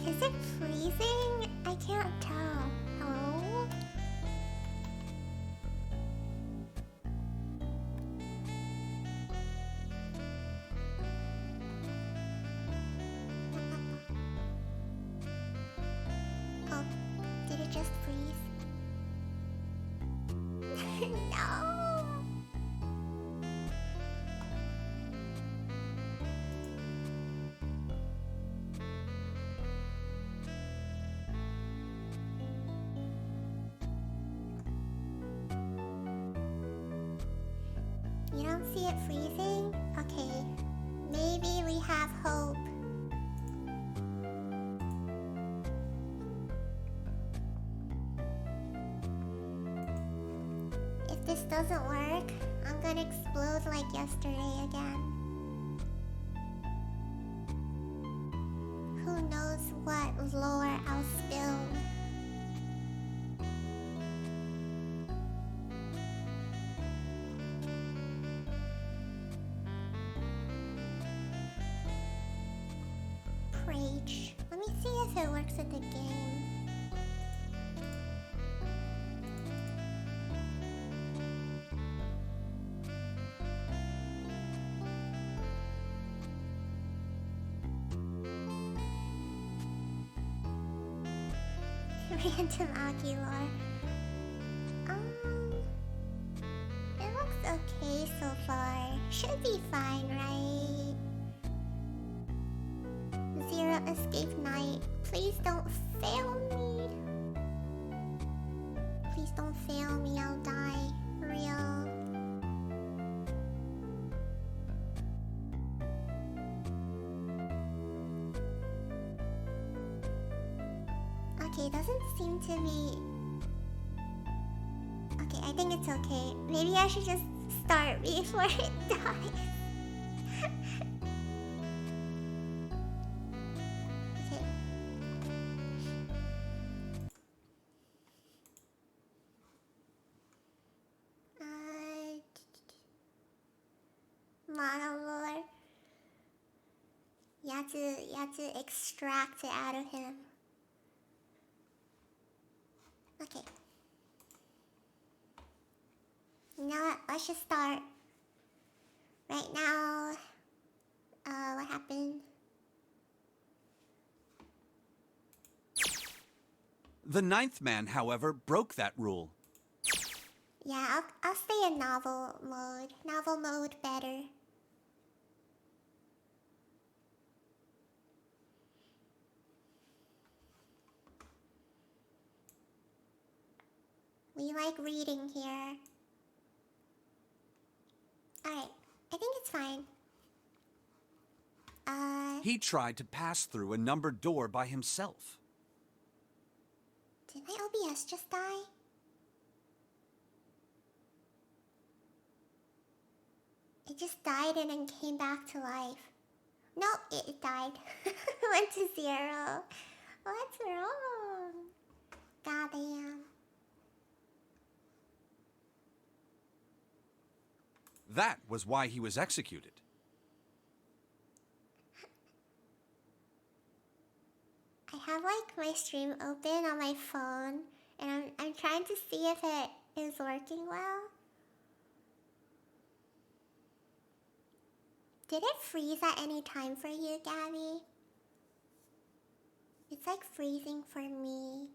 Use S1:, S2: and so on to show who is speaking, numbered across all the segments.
S1: Is it freezing? I can't tell. Hello? Oh, did it just freeze? No! You don't see it freezing? Okay. Maybe we have hope. If this doesn't work, I'm gonna explode like yesterday again. Who knows what lore I'll spill? Rage. Let me see if it works with the game. Random Aguilar. It looks okay so far. Should be fine, right? Zero Escape Night. Please don't fail me. Please don't fail me, I'll die. Real. Okay, doesn't seem to be... Okay, I think it's okay. Maybe I should just start before it dies. Okay. Monolore. You have to extract it out of him. Okay. You know what? Let's just start. Right now. What happened?
S2: The ninth man, however, broke that rule.
S1: Yeah, I'll stay in novel mode. Novel mode better. We like reading here. Alright, I think it's fine.
S2: He tried to pass through a numbered door by himself.
S1: Did my OBS just die? It just died and then came back to life. No, it died. Went to 0. What's wrong? Goddamn.
S2: That was why he was executed.
S1: I have like my stream open on my phone and I'm trying to see if it is working well. Did it freeze at any time for you, Gabby? It's like freezing for me.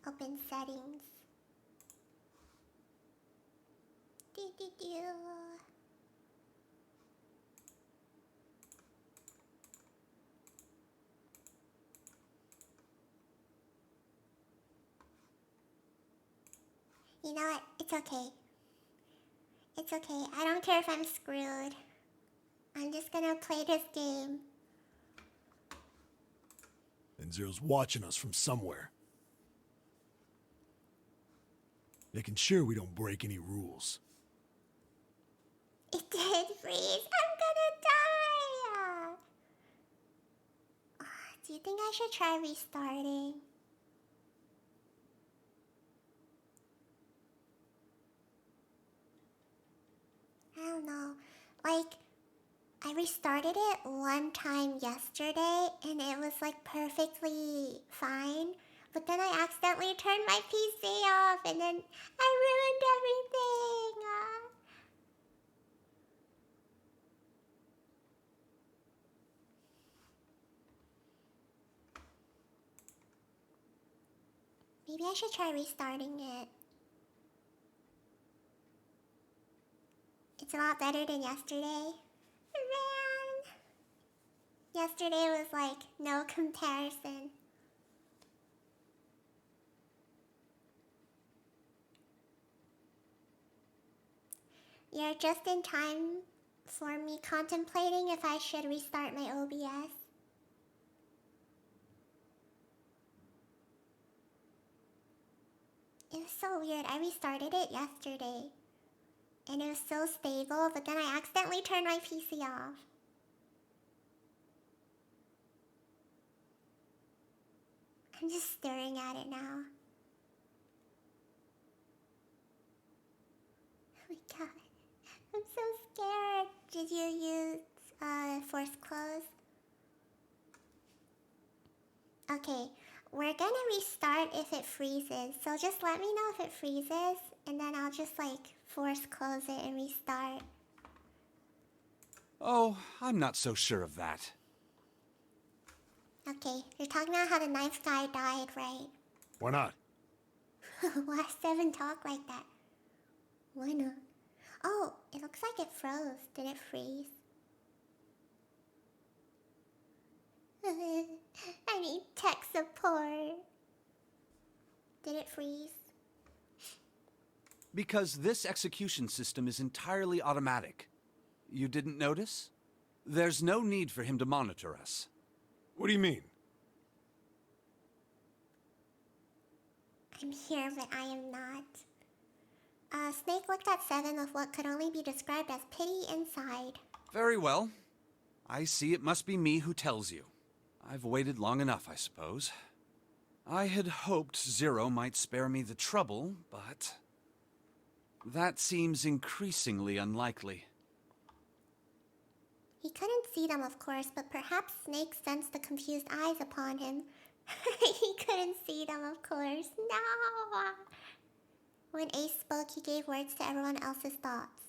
S1: Open settings. Do. You know what? It's okay. It's okay. I don't care if I'm screwed. I'm just gonna play this game.
S3: And Zero's watching us from somewhere. Making sure we don't break any rules.
S1: It did freeze. I'm gonna die. Do you think I should try restarting? Like, I restarted it one time yesterday and it was like perfectly fine. But then I accidentally turned my PC off and then I ruined everything. Maybe I should try restarting it. It's a lot better than yesterday. Man! Yesterday was like no comparison. You're just in time for me contemplating if I should restart my OBS. It was so weird. I restarted it yesterday. And it was so stable, but then I accidentally turned my PC off. I'm just staring at it now. Oh my god. I'm so scared. Did you use force close? Okay, we're gonna restart if it freezes. So just let me know if it freezes, and then I'll just like force close it and restart.
S2: Oh, I'm not so sure of that.
S1: Okay, you're talking about how the knife guy died, right?
S3: Why not?
S1: Why does Seven talk like that? Why not? Oh, it looks like it froze. Did it freeze? I need tech support. Did it freeze?
S2: Because this execution system is entirely automatic. You didn't notice? There's no need for him to monitor us.
S3: What do you mean?
S1: I'm here, but I am not. Snake looked at Seven with what could only be described as pity inside.
S2: Very well. I see it must be me who tells you. I've waited long enough, I suppose. I had hoped Zero might spare me the trouble, but that seems increasingly unlikely.
S1: He couldn't see them, of course, but perhaps Snake sensed the confused eyes upon him. He couldn't see them, of course. No! When Ace spoke, he gave words to everyone else's thoughts.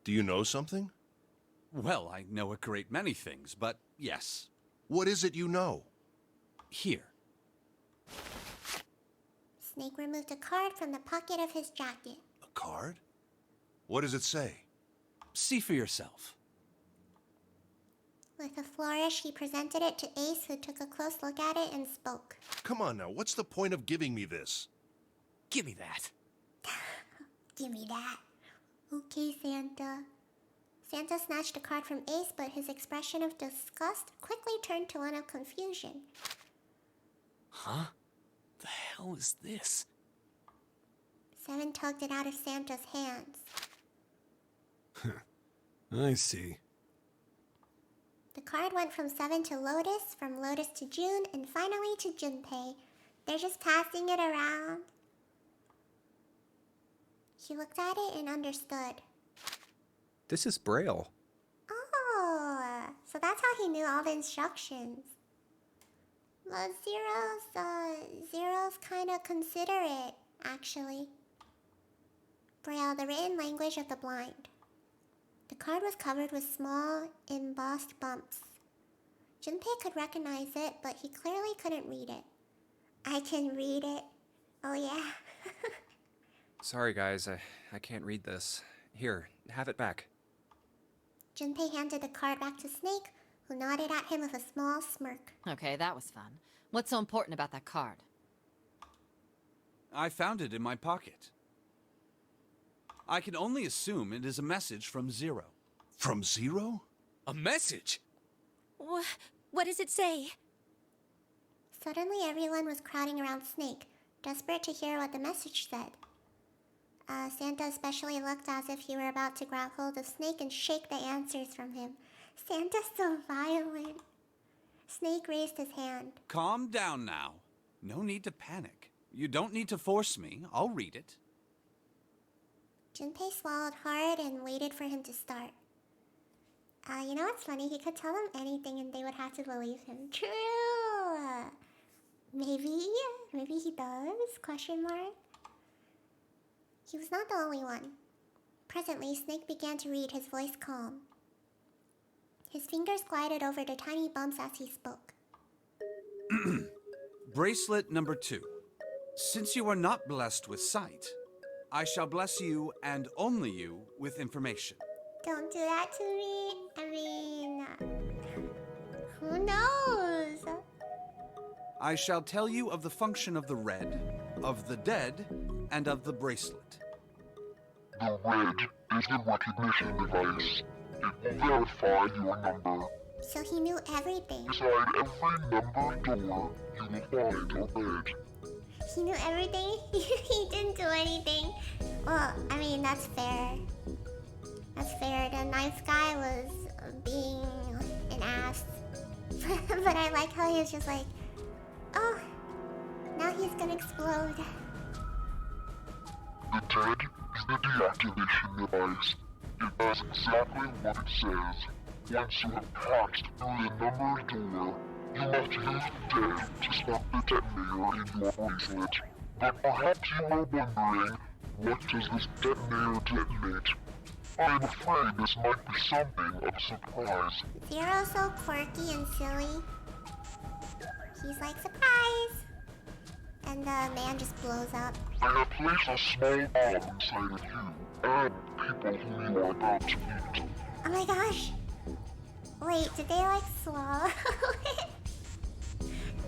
S4: Do you know something?
S2: Well, I know a great many things, but yes.
S4: What is it you know?
S2: Here.
S1: Snake removed a card from the pocket of his jacket.
S4: A card? What does it say?
S2: See for yourself.
S1: With a flourish, he presented it to Ace, who took a close look at it and spoke.
S4: Come on now, what's the point of giving me this?
S2: Give me that.
S1: Give me that. Okay, Santa. Santa snatched the card from Ace, but his expression of disgust quickly turned to one of confusion.
S5: Huh? The hell is this?
S1: Seven tugged it out of Santa's hands.
S3: I see.
S1: The card went from Seven to Lotus, from Lotus to June, and finally to Junpei. They're just passing it around. He looked at it and understood.
S5: This is Braille.
S1: Oh, so that's how he knew all the instructions. Well, Zero's kind of considerate, actually. Braille, the written language of the blind. The card was covered with small, embossed bumps. Junpei could recognize it, but he clearly couldn't read it. I can read it. Oh yeah.
S5: Sorry guys, I can't read this. Here, have it back.
S1: Junpei handed the card back to Snake, who nodded at him with a small smirk.
S6: Okay, that was fun. What's so important about that card?
S2: I found it in my pocket. I can only assume it is a message from Zero.
S4: From Zero?
S5: A message?
S7: What does it say?
S1: Suddenly everyone was crowding around Snake, desperate to hear what the message said. Santa especially looked as if he were about to grab hold of Snake and shake the answers from him. Santa's so violent. Snake raised his hand.
S2: Calm down now. No need to panic. You don't need to force me. I'll read it.
S1: Junpei swallowed hard and waited for him to start. You know what's funny? He could tell them anything and they would have to believe him. True! Maybe he does? Question mark. He was not the only one. Presently, Snake began to read, his voice calm. His fingers glided over the tiny bumps as he spoke.
S2: Bracelet number 2. Since you are not blessed with sight, I shall bless you and only you with information.
S1: Don't do that to me. I mean, who knows?
S2: I shall tell you of the function of the red, of the dead, and of the bracelet.
S8: The red is the recognition device. It will verify your number.
S1: So he knew everything.
S8: Beside every numbered door, you will find your bed.
S1: He knew everything? He didn't do anything. Well, I mean, that's fair. That's fair. The nice guy was being an ass. But I like how he was just like, oh, now he's gonna explode.
S8: The dead is the deactivation device. It does exactly what it says. Once you have passed through the numbered door, you must use dead to stop the detonator in your bracelet. But perhaps you are wondering, what does this detonator detonate? I'm afraid this might be something of a surprise.
S1: Zero's so quirky and silly. He's like, surprise! And the man just blows up.
S8: I have placed a small bomb inside of you and people whom you are about to meet.
S1: Oh my gosh! Wait, did they like swallow it?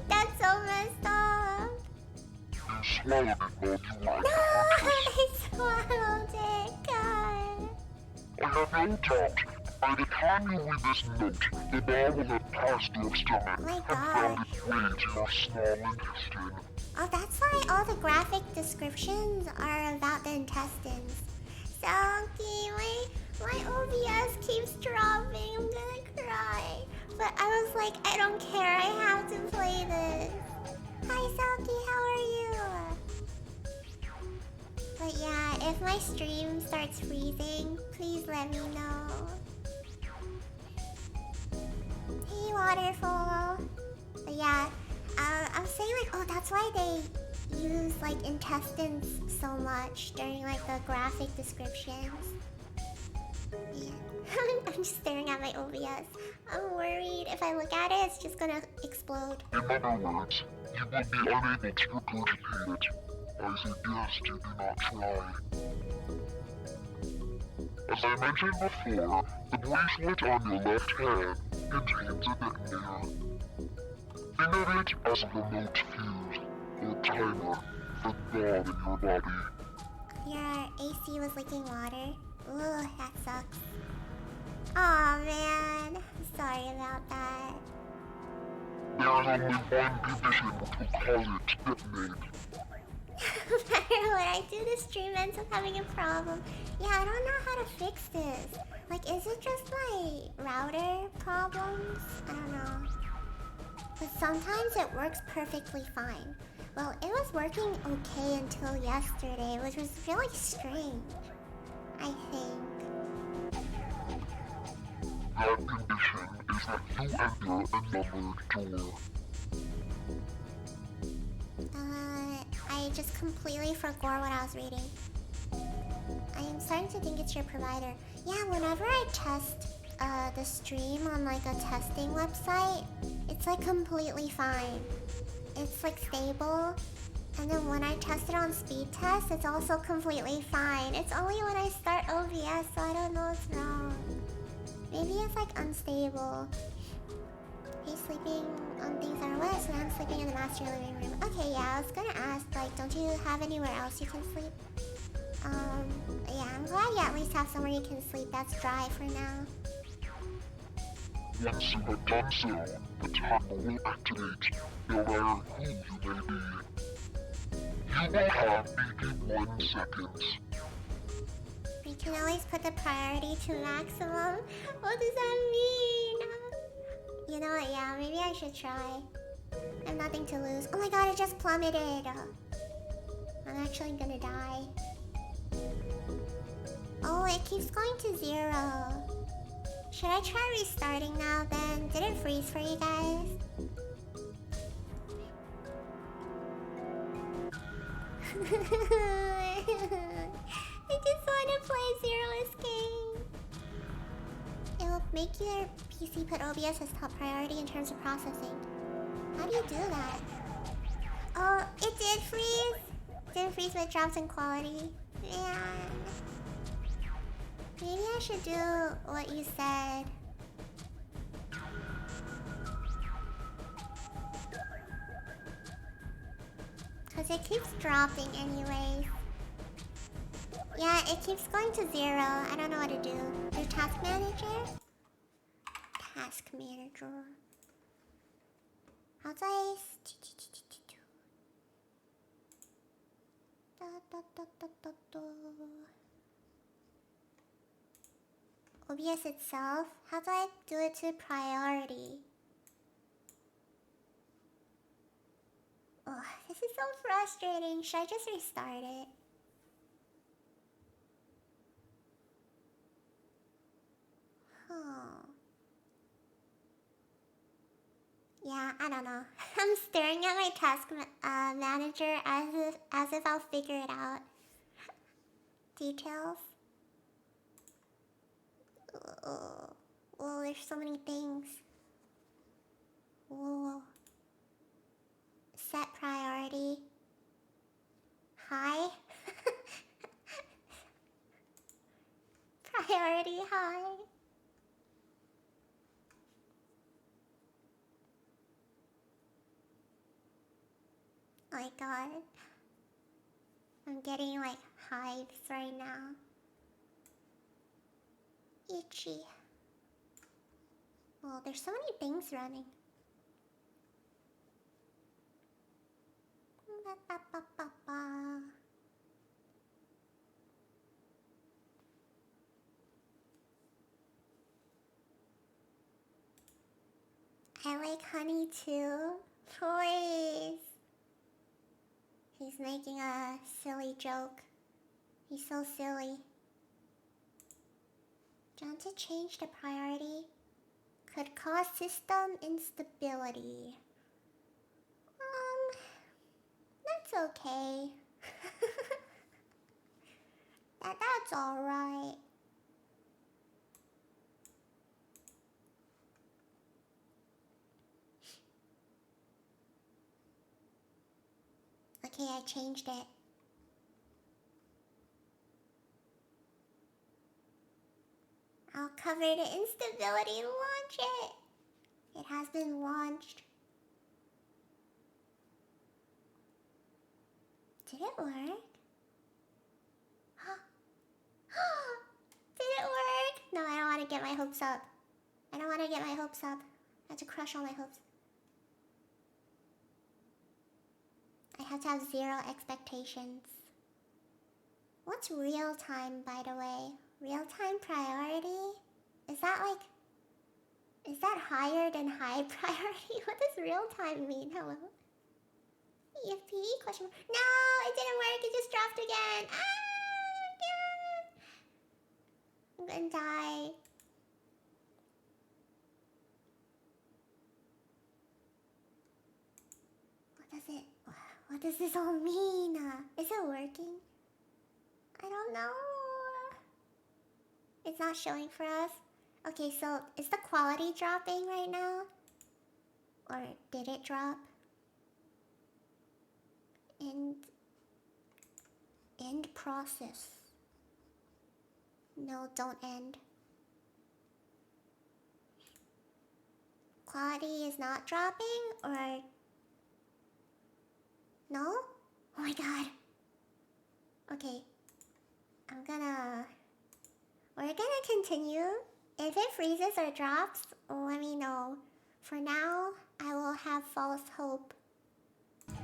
S1: That's so messed up!
S8: You swallowed it while you were
S1: No!
S8: unconscious.
S1: They swallowed it, God!
S8: I have no doubt, by the time you read this note, the bomb will have passed your stomach
S1: Oh my
S8: and
S1: God.
S8: found its way to your small intestine.
S1: Oh, that's why all the graphic descriptions are about the intestines. Selkie, my OBS keeps dropping. I'm gonna cry. But I was like, I don't care. I have to play this. Hi, Selkie. How are you? But yeah, if my stream starts freezing, please let me know. Hey, Waterfall. But yeah, I'm saying like, oh, that's why they use like intestines so much during like the graphic descriptions. Yeah. I'm just staring at my OBS. I'm worried if I look at it, it's just gonna explode.
S8: In other words, you will be unable to regurgitate it. I suggest you do not try. As I mentioned before, the bracelet on your left hand contains a detonator. Think of it as a remote fuse, or timer, for God in your body.
S1: Your AC was leaking water. Ooh, that sucks. Aw, man. Sorry about that.
S8: There is only one condition which will cause it to detonate.
S1: No matter what I do, this stream ends up having a problem. Yeah, I don't know how to fix this. Like, is it just my router problems? I don't know. But sometimes it works perfectly fine. Well, it was working okay until yesterday, which was really strange. I think.
S8: That condition is that you enter a numbered door.
S1: I just completely forgot what I was reading. I'm starting to think it's your provider. Yeah, whenever I test the stream on like a testing website, it's like completely fine. It's like stable. And then when I test it on speed test, it's also completely fine. It's only when I start OBS, so I don't know what's wrong. Maybe it's like unstable. He's sleeping on things that are wet, so I'm sleeping in the master living room. Okay, yeah, I was gonna ask, like, don't you have anywhere else you can sleep? Yeah, I'm glad you at least have somewhere you can sleep that's dry for now.
S8: Once you have done so, the timer will activate, no matter who you may be. You will have 81 seconds.
S1: We can always put the priority to maximum. What does that mean? You know what, yeah, maybe I should try. I have nothing to lose. Oh my god, it just plummeted. I'm actually gonna die. Oh, it keeps going to 0. Should I try restarting now then? Did it freeze for you guys? I just want to play Zero Escape. It will make your PC put OBS as top priority in terms of processing. How do you do that? Oh, it did freeze. Did freeze with drops in quality. Man. Maybe I should do what you said. Cause it keeps dropping anyways. Yeah, it keeps going to 0. I don't know what to do. Do task manager? Task manager. How do I... OBS itself? How do I do it to priority? Oh, this is so frustrating. Should I just restart it? Huh. Yeah, I don't know. I'm staring at my task manager as if I'll figure it out. Details. Oh, there's so many things. Whoa. Set priority. High. Priority high. Oh my god. I'm getting like hives right now. Itchy. Well, there's so many things running. I like honey too. Please. He's making a silly joke. He's so silly. Do you want to change the priority? Could cause system instability. That's okay. That's alright. Okay, I changed it. I'll cover the instability and launch it. It has been launched. Did it work? Did it work? No, I don't want to get my hopes up. I don't want to get my hopes up. I have to crush all my hopes. I have to have 0 expectations. What's real time, by the way? Real time priority? Is that like... Is that higher than high priority? What does real time mean? Hello? EFP? Question mark. No! It didn't work! It just dropped again! Ah! I'm gonna die. What does this all mean? Is it working? I don't know. It's not showing for us. Okay, so is the quality dropping right now? Or did it drop? End process. No, don't end. Quality is not dropping, or... No? Oh my god. Okay. We're gonna continue. If it freezes or drops, let me know. For now, I will have false hope.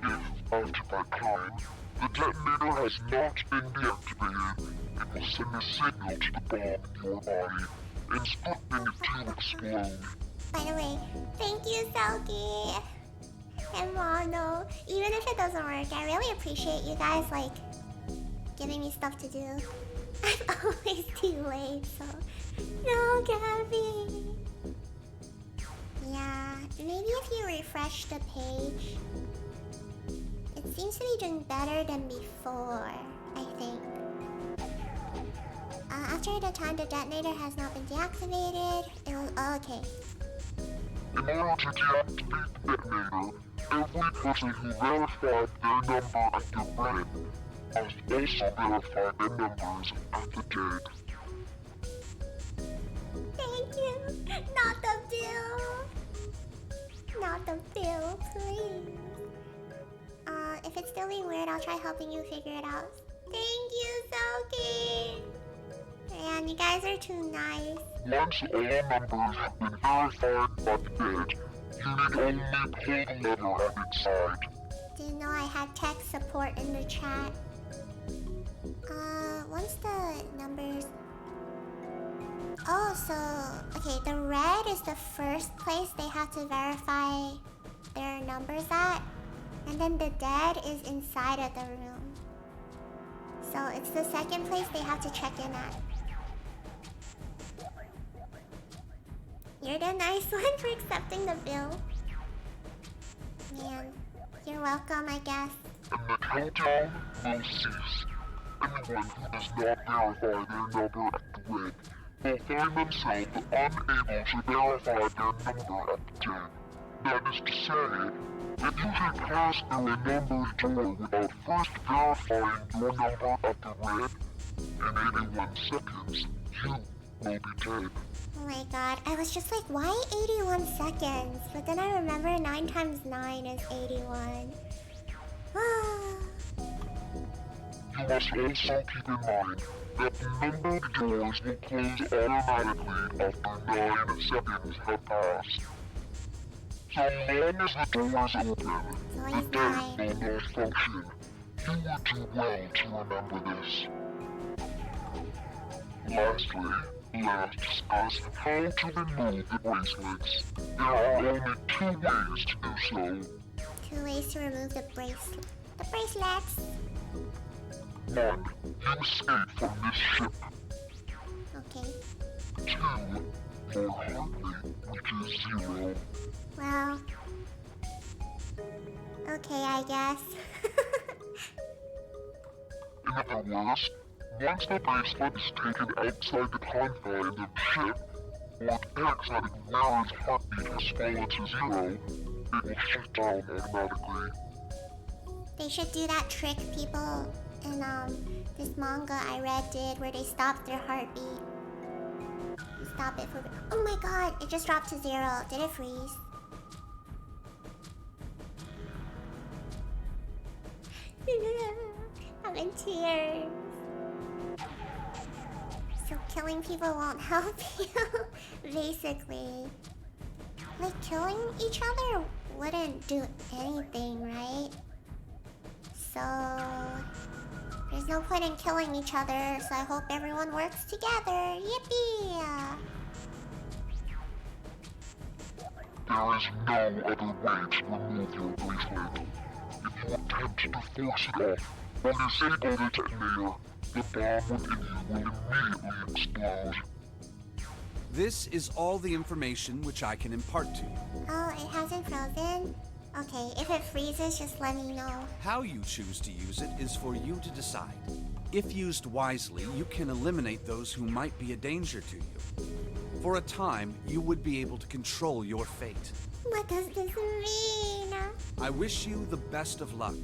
S8: After my climb, the detonator has not been deactivated. It will send a signal to the bomb in your body, instructing it to explode.
S1: By the way, thank you, Selkie and Mono. Even if it doesn't work, I really appreciate you guys, like, giving me stuff to do. I'm always too late, so No, Gabby. Yeah, maybe if you refresh the page, it seems to be doing better than before, I think. After the time the detonator has not been deactivated, it will. Oh, okay.
S8: In order to deactivate the detonator, every person who verified their number at the red must also verify their numbers at the dead.
S1: Thank you. Not the bill. Not the bill, please. If it's still being weird, I'll try helping you figure it out. Thank you, Soki. Man, you guys are too nice.
S8: Once all numbers have been verified by the dead, you need only pull the lever at its side.
S1: Didn't know I had tech support in the chat. Once the numbers... Oh, so... Okay, the red is the first place they have to verify their numbers at. And then the dead is inside of the room. So it's the second place they have to check in at. You're the nice one for accepting the bill. Man, you're welcome, I guess.
S8: And the countdown will cease. Anyone who does not verify their number at the red will find themselves unable to verify their number at the dead. That is to say, if you should pass through a numbered door without first verifying your number at the red, in 81 seconds, you will be dead.
S1: Oh my god, I was just like, why 81 seconds? But then I remember 9 times 9 is 81.
S8: You must also keep in mind that the numbered doors will close automatically after 9 seconds have passed. So long as the doors open, the dead will not function. You would do well to remember this. Lastly, let's discuss how to remove the bracelets. There are only 2 ways to do so.
S1: 2 ways to remove the bracelets.
S8: 1. You escape from this ship.
S1: Okay.
S8: 2. Your heart rate reaches 0.
S1: Well... Okay, I guess.
S8: In other words, once the bracelet is taken outside the confines of the ship, or the paraxatic wearer's heartbeat has fallen to 0, it will shut down automatically.
S1: They should do that trick people in this manga I read did where they stopped their heartbeat. Stop it for... Oh my god, it just dropped to 0. Did it freeze? I'm in tears. So killing people won't help you, basically. Like, killing each other wouldn't do anything, right? So... There's no point in killing each other, so I hope everyone works together. Yippee!
S8: There is no other way to remove your bracelet. If you attempt to force it off or disable the detonator, the bomb within you will immediately explode.
S2: This is all the information which I can impart to you.
S1: Oh, it hasn't frozen? Okay, if it freezes, just let me know.
S2: How you choose to use it is for you to decide. If used wisely, you can eliminate those who might be a danger to you. For a time, you would be able to control your fate.
S1: What does this mean?
S2: I wish you the best of luck.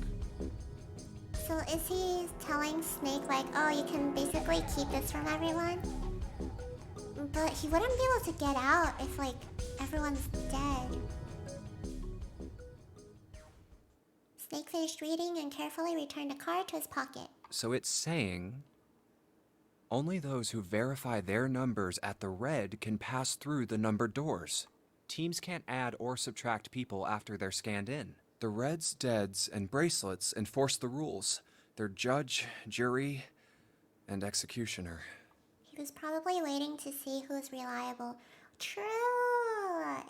S1: So is he telling Snake like, oh, you can basically keep this from everyone? But he wouldn't be able to get out if, like, everyone's dead. Snake finished reading and carefully returned the card to his pocket.
S5: So it's saying only those who verify their numbers at the red can pass through the numbered doors. Teams can't add or subtract people after they're scanned in. The reds, deads, and bracelets enforce the rules. They're judge, jury, and executioner.
S1: He was probably waiting to see who's reliable. True!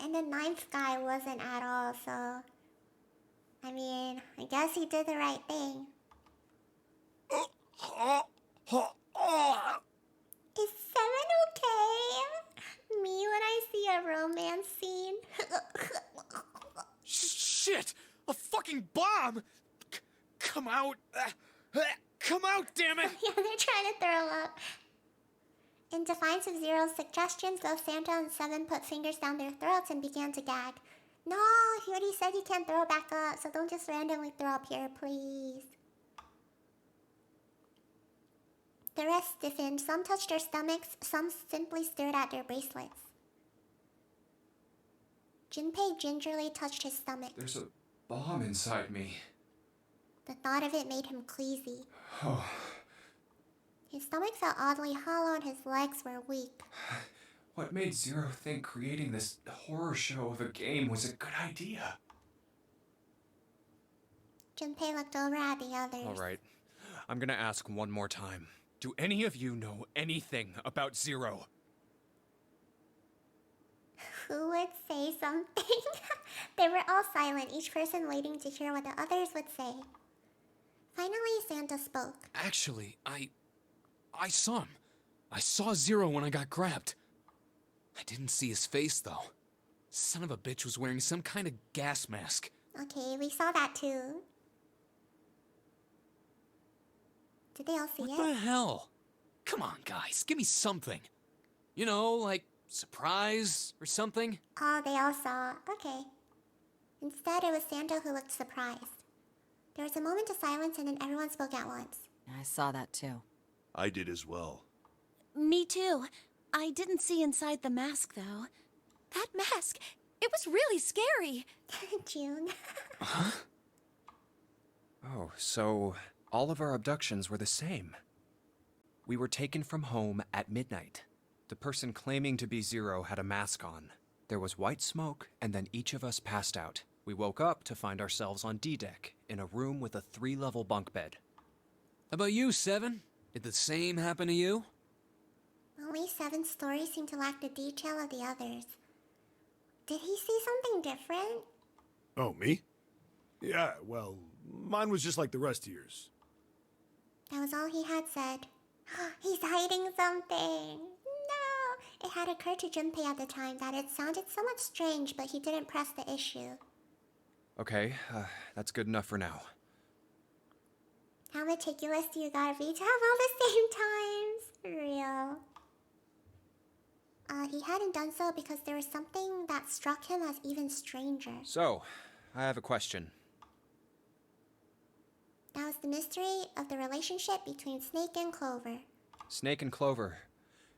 S1: And the 9th guy wasn't at all, so... I mean, I guess he did the right thing. Is 7 okay?
S9: fucking bomb! Come out! Come out, damn it!
S1: Yeah, they're trying to throw up. In defiance of Zero's suggestions, both Santa and Seven put fingers down their throats and began to gag. No, he already said you can't throw it back up, so don't just randomly throw up here, please. The rest stiffened. Some touched their stomachs, some simply stared at their bracelets. Junpei gingerly touched his stomach.
S5: There's a bomb inside me.
S1: The thought of it made him queasy.
S5: Oh,
S1: His stomach felt oddly hollow and his legs were weak.
S5: what made Zero think creating this horror show of a game was a good idea?
S1: Junpei looked over at the others.
S9: All right. I'm gonna ask one more time. Do any of you know anything about Zero?
S1: Who would say something? They were all silent, each person waiting to hear what the others would say. Finally, Santa spoke.
S9: Actually, I saw him. I saw Zero when I got grabbed. I didn't see his face, though. Son of a bitch was wearing some kind of gas mask.
S1: Okay, we saw that too. Did they all see
S9: What
S1: it?
S9: the hell? Come on, guys, give me something. You know, like surprise or something?
S1: Oh, they all saw. Okay. Instead, it was Santa who looked surprised. There was a moment of silence and then everyone spoke at once.
S6: I saw that too.
S4: I did as well.
S7: Me too. I didn't see inside the mask, though. That mask, it was really scary.
S1: June.
S5: Oh, so all of our abductions were the same. We were taken from home at midnight. The person claiming to be Zero had a mask on. There was white smoke, and then each of us passed out. We woke up to find ourselves on D-Deck, in a room with a 3-level bunk bed.
S9: How about you, Seven? Did the same happen to you?
S1: Only Seven's story seemed to lack the detail of the others. Did he see something different?
S3: Oh, me? Yeah, well, mine was just like the rest of yours.
S1: That was all he had said. He's hiding something. No! It had occurred to Junpei at the time that it sounded somewhat strange, but he didn't press the issue.
S5: Okay, that's good enough for now.
S1: How meticulous do you gotta be to have all the same times? Real. He hadn't done so because there was something that struck him as even stranger.
S5: So, I have a question.
S1: That was the mystery of the relationship between Snake and Clover.
S5: Snake and Clover,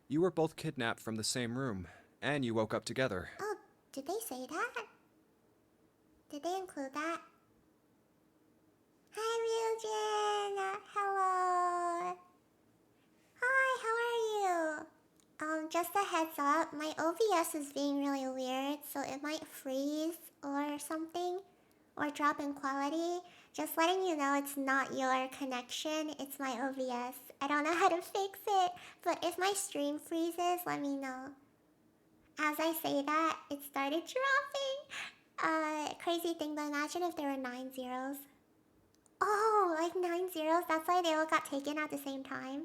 S5: you were both kidnapped from the same room, and you woke up together.
S1: Oh, did they say that? Did they include that? Hi, Ryujin! Hello! Hi, how are you? Just a heads up, my OBS is being really weird, so it might freeze or something, or drop in quality. Just letting you know it's not your connection, it's my OBS. I don't know how to fix it, but if my stream freezes, let me know. As I say that, it started dropping. Crazy thing, but imagine if there were 9 zeros. Oh, like 9 zeros? That's why they all got taken at the same time?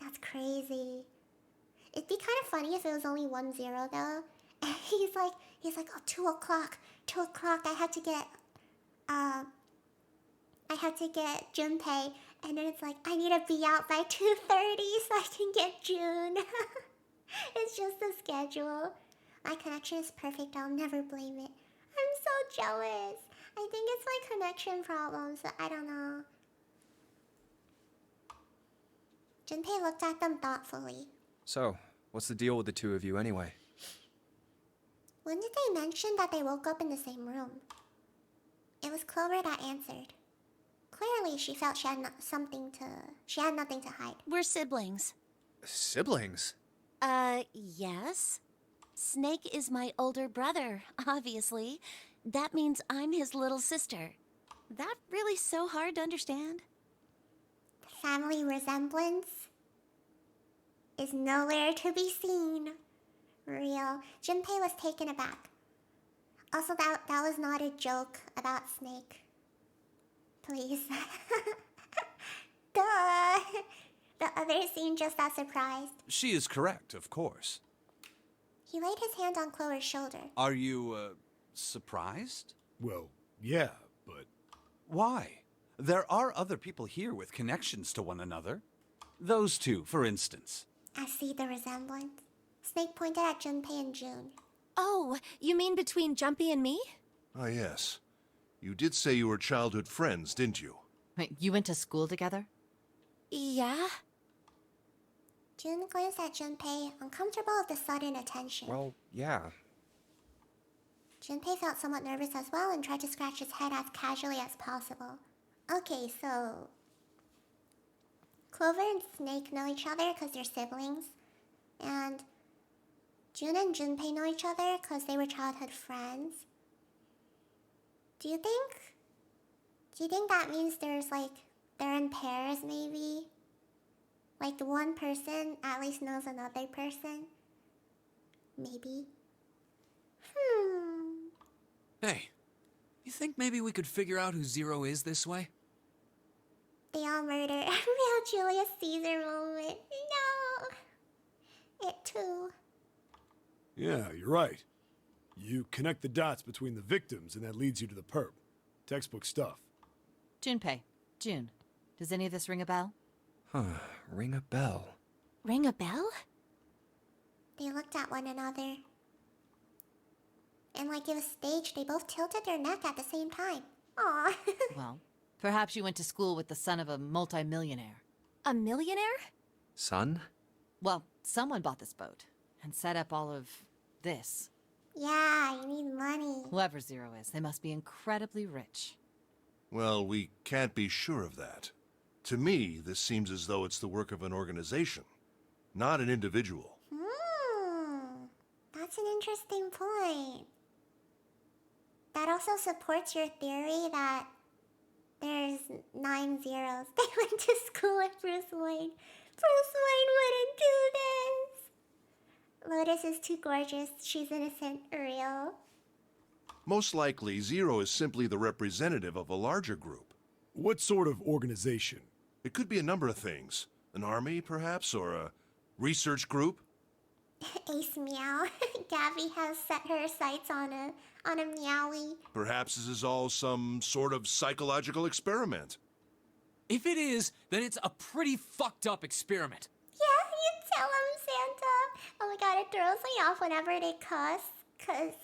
S1: That's crazy. It'd be kind of funny if it was only 1 0 though. And he's like, oh, 2 o'clock. 2 o'clock, I have to get Junpei. And then it's like, I need to be out by 2:30 so I can get June. It's just the schedule. My connection is perfect, I'll never blame it. I'm so jealous. I think it's my connection problems, but I don't know. Junpei looked at them thoughtfully.
S5: So, what's the deal with the two of you anyway?
S1: When did they mention that they woke up in the same room? It was Clover that answered. Clearly, she felt she had nothing to hide.
S7: We're siblings.
S5: Siblings?
S7: Yes. Snake is my older brother, obviously. That means I'm his little sister. That really so hard to understand?
S1: The family resemblance is nowhere to be seen. Real. Junpei was taken aback. Also, that was not a joke about Snake. Please. Duh. The others seemed just as surprised.
S2: She is correct, of course.
S1: He laid his hand on Clover's shoulder.
S2: Are you, surprised?
S3: Well, yeah, but
S2: Why? There are other people here with connections to one another. Those two, for instance.
S1: I see the resemblance. Snake pointed at Junpei and June.
S7: Oh, you mean between Jumpy and me?
S4: Ah, yes. You did say you were childhood friends, didn't you?
S6: Wait, you went to school together?
S7: Yeah.
S1: June glanced at Junpei, uncomfortable with the sudden attention.
S5: Well, yeah.
S1: Junpei felt somewhat nervous as well and tried to scratch his head as casually as possible. Okay, so Clover and Snake know each other because they're siblings, and June and Junpei know each other because they were childhood friends. Do you think that means they're in pairs maybe? Like the one person at least knows another person? Maybe.
S9: Hey, you think maybe we could figure out who Zero is this way?
S1: They all murder. A real Julius Caesar moment. No! It too.
S3: Yeah, you're right. You connect the dots between the victims, and that leads you to the perp. Textbook stuff.
S6: Junpei, June, does any of this ring a bell?
S5: Ring a bell.
S7: Ring a bell?
S1: They looked at one another. And like it was staged, they both tilted their neck at the same time. Aw.
S6: Well, perhaps you went to school with the son of a multimillionaire.
S7: A millionaire?
S5: Son?
S6: Well, someone bought this boat and set up all of this.
S1: Yeah, you need money.
S6: Whoever Zero is, they must be incredibly rich.
S4: Well, we can't be sure of that. To me, this seems as though it's the work of an organization, not an individual.
S1: That's an interesting point. That also supports your theory that there's 9 zeros. They went to school with Bruce Wayne. Bruce Wayne wouldn't do this. Lotus is too gorgeous. She's innocent. Real.
S4: Most likely, Zero is simply the representative of a larger group.
S3: What sort of organization?
S4: It could be a number of things. An army, perhaps, or a research group.
S1: Ace Meow. Gabby has set her sights on a Meowie.
S4: Perhaps this is all some sort of psychological experiment.
S9: If it is, then it's a pretty fucked up experiment.
S1: Yeah, you tell him, Santa. Oh my god, it throws me off whenever they cuss. Cause,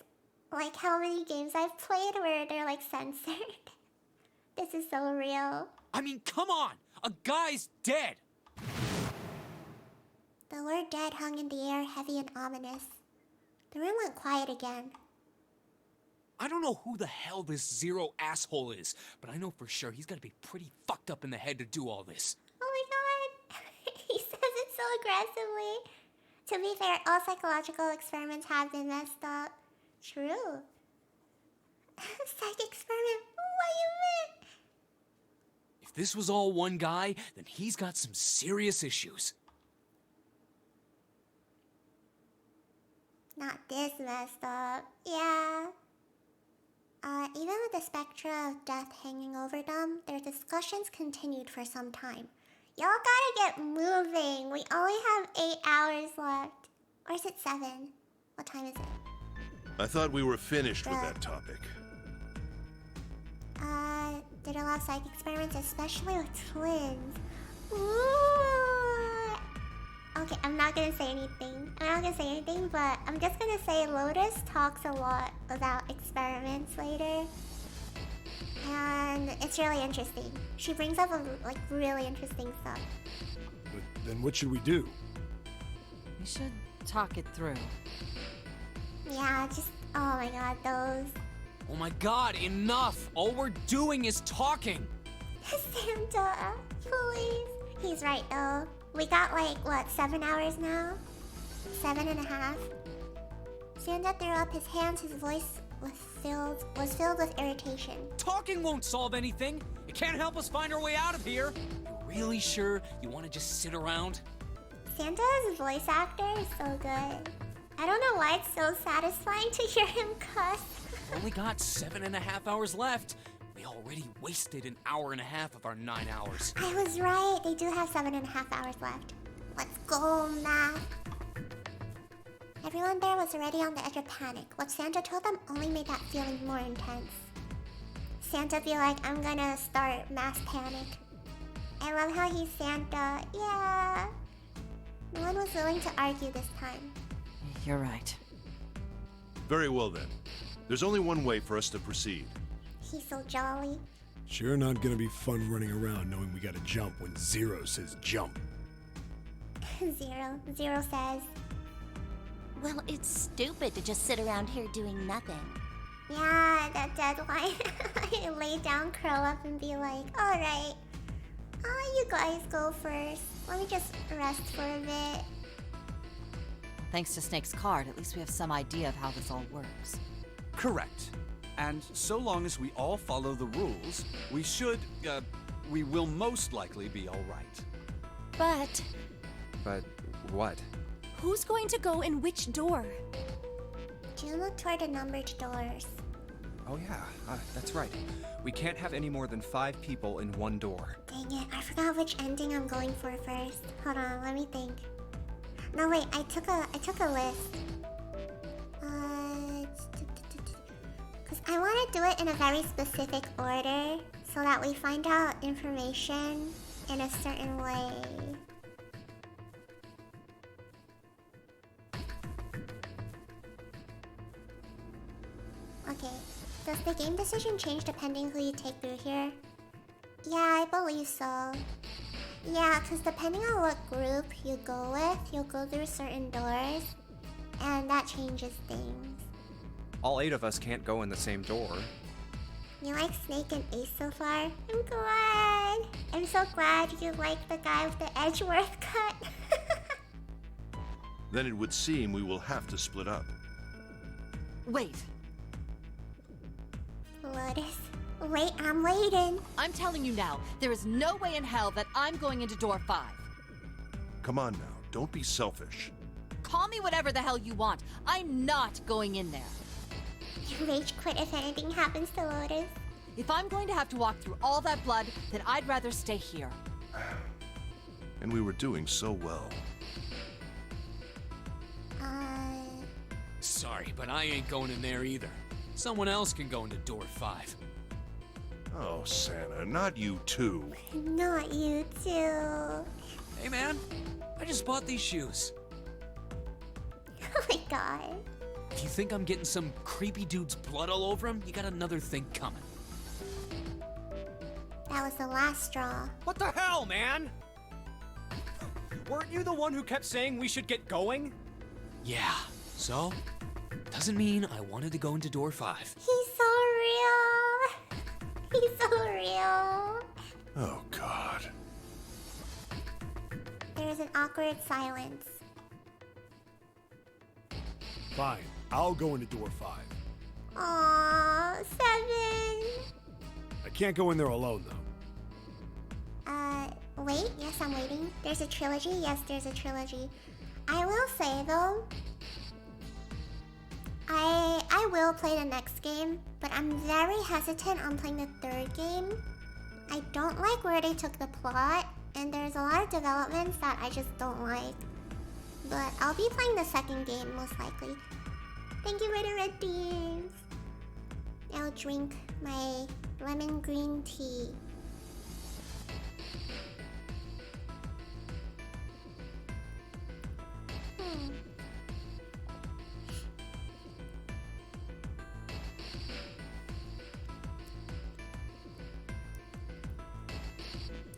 S1: like, how many games I've played where they're, like, censored. This is so real.
S9: I mean, come on! A guy's dead!
S1: The word dead hung in the air, heavy and ominous. The room went quiet again.
S9: I don't know who the hell this Zero asshole is, but I know for sure he's gotta be pretty fucked up in the head to do all this.
S1: Oh my god. He says it so aggressively. To be fair, all psychological experiments have been messed up. True. Psych experiment? What you meant?
S9: If this was all one guy, then he's got some serious issues.
S1: Not this messed up. Yeah. Even with the spectra of death hanging over them, their discussions continued for some time. Y'all gotta get moving. We only have 8 hours left. Or is it 7? What time is it?
S4: I thought we were finished with that topic.
S1: Did a lot of psych experiments, especially with twins. Ooh. Okay, I'm not gonna say anything. But I'm just gonna say Lotus talks a lot about experiments later. And it's really interesting. She brings up like really interesting stuff.
S3: But then what should we do?
S6: We should talk it through.
S1: Yeah, just, oh my god, those.
S9: Oh my god, enough! All we're doing is talking!
S1: Santa, please. He's right though. We got like, what, 7 hours now? 7.5? Santa threw up his hands, his voice was filled with irritation.
S9: Talking won't solve anything! It can't help us find our way out of here! You really sure you want to just sit around?
S1: Santa's voice actor is so good. I don't know why it's so satisfying to hear him cuss.
S9: We've only got 7.5 hours left. We already wasted an hour and a half of our 9 hours.
S1: I was right. They do have 7.5 hours left. Let's go, math. Everyone there was already on the edge of panic. What Santa told them only made that feeling more intense. Santa be like, I'm gonna start mass panic. I love how he's Santa. Yeah. No one was willing to argue this time.
S6: You're right.
S4: Very well then. There's only one way for us to proceed.
S1: He's so jolly.
S3: Sure not gonna be fun running around knowing we gotta jump when Zero says jump.
S1: Zero says.
S7: Well, it's stupid to just sit around here doing nothing.
S1: Yeah, that deadline. I lay down, curl up, and be like, alright. You guys go first. Let me just rest for a bit.
S6: Thanks to Snake's card, at least we have some idea of how this all works.
S2: Correct. And so long as we all follow the rules, we will most likely be all right.
S7: But
S5: But what?
S7: who's going to go in which door?
S1: Do look toward the numbered doors.
S5: Oh yeah, that's right. We can't have any more than 5 people in one door.
S1: Dang it, I forgot which ending I'm going for first. Hold on, let me think. No wait, I took a list. Cause I want to do it in a very specific order so that we find out information in a certain way. Okay, does the game decision change depending who you take through here? Yeah, I believe so. Yeah, because depending on what group you go with, you'll go through certain doors, and that changes things.
S5: All 8 of us can't go in the same door.
S1: You like Snake and Ace so far? I'm glad! I'm so glad you like the guy with the Edgeworth cut.
S4: Then it would seem we will have to split up.
S6: Wait,
S1: Lotus, wait, I'm waiting.
S6: I'm telling you now, there is no way in hell that I'm going into door 5.
S4: Come on now, don't be selfish.
S6: Call me whatever the hell you want. I'm not going in there.
S1: You rage quit if anything happens to Lotus.
S6: If I'm going to have to walk through all that blood, then I'd rather stay here.
S4: And we were doing so well.
S9: Sorry, but I ain't going in there either. Someone else can go into door 5.
S4: Oh, Santa, not you too.
S1: Not you too.
S9: Hey man, I just bought these shoes.
S1: Oh my god.
S9: If you think I'm getting some creepy dude's blood all over him, you got another thing coming.
S1: That was the last straw.
S5: What the hell, man? Weren't you the one who kept saying we should get going?
S9: Yeah, so? Doesn't mean I wanted to go into door 5.
S1: He's so real. He's so real.
S4: Oh, God.
S1: There's an awkward silence.
S3: Fine, I'll go into door 5.
S1: Aww, 7.
S3: I can't go in there alone, though.
S1: Wait, yes, I'm waiting. There's a trilogy? Yes, there's a trilogy. I will say, though, I will play the next game, but I'm very hesitant on playing the 3rd game. I don't like where they took the plot, and there's a lot of developments that I just don't like. But I'll be playing the 2nd game, most likely. Thank you for the red beans. I'll drink my lemon green tea.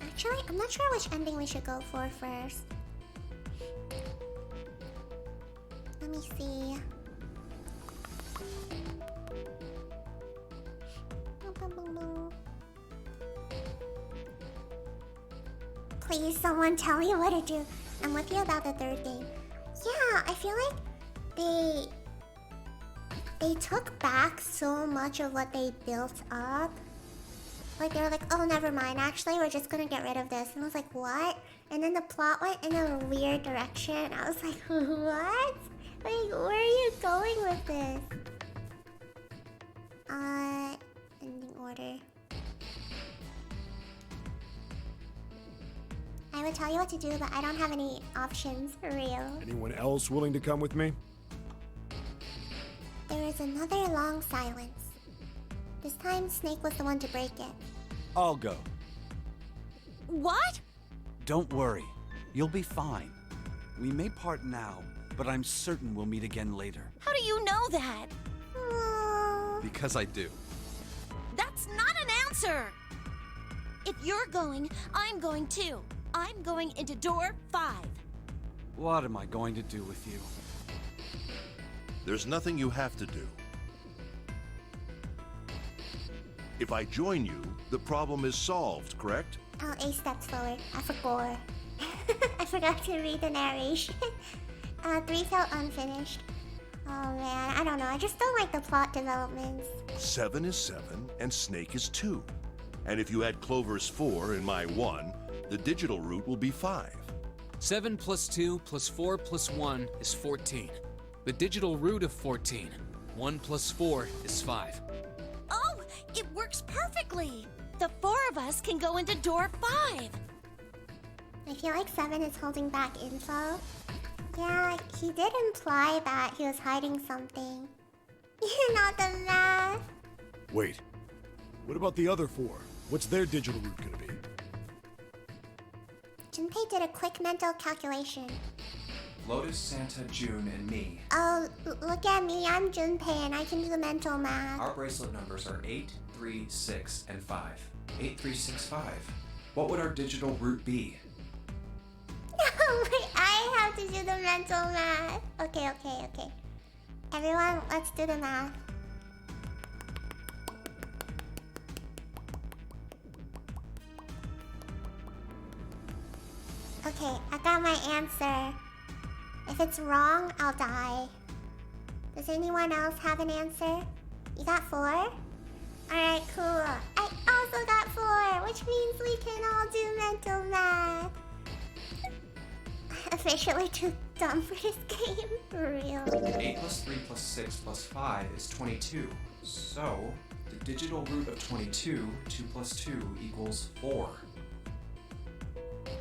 S1: Actually, I'm not sure which ending we should go for first. Let me see. Please, someone tell me what to do. I'm with you about the 3rd game. Yeah, I feel like they took back so much of what they built up. Like, they were like, oh, never mind. Actually, we're just gonna get rid of this. And I was like, what? And then the plot went in a weird direction. I was like, what? Like, where are you going with this? Ending order. I would tell you what to do, but I don't have any options for real.
S3: Anyone else willing to come with me?
S1: There is another long silence. The This time, Snake was the one to break it.
S2: I'll go.
S7: What?
S2: Don't worry. You'll be fine. We may part now, but I'm certain we'll meet again later.
S7: How do you know that?
S2: Because I do.
S7: That's not an answer! If you're going, I'm going too. I'm going into door 5.
S2: What am I going to do with you?
S4: There's nothing you have to do. If I join you, the problem is solved, correct?
S1: Oh, Ace steps forward. I forgot. I forgot to read the narration. 3 felt unfinished. Oh man, I don't know. I just don't like the plot developments.
S4: 7 is 7, and Snake is 2. And if you add Clover's 4 and my 1, the digital root will be 5.
S9: 7 plus 2 plus 4 plus 1 is 14. The digital root of 14. 1 plus 4 is 5.
S7: Oh, it works perfectly! The 4 of us can go into door 5.
S1: I feel like 7 is holding back info. Yeah, he did imply that he was hiding something. Not the math.
S3: Wait. What about the other 4? What's their digital root gonna be?
S1: Junpei did a quick mental calculation.
S5: Lotus, Santa, June, and me.
S1: Oh, look at me. I'm Junpei and I can do the mental math.
S5: Our bracelet numbers are 8, 3, 6, and 5. 8, 3, 6, 5. What would our digital root be?
S1: Wait, I have to do the mental math. Okay. Everyone, let's do the math. Okay, I got my answer. If it's wrong, I'll die. Does anyone else have an answer? You got 4? Alright, cool. I also got 4, which means we can all do mental math. Officially too dumb for this game. For real.
S5: 8 plus 3 plus 6 plus 5 is 22. So, the digital root of 22, 2 plus 2 equals 4.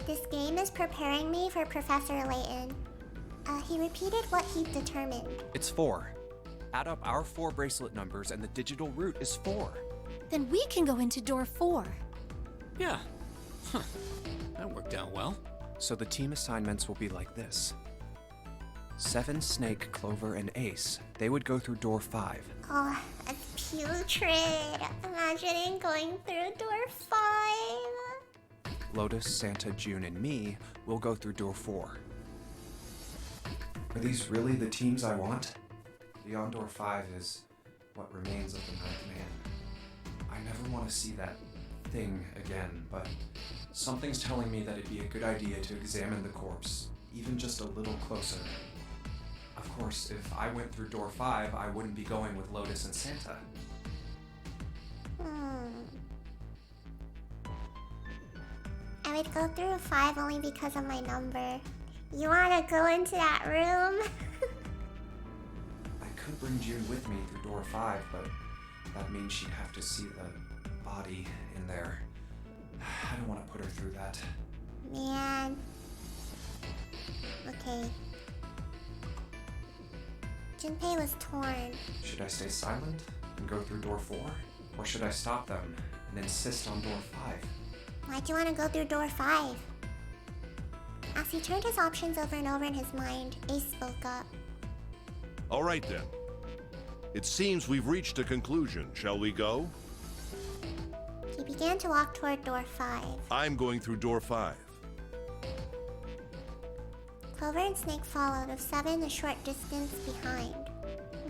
S1: This game is preparing me for Professor Layton. He repeated what he determined.
S5: It's 4. Add up our 4 bracelet numbers and the digital root is 4.
S7: Then we can go into door 4.
S9: Yeah. Huh. That worked out well.
S5: So the team assignments will be like this. 7, Snake, Clover, and Ace. They would go through door 5.
S1: Oh, that's putrid. Imagining going through door 5.
S5: Lotus, Santa, June, and me will go through door 4. Are these really the teams I want? Beyond door 5 is what remains of the Ninth Man. I never want to see that thing again, but something's telling me that it'd be a good idea to examine the corpse, even just a little closer. Of course, if I went through door 5, I wouldn't be going with Lotus and Santa.
S1: I would go through 5 only because of my number. You wanna go into that room?
S5: I could bring June with me through door 5, but that means she'd have to see the body in there. I don't want to put her through that.
S1: Man. Okay. Junpei was torn.
S5: Should I stay silent and go through door 4? Or should I stop them and insist on door 5?
S1: Why'd you want to go through door 5? As he turned his options over and over in his mind, Ace spoke up.
S4: All right then. It seems we've reached a conclusion. Shall we go?
S1: He began to walk toward door 5.
S4: I'm going through door 5.
S1: Clover and Snake followed, with 7 a short distance behind.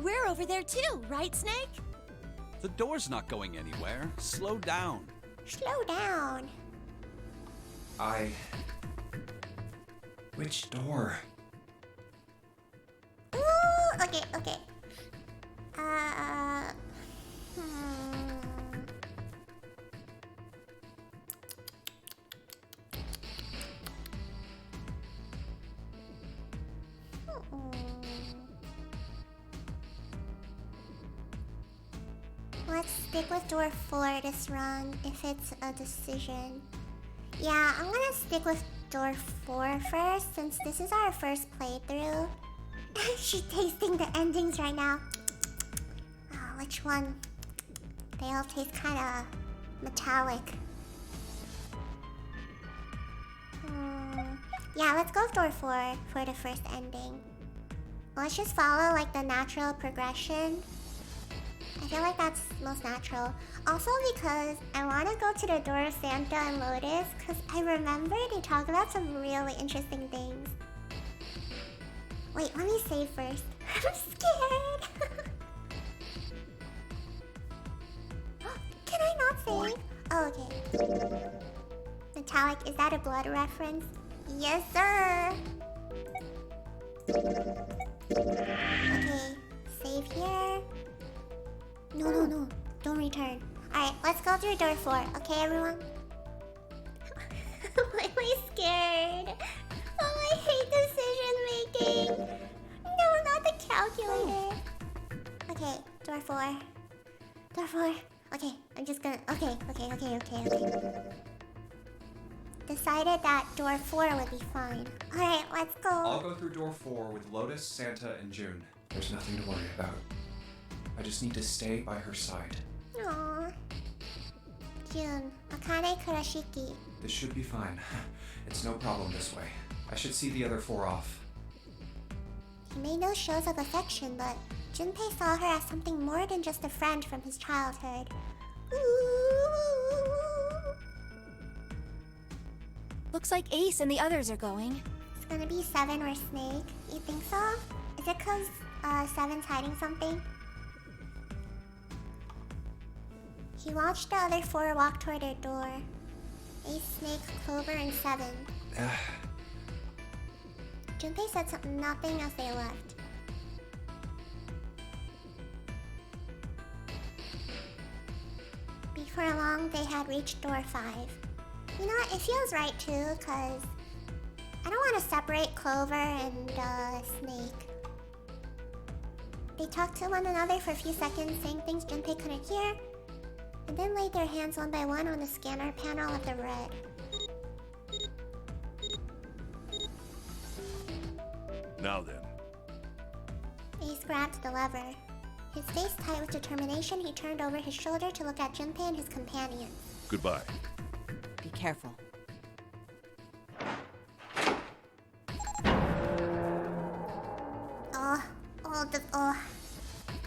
S7: We're over there too, right, Snake?
S2: The door's not going anywhere. Slow down.
S1: Slow down.
S5: Which door?
S1: Ooh, okay. Let's stick with door 4 this run, if it's a decision. Yeah, I'm gonna stick with door 4 first, since this is our first playthrough. She's tasting the endings right now. Oh, which one? They all taste kind of metallic. Yeah, let's go with door 4 for the first ending. Let's just follow like the natural progression. I feel like that's most natural. Also because I want to go to the door of Santa and Lotus because I remember they talk about some really interesting things. Wait, let me save first. I'm scared. Can I not save? Oh, okay. Metallic, is that a blood reference? Yes, sir. Okay, save here. No. Don't return. Alright, let's go through door 4. Okay, everyone? Why am I scared? Oh, I hate decision making. No, not the calculator. Okay, door 4. Door 4. Okay, I'm just gonna... Okay. Decided that door 4 would be fine. Alright, let's go.
S5: I'll go through door 4 with Lotus, Santa, and June. There's nothing to worry about. I just need to stay by her side.
S1: Aww. June, Akane Kurashiki.
S5: This should be fine. It's no problem this way. I should see the other 4 off.
S1: He made no shows of affection, but Junpei saw her as something more than just a friend from his childhood. Ooh.
S7: Looks like Ace and the others are going.
S1: It's gonna be Seven or Snake. You think so? Is it cause Seven's hiding something? He watched the other 4 walk toward their door. Ace, Snake, Clover, and Seven. Junpei said nothing as they left. Before long, they had reached door 5. You know what? It feels right too, cause I don't want to separate Clover and Snake. They talked to one another for a few seconds, saying things Junpei couldn't hear, and then laid their hands one by one on the scanner panel of the red.
S4: Now then.
S1: Ace grabbed the lever. His face tight with determination, he turned over his shoulder to look at Junpei and his companions.
S4: Goodbye.
S6: Be careful.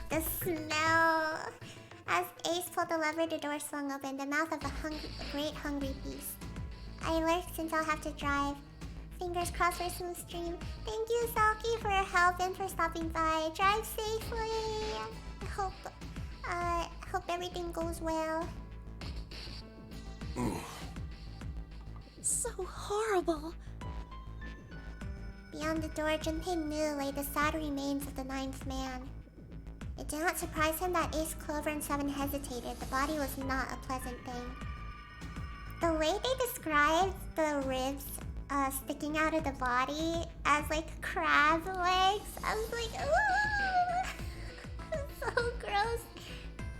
S1: The smell. As Ace pulled the lever, the door swung open, the mouth of a great hungry beast. I lurked since I'll have to drive. Fingers crossed for a smooth stream. Thank you, Saki, for your help and for stopping by. Drive safely. I hope everything goes well.
S7: So horrible.
S1: Beyond the door, Junpei knew lay the sad remains of the 9th man. It did not surprise him that Ace, Clover, and Seven hesitated. The body was not a pleasant thing. The way they described the ribs sticking out of the body as like crab legs, I was like, ooh! So gross.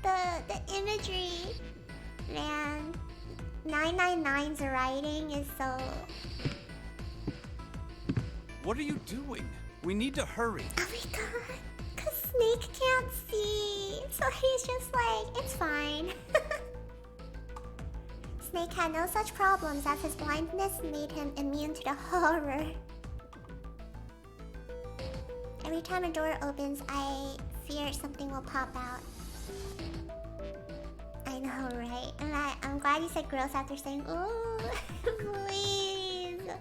S1: The imagery, man. 999's writing is so...
S2: What are you doing? We need to hurry.
S1: Oh my god. Cause Snake can't see. So he's just like, it's fine. Snake had no such problems as his blindness made him immune to the horror. Every time a door opens, I fear something will pop out. I know, right? And I'm glad you said gross after saying, ooh, please.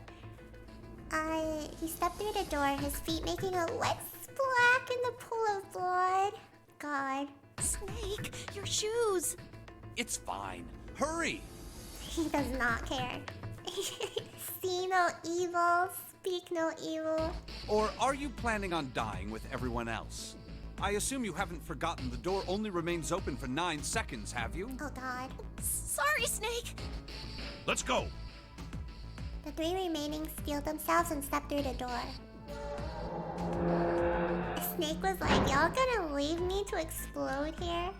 S1: He stepped through the door, his feet making a wet splash in the pool of blood. God.
S7: Snake, your shoes.
S2: It's fine. Hurry!
S1: He does not care. See no evil, speak no evil.
S2: Or are you planning on dying with everyone else? I assume you haven't forgotten the door only remains open for 9 seconds, have you?
S1: Oh god.
S7: Sorry, Snake.
S4: Let's go.
S1: The 3 remaining steeled themselves and stepped through the door. Snake was like, y'all gonna leave me to explode here?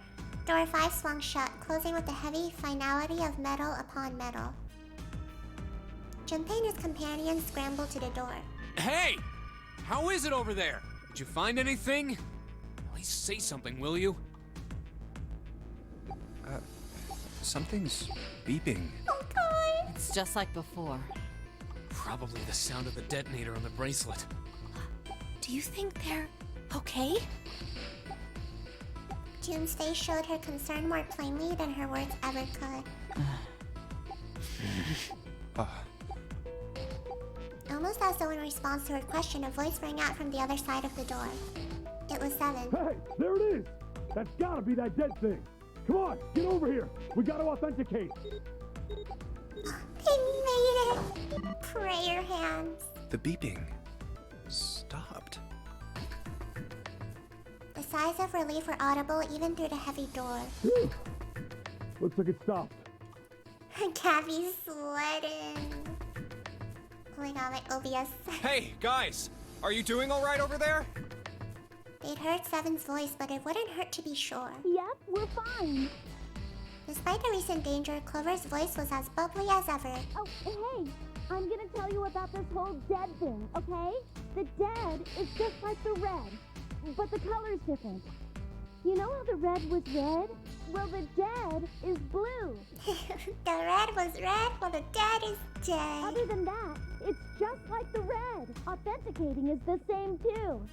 S1: Door 5 swung shut, closing with the heavy finality of metal upon metal. Junpei and his companions scrambled to the door.
S9: Hey! How is it over there? Did you find anything? At least say something, will you?
S5: Something's beeping.
S1: Oh god!
S6: It's just like before.
S9: Probably the sound of the detonator on the bracelet.
S7: Do you think they're okay?
S1: June's face showed her concern more plainly than her words ever could. Almost as though in response to her question, a voice rang out from the other side of the door. It was Seven.
S3: Hey, there it is! That's gotta be that dead thing. Come on, get over here. We gotta authenticate.
S1: They made it! Prayer hands.
S5: The beeping stopped.
S1: The sighs of relief were audible even through the heavy door.
S3: Looks like it stopped.
S1: Gabby's sweating. Oh my god, my OBS.
S5: Hey, guys! Are you doing all right over there?
S1: They'd heard Seven's voice, but it wouldn't hurt to be sure.
S10: Yep, we're fine.
S1: Despite the recent danger, Clover's voice was as bubbly as ever.
S10: Oh, hey, I'm gonna tell you about this whole dead thing, okay? The dead is just like the red, but the color's different. You know how the red was red? Well, the dead is blue.
S1: The red was red, while the dead is dead.
S10: Other than that, it's just like the red. Authenticating is the same too.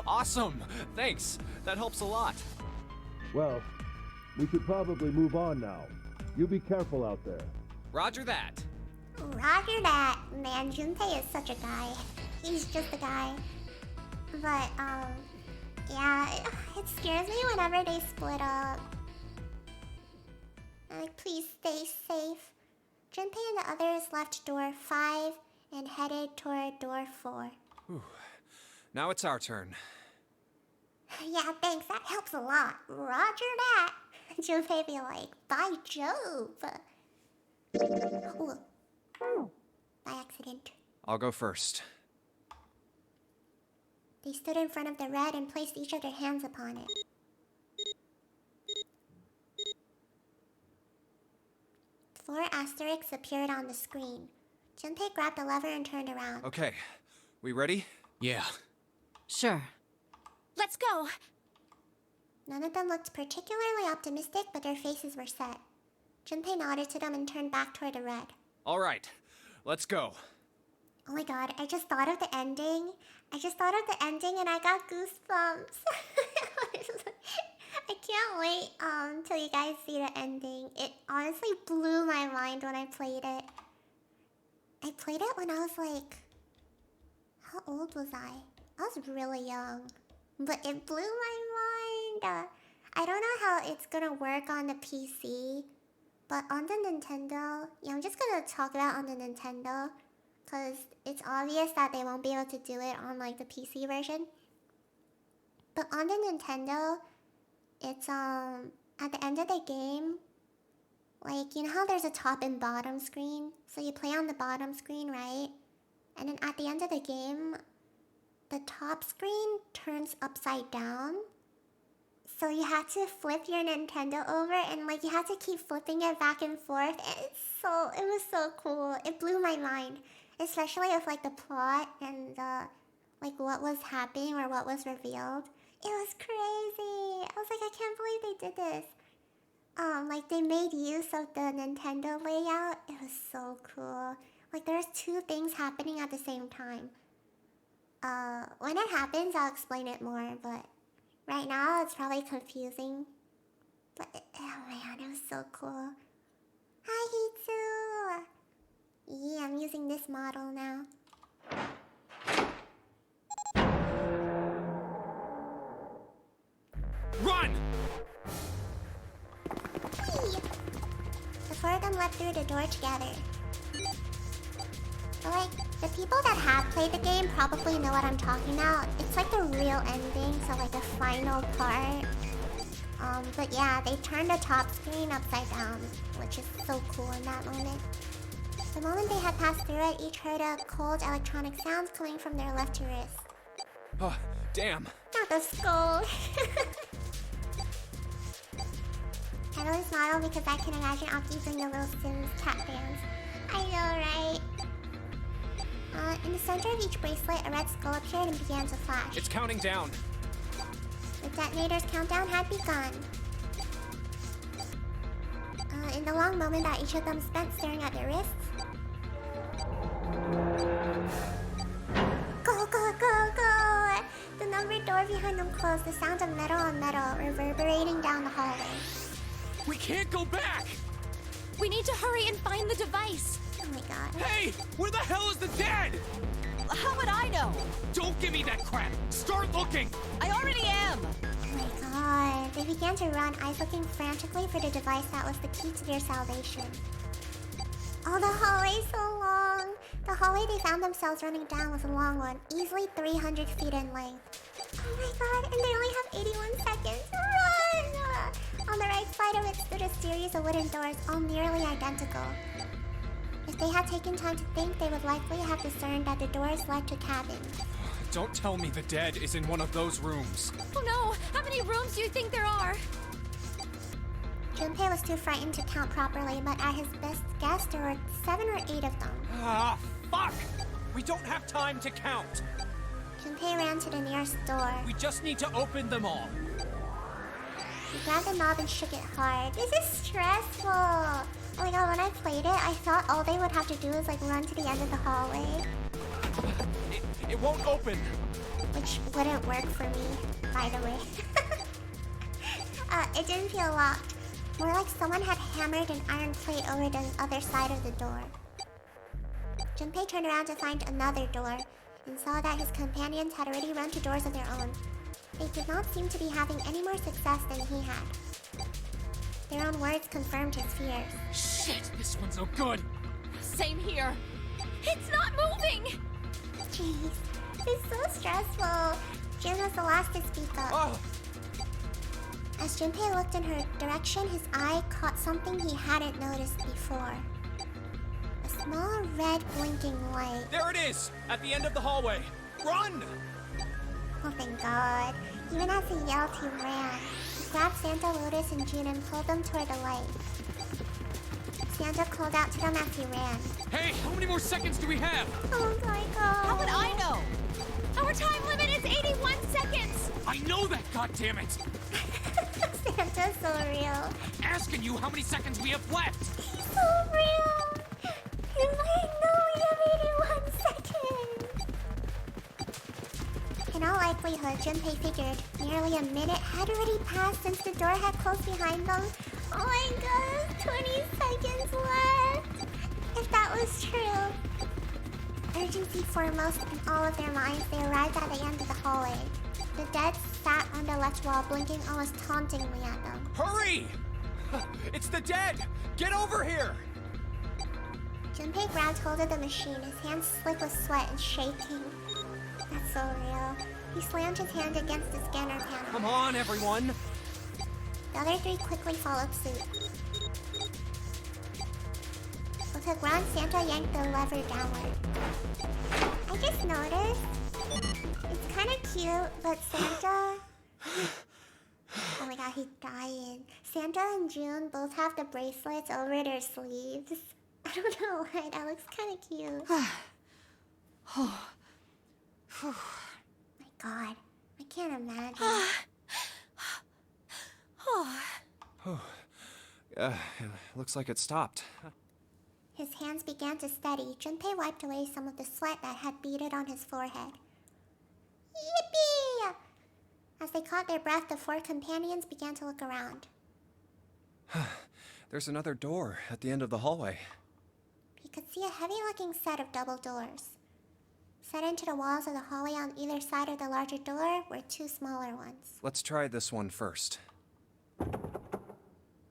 S5: Awesome! Thanks. That helps a lot.
S11: Well, we should probably move on now. You be careful out there.
S5: Roger that.
S1: Roger that. Man, Junpei is such a guy. He's just a guy. But, yeah, it scares me whenever they split up. Like, please stay safe. Junpei and the others left door 5 and headed toward door 4.
S5: Now it's our turn.
S1: Yeah, thanks. That helps a lot. Roger that. Junpei be like, by Jove. Ooh. By accident.
S5: I'll go first.
S1: They stood in front of the red and placed each of their hands upon it. 4 asterisks appeared on the screen. Junpei grabbed the lever and turned around.
S5: Okay, we ready?
S9: Yeah.
S6: Sure.
S7: Let's go.
S1: None of them looked particularly optimistic, but their faces were set. Junpei nodded to them and turned back toward the red.
S5: All right, let's go.
S1: Oh my god, I just thought of the ending. And I got goosebumps. I can't wait till you guys see the ending. It honestly blew my mind when I played it. I played it when I was like... How old was I? I was really young. But it blew my mind. I don't know how it's gonna work on the PC. But on the Nintendo... Yeah, I'm just gonna talk about on the Nintendo. Because it's obvious that they won't be able to do it on like the PC version. But on the Nintendo, it's at the end of the game, like, you know how there's a top and bottom screen? So you play on the bottom screen, right? And then at the end of the game, the top screen turns upside down. So you have to flip your Nintendo over and like you have to keep flipping it back and forth. It was so cool. It blew my mind. Especially with like the plot and like what was happening or what was revealed. It was crazy. I was like, I can't believe they did this. Like they made use of the Nintendo layout. It was so cool. Like there's 2 things happening at the same time. When it happens, I'll explain it more, but right now it's probably confusing. But oh man, it was so cool. Hi Hitsu! Yeah, I'm using this model now.
S5: Run!
S1: Whee! The 4 of them left through the door together. But like, the people that have played the game probably know what I'm talking about. It's like the real ending, so like the final part. But yeah, they turned the top screen upside down, which is so cool in that moment. The moment they had passed through it, each heard a cold electronic sound coming from their left wrist.
S5: Oh, damn.
S1: Not the skull. I know this model because I can imagine Aki doing the little Sims cat dance. I know, right? In the center of each bracelet, a red skull appeared and began to flash.
S5: It's counting down.
S1: The detonator's countdown had begun. In the long moment that each of them spent staring at their wrists. Go, go, go, go! The numbered door behind them closed, the sound of metal on metal reverberating down the hallway.
S9: We can't go back!
S7: We need to hurry and find the device.
S1: Oh my god.
S9: Hey! Where the hell is the dead?
S6: How would I know?
S9: Don't give me that crap! Start looking!
S6: I already am!
S1: Oh my god. They began to run, eyes looking frantically for the device that was the key to their salvation. Oh, the hallway's so long. The hallway they found themselves running down was a long one, easily 300 feet in length. Oh my god, and they only have 81 seconds. Run! On the right side of it stood a series of wooden doors, all nearly identical. If they had taken time to think, they would likely have discerned that the doors led to cabins.
S9: Don't tell me the dead is in one of those rooms.
S7: Oh no! How many rooms do you think there are?
S1: Junpei was too frightened to count properly, but at his best guess, there were 7 or 8 of them.
S9: Ah, fuck! We don't have time to count.
S1: Junpei ran to the nearest door.
S9: We just need to open them all.
S1: He grabbed the knob and shook it hard. This is stressful. Oh my god, when I played it, I thought all they would have to do is like run to the end of the hallway.
S9: It won't open.
S1: Which wouldn't work for me, by the way. It didn't feel locked. More like someone had hammered an iron plate over the other side of the door. Junpei turned around to find another door and saw that his companions had already run to doors of their own. They did not seem to be having any more success than he had. Their own words confirmed his fears.
S9: Shit, this one's no good.
S7: Same here. It's not moving!
S1: Jeez, it's so stressful. Jin was the last to speak up.
S9: Oh.
S1: As Junpei looked in her direction, his eye caught something he hadn't noticed before. A small red blinking light.
S9: There it is! At the end of the hallway. Run!
S1: Oh thank god. Even as he yelled, he ran. He grabbed Santa, Lotus, and June and pulled them toward the light. Santa called out to them as he ran.
S9: Hey, how many more seconds do we have?
S1: Oh my god.
S6: How would I know?
S7: Our time limit is 81 seconds!
S9: I know that, goddammit!
S1: Santa's so real.
S9: Asking you how many seconds we have left!
S1: He's so real! And I know we have 81 seconds! In all likelihood, Junpei figured nearly a minute had already passed since the door had closed behind them. Oh my god, 20 seconds left! If that was true. Urgency foremost in all of their minds, they arrived at the end of the hallway. The dead sat on the left wall, blinking almost tauntingly at them.
S9: Hurry! It's the dead! Get over here!
S1: Junpei grabbed hold of the machine, his hands slick with sweat and shaking. That's so real. He slammed his hand against the scanner panel.
S9: Come on, everyone!
S1: The other 3 quickly followed suit. With a grunt, Santa yanked the lever downward. I just noticed. It's kind of cute, but Santa... Oh my god, he's dying. Santa and June both have the bracelets over their sleeves. I don't know why, that looks kind of cute. My god, I can't imagine.
S5: Looks like it stopped.
S1: His hands began to steady. Junpei wiped away some of the sweat that had beaded on his forehead. Yippee! As they caught their breath, the 4 companions began to look around.
S5: There's another door at the end of the hallway.
S1: He could see a heavy-looking set of double doors. Set into the walls of the hallway on either side of the larger door were 2 smaller ones.
S5: Let's try this one first.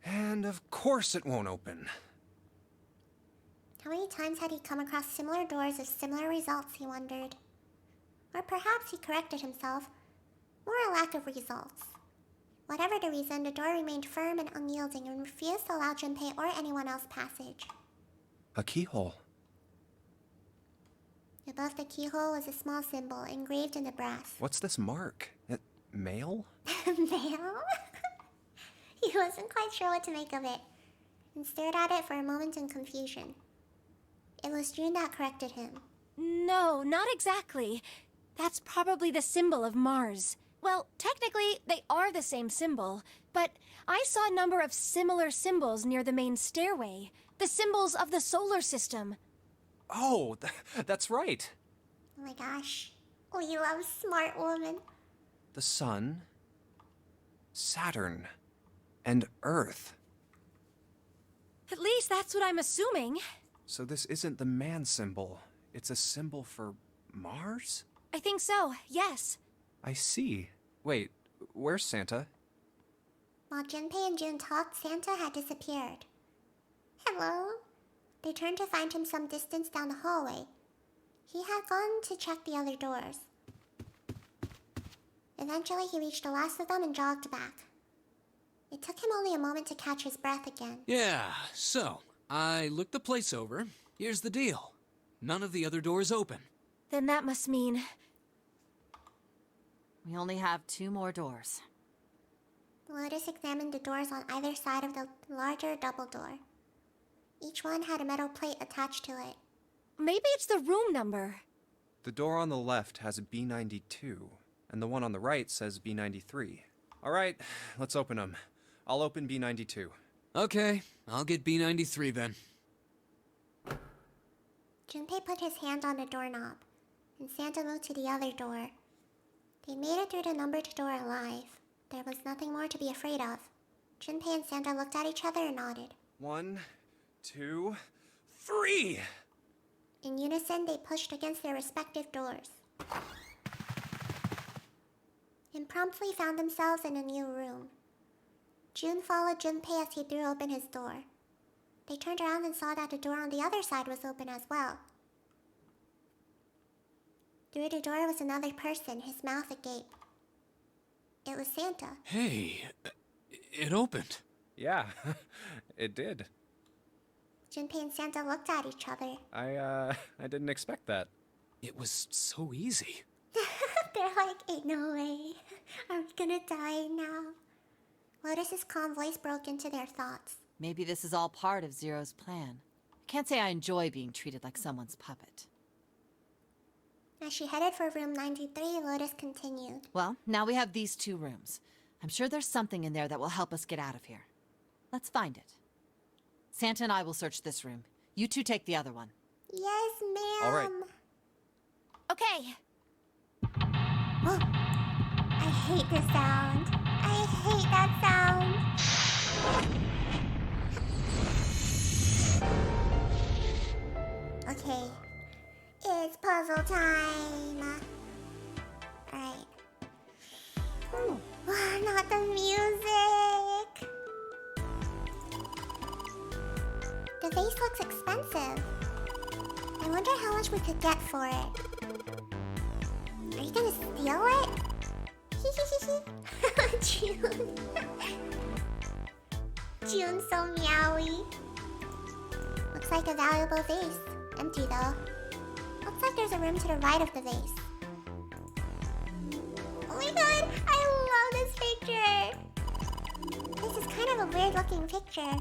S5: And of course it won't open.
S1: How many times had he come across similar doors with similar results, he wondered. Or perhaps he corrected himself. More a lack of results. Whatever the reason, the door remained firm and unyielding and refused to allow Junpei or anyone else passage.
S5: A keyhole.
S1: Above the keyhole was a small symbol engraved in the brass.
S5: What's this mark? Mail?
S1: Mail? He wasn't quite sure what to make of it, and stared at it for a moment in confusion. It was June that corrected him.
S10: No, not exactly. That's probably the symbol of Mars. Well, technically, they are the same symbol, but I saw a number of similar symbols near the main stairway. The symbols of the solar system.
S5: Oh, that's right.
S1: Oh my gosh. We love smart women.
S5: The Sun, Saturn, and Earth.
S10: At least that's what I'm assuming.
S5: So this isn't the man symbol. It's a symbol for Mars?
S10: I think so, yes.
S5: I see. Wait, where's Santa?
S1: While Junpei and June talked, Santa had disappeared. Hello? They turned to find him some distance down the hallway. He had gone to check the other doors. Eventually, he reached the last of them and jogged back. It took him only a moment to catch his breath again.
S9: Yeah, so, I looked the place over. Here's the deal. None of the other doors open.
S10: Then that must mean...
S6: We only have 2 more doors.
S1: Lotus examined the doors on either side of the larger double door. Each one had a metal plate attached to it.
S10: Maybe it's the room number.
S5: The door on the left has B92, and the one on the right says B93. All right, let's open them. I'll open B92.
S9: Okay, I'll get B93 then.
S1: Junpei put his hand on the doorknob, and Santa moved to the other door. They made it through the numbered door alive. There was nothing more to be afraid of. Junpei and Santa looked at each other and nodded.
S5: 1, 2, 3!
S1: In unison, they pushed against their respective doors, and promptly found themselves in a new room. June followed Junpei as he threw open his door. They turned around and saw that the door on the other side was open as well. Through the door was another person, his mouth agape. It was Santa.
S9: Hey, it opened.
S5: Yeah, it did.
S1: Junpei and Santa looked at each other.
S5: I didn't expect that.
S9: It was so easy.
S1: They're like, ain't no way. Are we gonna die now? Lotus's calm voice broke into their thoughts.
S6: Maybe this is all part of Zero's plan. I can't say I enjoy being treated like someone's puppet.
S1: As she headed for room 93, Lotus continued.
S6: Well, now we have these 2 rooms. I'm sure there's something in there that will help us get out of here. Let's find it. Santa and I will search this room. You 2 take the other one.
S1: Yes, ma'am.
S5: All right.
S10: Okay.
S1: Oh, I hate the sound. I hate that sound. Okay. It's puzzle time. Alright. Not the music. The vase looks expensive. I wonder how much we could get for it. Are you gonna steal it? June. June's so meowy. Looks like a valuable vase. Empty though. Looks like there's a room to the right of the vase. Oh my god, I love this picture. This is kind of a weird looking picture.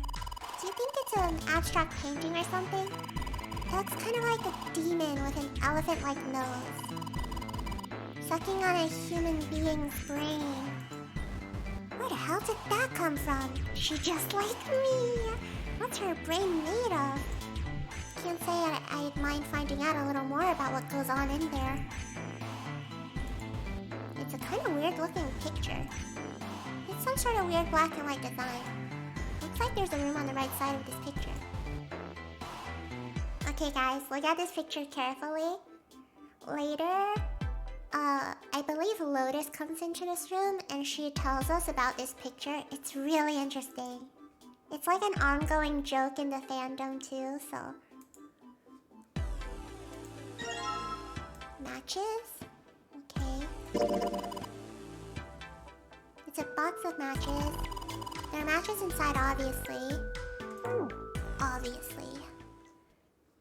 S1: Do you think it's an abstract painting or something? It looks kind of like a demon with an elephant-like nose, sucking on a human being's brain. Where the hell did that come from? She just like me. What's her brain made of? Can't say I'd mind finding out a little more about what goes on in there. It's a kind of weird looking picture. It's some sort of weird black and white design. Looks like there's a room on the right side of this picture. Okay guys, look at this picture carefully. Later, I believe Lotus comes into this room and she tells us about this picture. It's really interesting. It's like an ongoing joke in the fandom too, so... Matches? Okay. It's a box of matches. There are matches inside, obviously. Obviously.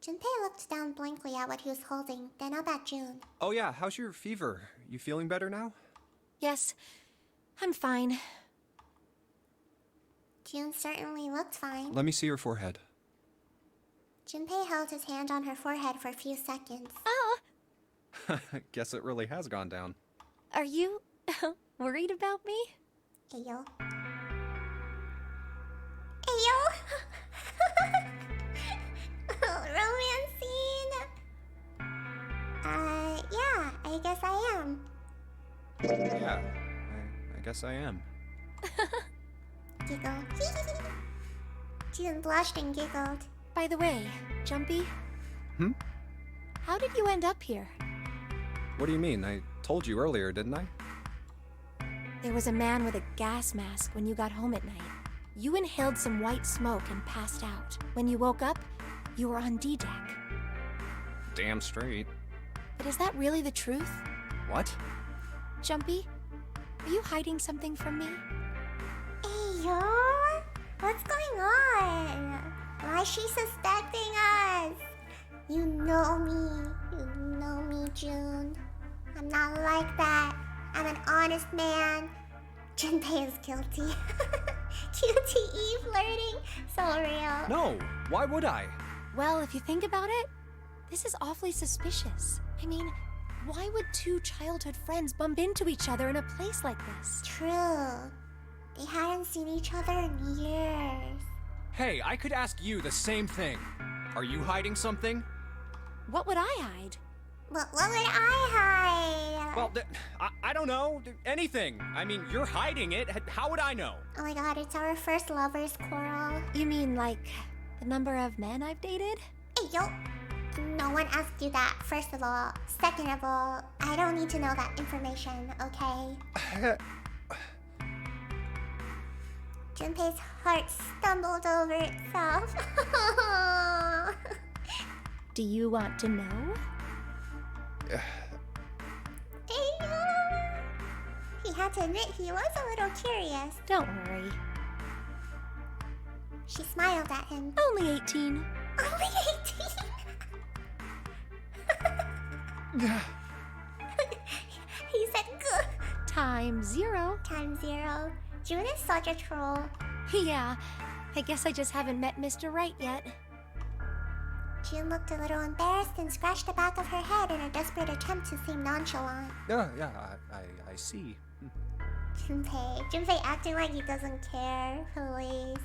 S1: Junpei looked down blankly at what he was holding, then up at June.
S5: Oh yeah, how's your fever? You feeling better now?
S10: Yes, I'm fine.
S1: June certainly looked fine.
S5: Let me see your forehead.
S1: Junpei held his hand on her forehead for a few seconds.
S10: Oh,
S5: Guess it really has gone down.
S10: are you Worried about me?
S1: Ayo. Ayo! Romance scene! Yeah, I guess I am.
S5: Yeah, I guess I am.
S1: Giggle. June blushed and giggled.
S10: By the way, Jumpy,
S5: Hmm?
S10: how did you end up here?
S5: What do you mean? I told you earlier, didn't I?
S10: There was a man with a gas mask when you got home at night. You inhaled some white smoke and passed out. When you woke up, you were on D-Deck.
S5: Damn straight.
S10: But is that really the truth?
S5: What?
S10: Jumpy, are you hiding something from me?
S1: Ayo! What's going on? Why is she suspecting us? You know me, June. I'm not like that. I'm an honest man. Junpei is guilty. QTE flirting, so real.
S5: No, why would I?
S10: Well, if you think about it, this is awfully suspicious. I mean, why would two childhood friends bump into each other in a place like this?
S1: True. They hadn't seen each other in years.
S5: Hey, I could ask you the same thing. Are you hiding something?
S10: What would I hide?
S1: What would I hide?
S5: Well, I don't know. Anything. I mean, you're hiding it. How would I know?
S1: Oh my god, it's our first lovers quarrel.
S10: You mean like the number of men I've dated?
S1: Hey, yo. No one asked you that, first of all. Second of all, I don't need to know that information, okay? Junpei's heart stumbled over itself.
S10: Do you want to know?
S1: He had to admit he was a little curious.
S10: Don't worry.
S1: She smiled at him.
S10: Only 18.
S1: Only 18? He said, good.
S10: Time 0.
S1: Time 0. June is such a troll.
S10: Yeah, I guess I just haven't met Mr. Right yet.
S1: June looked a little embarrassed and scratched the back of her head in a desperate attempt to seem nonchalant.
S5: Yeah, I see.
S1: Junpei acting like he doesn't care, please.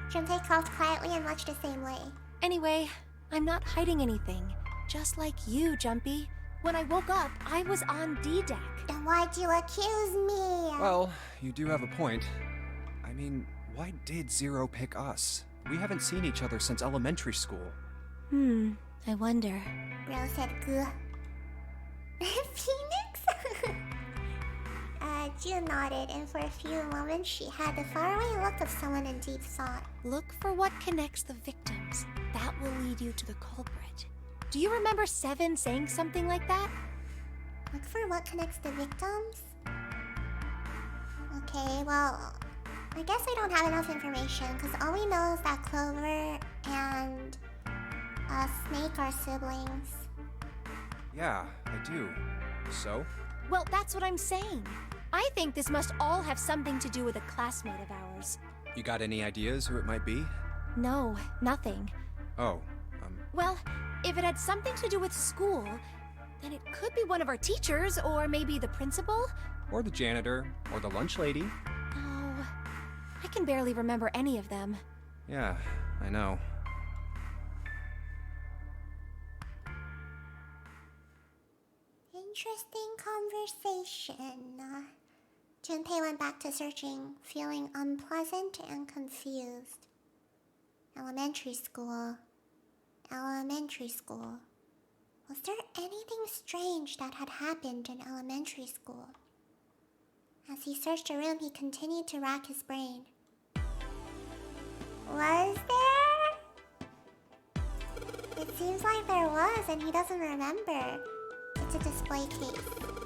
S1: Junpei coughed quietly in much the same way.
S10: Anyway, I'm not hiding anything. Just like you, Jumpy. When I woke up, I was on D-Deck.
S1: Then why'd you accuse me?
S5: Well, you do have a point. I mean, why did Zero pick us? We haven't seen each other since elementary school.
S10: I wonder.
S1: Bro said, "Gah." Phoenix? June nodded, and for a few moments she had the faraway look of someone in deep thought.
S10: Look for what connects the victims. That will lead you to the culprit. Do you remember Seven saying something like that?
S1: Look for what connects the victims? Okay, well, I guess I don't have enough information, because all we know is that Clover and Snake are siblings.
S5: Yeah, I do. So?
S10: Well, that's what I'm saying. I think this must all have something to do with a classmate of ours.
S5: You got any ideas who it might be?
S10: No, nothing.
S5: Oh,
S10: Well, if it had something to do with school, then it could be one of our teachers, or maybe the principal.
S5: or the janitor, or the lunch lady.
S10: Oh, I can barely remember any of them.
S5: Yeah, I know.
S1: Interesting conversation. Junpei went back to searching, feeling unpleasant and confused. Elementary school. Elementary school. Was there anything strange that had happened in elementary school? As he searched the room, he continued to rack his brain. Was there? It seems like there was, and he doesn't remember. It's a display case,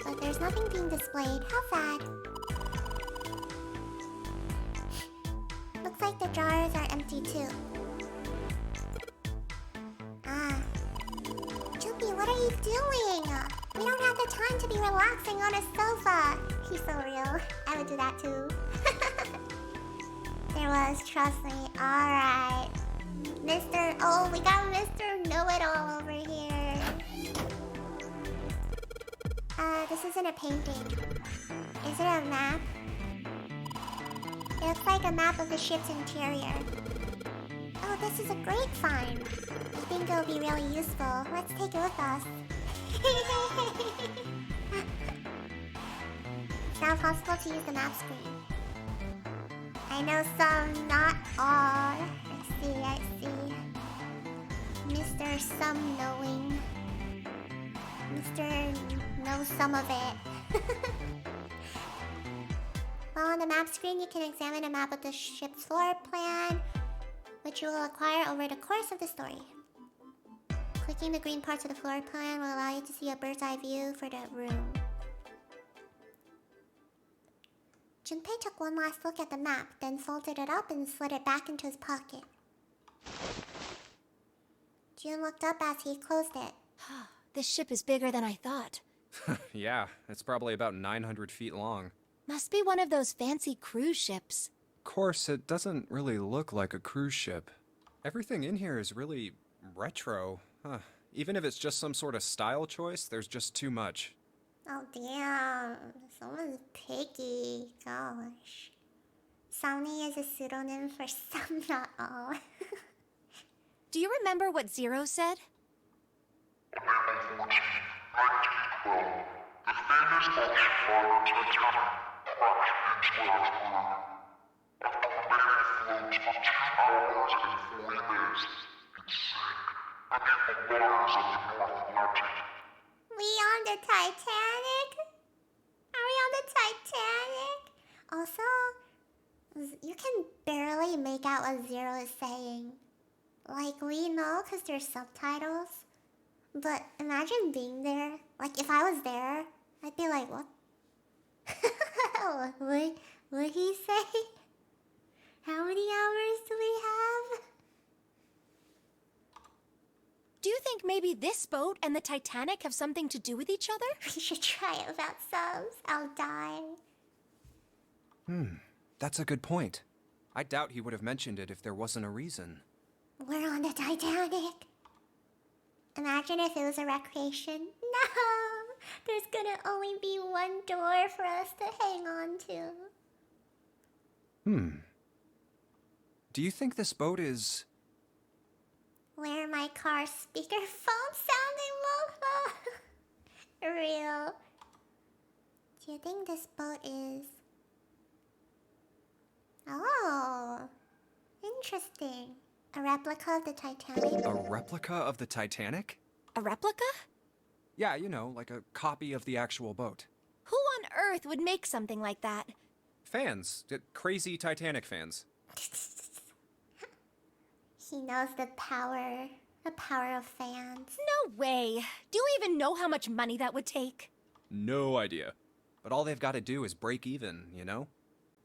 S1: but there's nothing being displayed. How sad. Looks like the jars are empty too. Jumpy, what are you doing? We don't have the time to be relaxing on a sofa. He's so real. I would do that too. There was, trust me. Alright. Mr. Oh, we got Mr. Know-It-All over here. This isn't a painting. Is it a map? It looks like a map of the ship's interior. Oh, this is a great find. I think it'll be really useful. Let's take it with us. It's now possible to use the map screen. I know some, not all. I see. Mr. Some Knowing. Mr. Knows some of it. Well, on the map screen, you can examine a map of the ship's floor plan, which you will acquire over the course of the story. Clicking the green parts of the floor plan will allow you to see a bird's eye view for the room. Junpei took one last look at the map, then folded it up and slid it back into his pocket. Jun looked up as he closed it.
S10: This ship is bigger than I thought.
S5: Yeah, it's probably about 900 feet long.
S10: Must be one of those fancy cruise ships.
S5: Of course, it doesn't really look like a cruise ship. Everything in here is really retro. Even if it's just some sort of style choice, there's just too much.
S1: Oh damn, someone's picky. Gosh. Samni is a pseudonym for some, not all.
S10: Do you remember what Zero said?
S8: On April 14, 1912, the famous ocean liner Titanic crashed into Earth Moon. After remaining afloat for 2 hours and 40 minutes, it sank beneath the waters of the North Atlantic.
S1: We on the Titanic? Are we on the Titanic? Also, you can barely make out what Zero is saying. Like, we know because there's subtitles. But imagine being there. Like, if I was there, I'd be like, what? What he say? How many hours do we have?
S10: Do you think maybe this boat and the Titanic have something to do with each other?
S1: We should try it without subs. I'll die.
S5: That's a good point. I doubt he would have mentioned it if there wasn't a reason.
S1: We're on the Titanic. Imagine if it was a recreation. No! There's gonna only be one door for us to hang on to.
S5: Do you think this boat is...
S1: Where my car speakerphone sounding mofo? Real. Do you think this boat is... Oh, interesting. A replica of the Titanic?
S5: A replica of the Titanic?
S10: A replica?
S5: Yeah, you know, like a copy of the actual boat.
S10: Who on earth would make something like that?
S5: Fans. Crazy Titanic fans.
S1: He knows the power of fans.
S10: No way. Do you even know how much money that would take?
S5: No idea. But all they've got to do is break even, you know?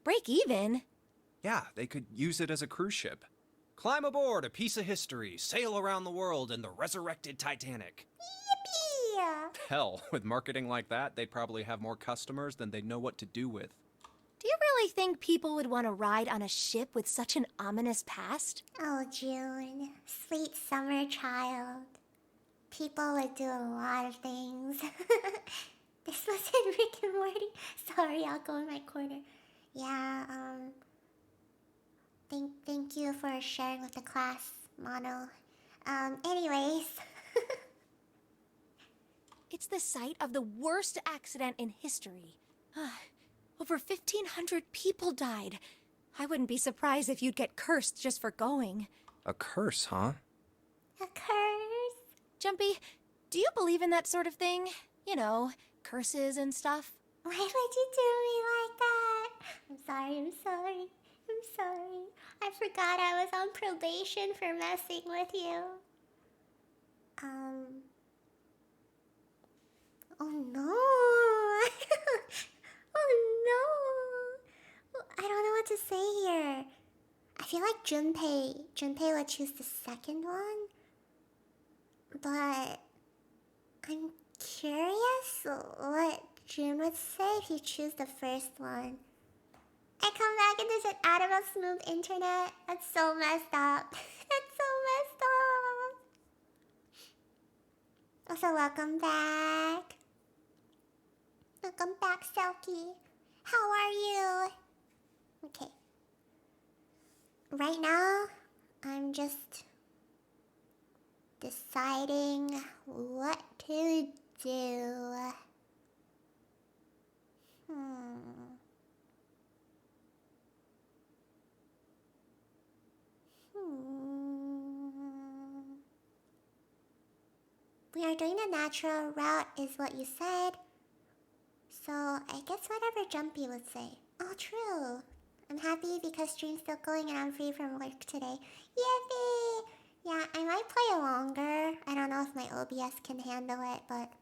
S10: Break even?
S5: Yeah, they could use it as a cruise ship. Climb aboard a piece of history, sail around the world in the resurrected Titanic.
S1: Yippee!
S5: Hell, with marketing like that, they'd probably have more customers than they'd know what to do with.
S10: Do you really think people would want to ride on a ship with such an ominous past?
S1: Oh, June, sweet summer child. People would do a lot of things. This wasn't Rick and Morty. Sorry, I'll go in my corner. Yeah, Thank you for sharing with the class, Mono. Anyways.
S10: It's the site of the worst accident in history. Over 1,500 people died. I wouldn't be surprised if you'd get cursed just for going.
S5: A curse, huh?
S1: A curse?
S10: Jumpy, do you believe in that sort of thing? You know, curses and stuff?
S1: Why would you do me like that? I'm sorry. I forgot I was on probation for messing with you. Oh no! Oh no! I don't know what to say here. I feel like Junpei would choose the second one. But I'm curious what Jun would say if you choose the first one. I come back and there's an ad about smooth internet. That's so messed up. That's so messed up. Also, welcome back. Welcome back, Selkie. How are you? Okay. Right now, I'm just deciding what to do. We are doing the natural route, is what you said. So, I guess whatever Jumpy would say. Oh, true. I'm happy because stream's still going and I'm free from work today. Yippee! Yeah, I might play longer. I don't know if my OBS can handle it, but...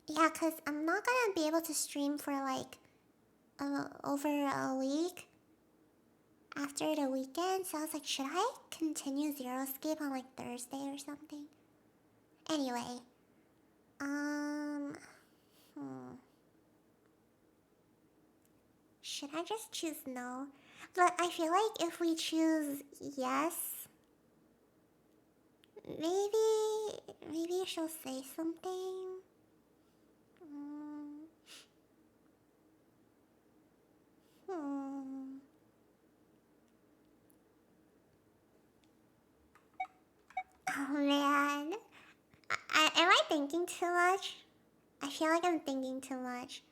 S1: Yeah, because I'm not gonna be able to stream for like... over a week. After the weekend, so I was like, should I continue Zero Escape on like Thursday or something? Anyway. Should I just choose no? But I feel like if we choose yes, maybe she'll say something. Oh man. Am I thinking too much? I feel like I'm thinking too much.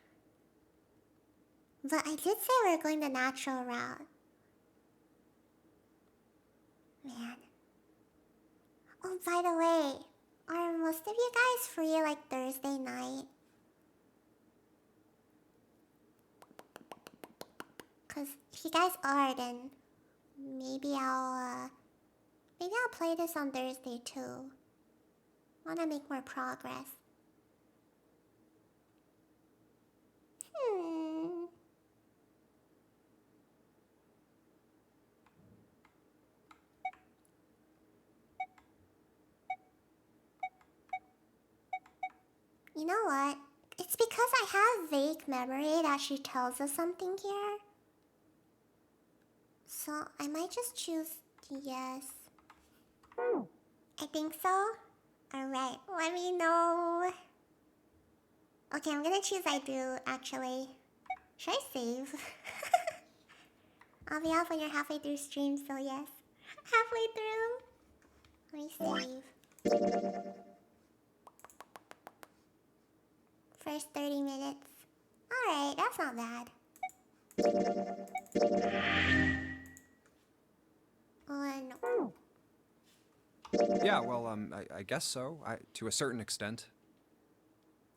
S1: But I did say we were going the natural route. Man. Oh, by the way, are most of you guys free like Thursday night? Cause if you guys are, then maybe I'll play this on Thursday too. Wanna make more progress. You know what? It's because I have vague memory that she tells us something here. So I might just choose yes. I think so. Alright, let me know. Okay, I'm gonna choose I do, actually. Should I save? I'll be off when you're halfway through stream, so yes. Halfway through. Let me save. First 30 minutes. Alright, that's not bad. Oh, no.
S5: Yeah, well, I guess so. To a certain extent.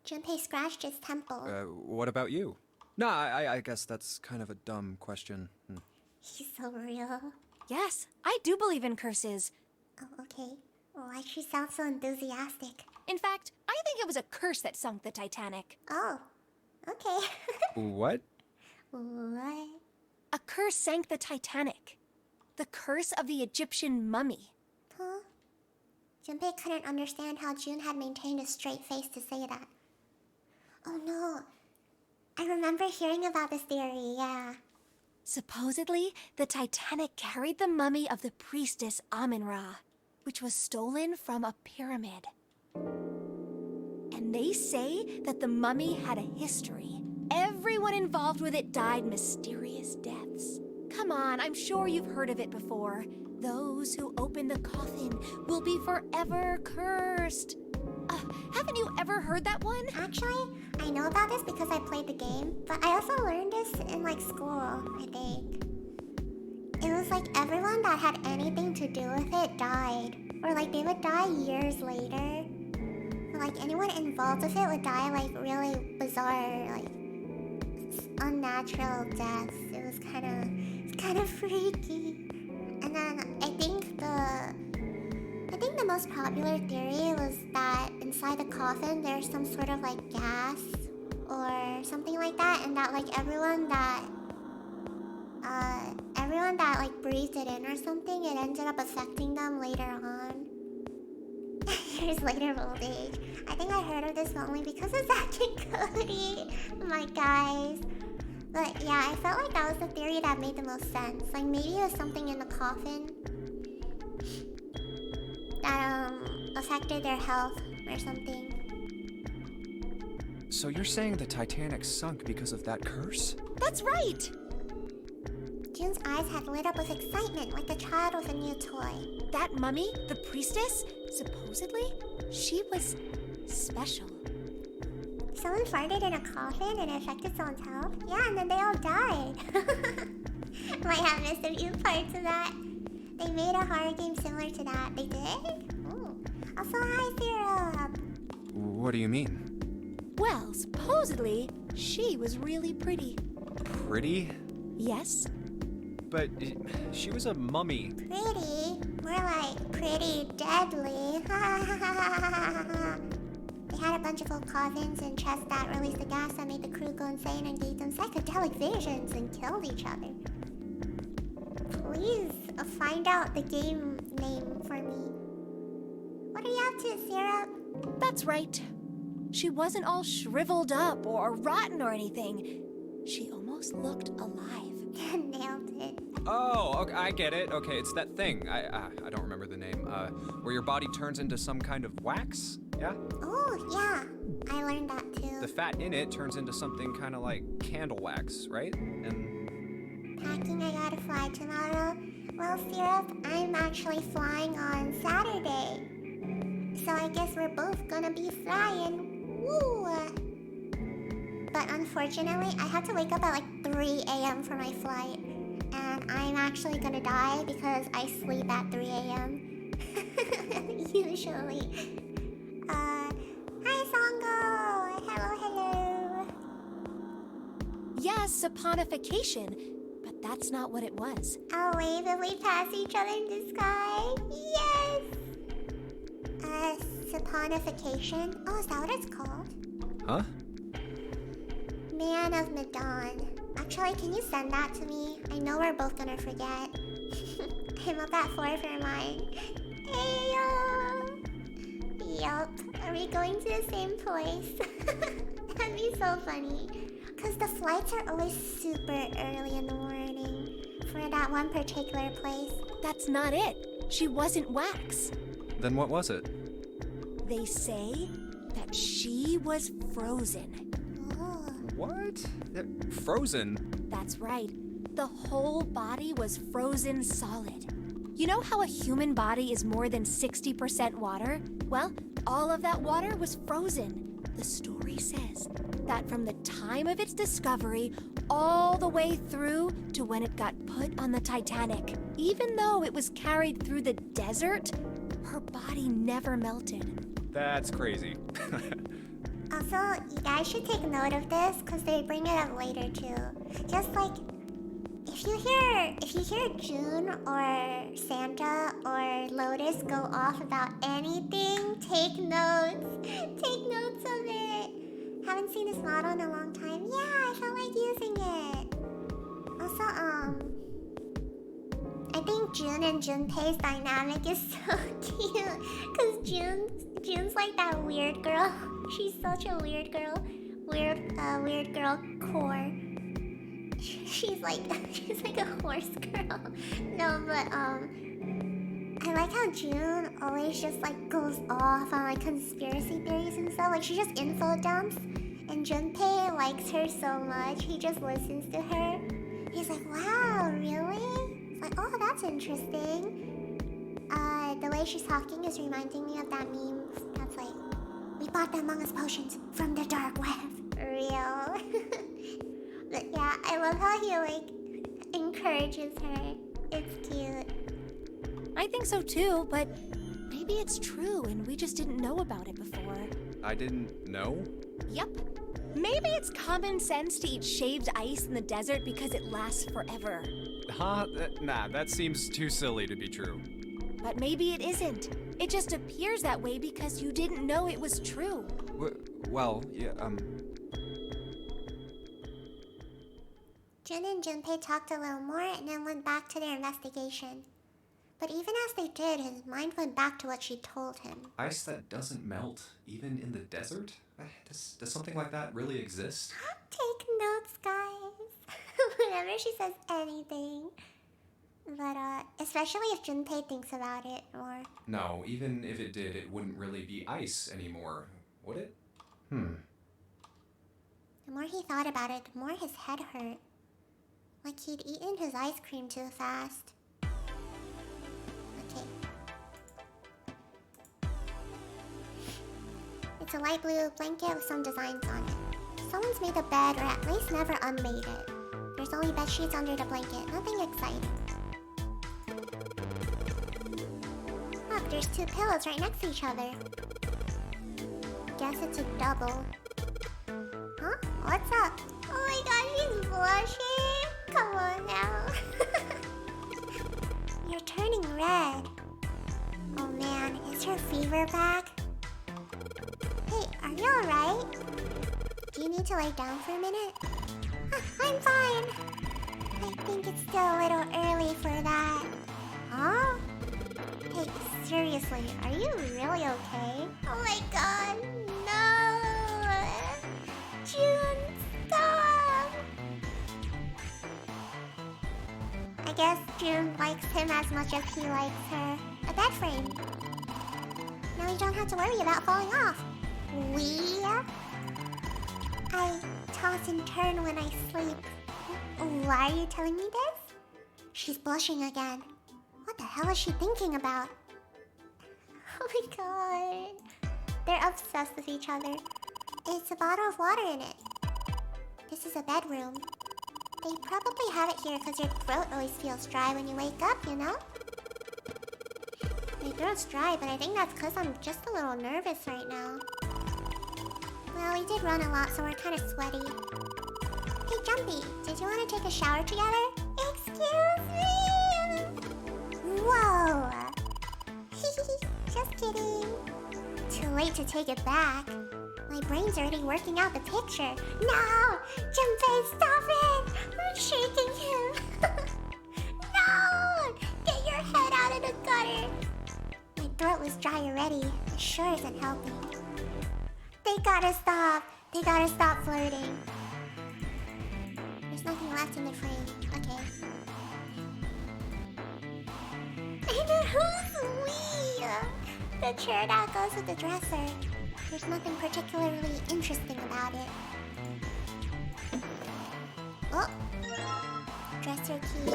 S1: Junpei scratched his temple.
S5: What about you? No, I guess that's kind of a dumb question.
S1: He's so real.
S10: Yes, I do believe in curses.
S1: Oh, okay. Why'd she sound so enthusiastic?
S10: In fact, I think it was a curse that sunk the Titanic.
S1: Oh, okay.
S5: What?
S1: What?
S10: A curse sank the Titanic. The curse of the Egyptian mummy.
S1: Huh? Junpei couldn't understand how June had maintained a straight face to say that. Oh no. I remember hearing about this theory, yeah.
S10: Supposedly, the Titanic carried the mummy of the priestess Amun-Ra, which was stolen from a pyramid. And they say that the mummy had a history. Everyone involved with it died mysterious deaths. Come on, I'm sure you've heard of it before. Those who open the coffin will be forever cursed. Haven't you ever heard that one?
S1: Actually, I know about this because I played the game, but I also learned this in like school, I think. It was like everyone that had anything to do with it died. Or like they would die years later. Or like anyone involved with it would die like really bizarre, like unnatural deaths. It was kind of freaky. And then I think the most popular theory was that inside the coffin there's some sort of like gas or something like that, and that like everyone that like breathed it in or something, it ended up affecting them later on. Years later of old age. I think I heard of this only because of Zack and Cody. My guys. But yeah, I felt like that was the theory that made the most sense. Like maybe it was something in the coffin that affected their health or something.
S5: So you're saying the Titanic sunk because of that curse?
S7: That's right!
S1: June's eyes had lit up with excitement like a child with a new toy.
S10: That mummy, the priestess, supposedly, she was special.
S1: Someone farted in a coffin and it affected someone's health? Yeah, and then they all died. Might have missed a few parts of that. They made a horror game similar to that. They did? Ooh. Also, hi, Syrup.
S5: What do you mean?
S10: Well, supposedly, she was really pretty.
S5: Pretty?
S10: Yes?
S5: But she was a mummy.
S1: Pretty? More like pretty deadly. They had a bunch of old coffins and chests that released the gas that made the crew go insane and gave them psychedelic visions and killed each other. Please find out the game name for me. What are you up to, Syrup?
S10: That's right. She wasn't all shriveled up or rotten or anything. She almost looked alive.
S1: Nailed it.
S5: Oh, okay, I get it. Okay, it's that thing. I don't remember the name. Where your body turns into some kind of wax? Yeah?
S1: Oh, yeah. I learned that too.
S5: The fat in it turns into something kind of like candle wax, right? And
S1: Packing, I gotta fly tomorrow. Well, Syrup, I'm actually flying on Saturday. So I guess we're both gonna be flying. Woo! But unfortunately, I have to wake up at like 3 a.m. for my flight. And I'm actually gonna die because I sleep at 3 a.m. Usually. Hi, Songo! Hello, hello.
S10: Yes, saponification, but that's not what it was.
S1: I'll wave if we pass each other in the sky. Yes! Saponification? Oh, is that what it's called?
S5: huh?
S1: Man of Medan. Actually, can you send that to me? I know we're both gonna forget. I'm up at 4 for mine. Ayo! Yup. Are we going to the same place? That'd be so funny. Cause the flights are always super early in the morning for that one particular place.
S10: That's not it. She wasn't wax.
S5: Then what was it?
S10: They say that she was frozen.
S1: Oh.
S5: What? Frozen?
S10: That's right. The whole body was frozen solid. You know how a human body is more than 60% water? Well, all of that water was frozen. The story says that from the time of its discovery all the way through to when it got put on the Titanic, even though it was carried through the desert, her body never melted.
S5: That's crazy.
S1: Also, you guys should take note of this because they bring it up later too. Just like, if you hear June or Santa or Lotus go off about anything, take notes. Take notes of it. Haven't seen this model in a long time. Yeah, I felt like using it. Also, I think June and Junpei's dynamic is so cute. Cause June's like that weird girl. She's such a weird girl. Weird girl core. She's like a horse girl. No, but I like how June always just like goes off on like conspiracy theories and stuff. Like she just info dumps, and Junpei likes her so much. He just listens to her. He's like, wow, really? It's like, oh, that's interesting. The way she's talking is reminding me of that meme that's like, we bought the Among Us potions from the dark web. Real. But yeah, I love how he like encourages her. It's cute.
S10: I think so too, but maybe it's true and we just didn't know about it before.
S5: I didn't know?
S10: Yep. Maybe it's common sense to eat shaved ice in the desert because it lasts forever.
S5: Huh? Nah, that seems too silly to be true.
S10: But maybe it isn't. It just appears that way because you didn't know it was true.
S5: Well, yeah,
S1: Jun and Junpei talked a little more and then went back to their investigation. But even as they did, his mind went back to what she told him.
S5: Ice that doesn't melt, even in the desert? Does something like that really exist?
S1: Take notes, guys. Whenever she says anything. But, especially if Junpei thinks about it more.
S5: No, even if it did, it wouldn't really be ice anymore, would it?
S1: The more he thought about it, the more his head hurt. Like he'd eaten his ice cream too fast. Okay. It's a light blue blanket with some designs on it. Someone's made the bed, or at least never unmade it. There's only bed sheets under the blanket, nothing exciting. Look, there's two pillows right next to each other. Guess it's a double. Huh? What's up? Oh my god, she's blushing! Come on now. You're turning red. Oh man, is her fever back? Hey, are you alright? Do you need to lay down for a minute? I'm fine. I think it's still a little early for that. Huh? Hey, seriously, are you really okay? Oh my god, no! June, stop! I guess June likes him as much as he likes her. A bed frame. Now you don't have to worry about falling off. I toss and turn when I sleep. Why are you telling me this? She's blushing again. What the hell is she thinking about? Oh my god. They're obsessed with each other. It's a bottle of water in it. This is a bedroom. They probably have it here because your throat always feels dry when you wake up, you know? My throat's dry, but I think that's because I'm just a little nervous right now. Well, we did run a lot, so we're kind of sweaty. Hey, Jumpy, did you want to take a shower together? Excuse me! Whoa! Just kidding. Too late to take it back. My brain's already working out the picture. No! Junpei, stop it! I'm shaking him. No! Get your head out of the gutter. My throat was dry already. It sure isn't helping. They gotta stop. They gotta stop flirting. There's nothing left in the frame. Okay. And who's we? The chair that goes with the dresser. There's nothing particularly interesting about it. Oh! Dresser key.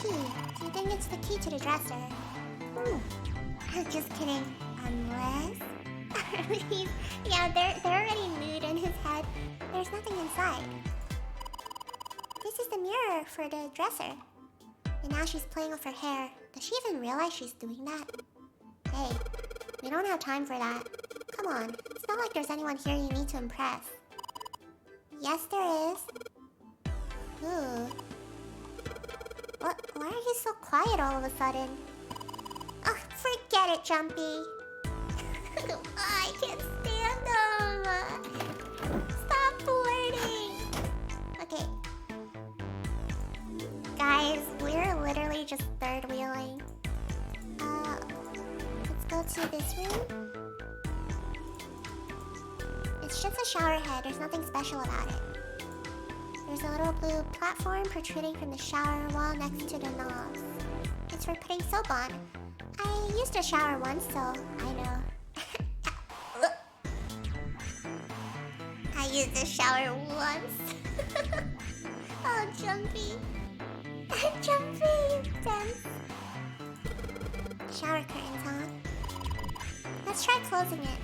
S1: Key. Do you think it's the key to the dresser? Just kidding. Unless... yeah, they're already nude in his head. There's nothing inside. This is the mirror for the dresser. And now she's playing with her hair. Does she even realize she's doing that? Hey, we don't have time for that. Come on, it's not like there's anyone here you need to impress. Yes, there is. Ooh. What? Why are you so quiet all of a sudden? Oh, forget it, Jumpy. I can't stand them. Stop flirting. Okay. Guys, we're literally just third wheeling. Let's go to this room. It's just a shower head. There's nothing special about it. There's a little blue platform protruding from the shower wall next to the knobs. It's for putting soap on. I used a shower once, so I know. I used a shower once. Oh, Jumpy. Jumpy, dense. Shower curtains, huh? Let's try closing it.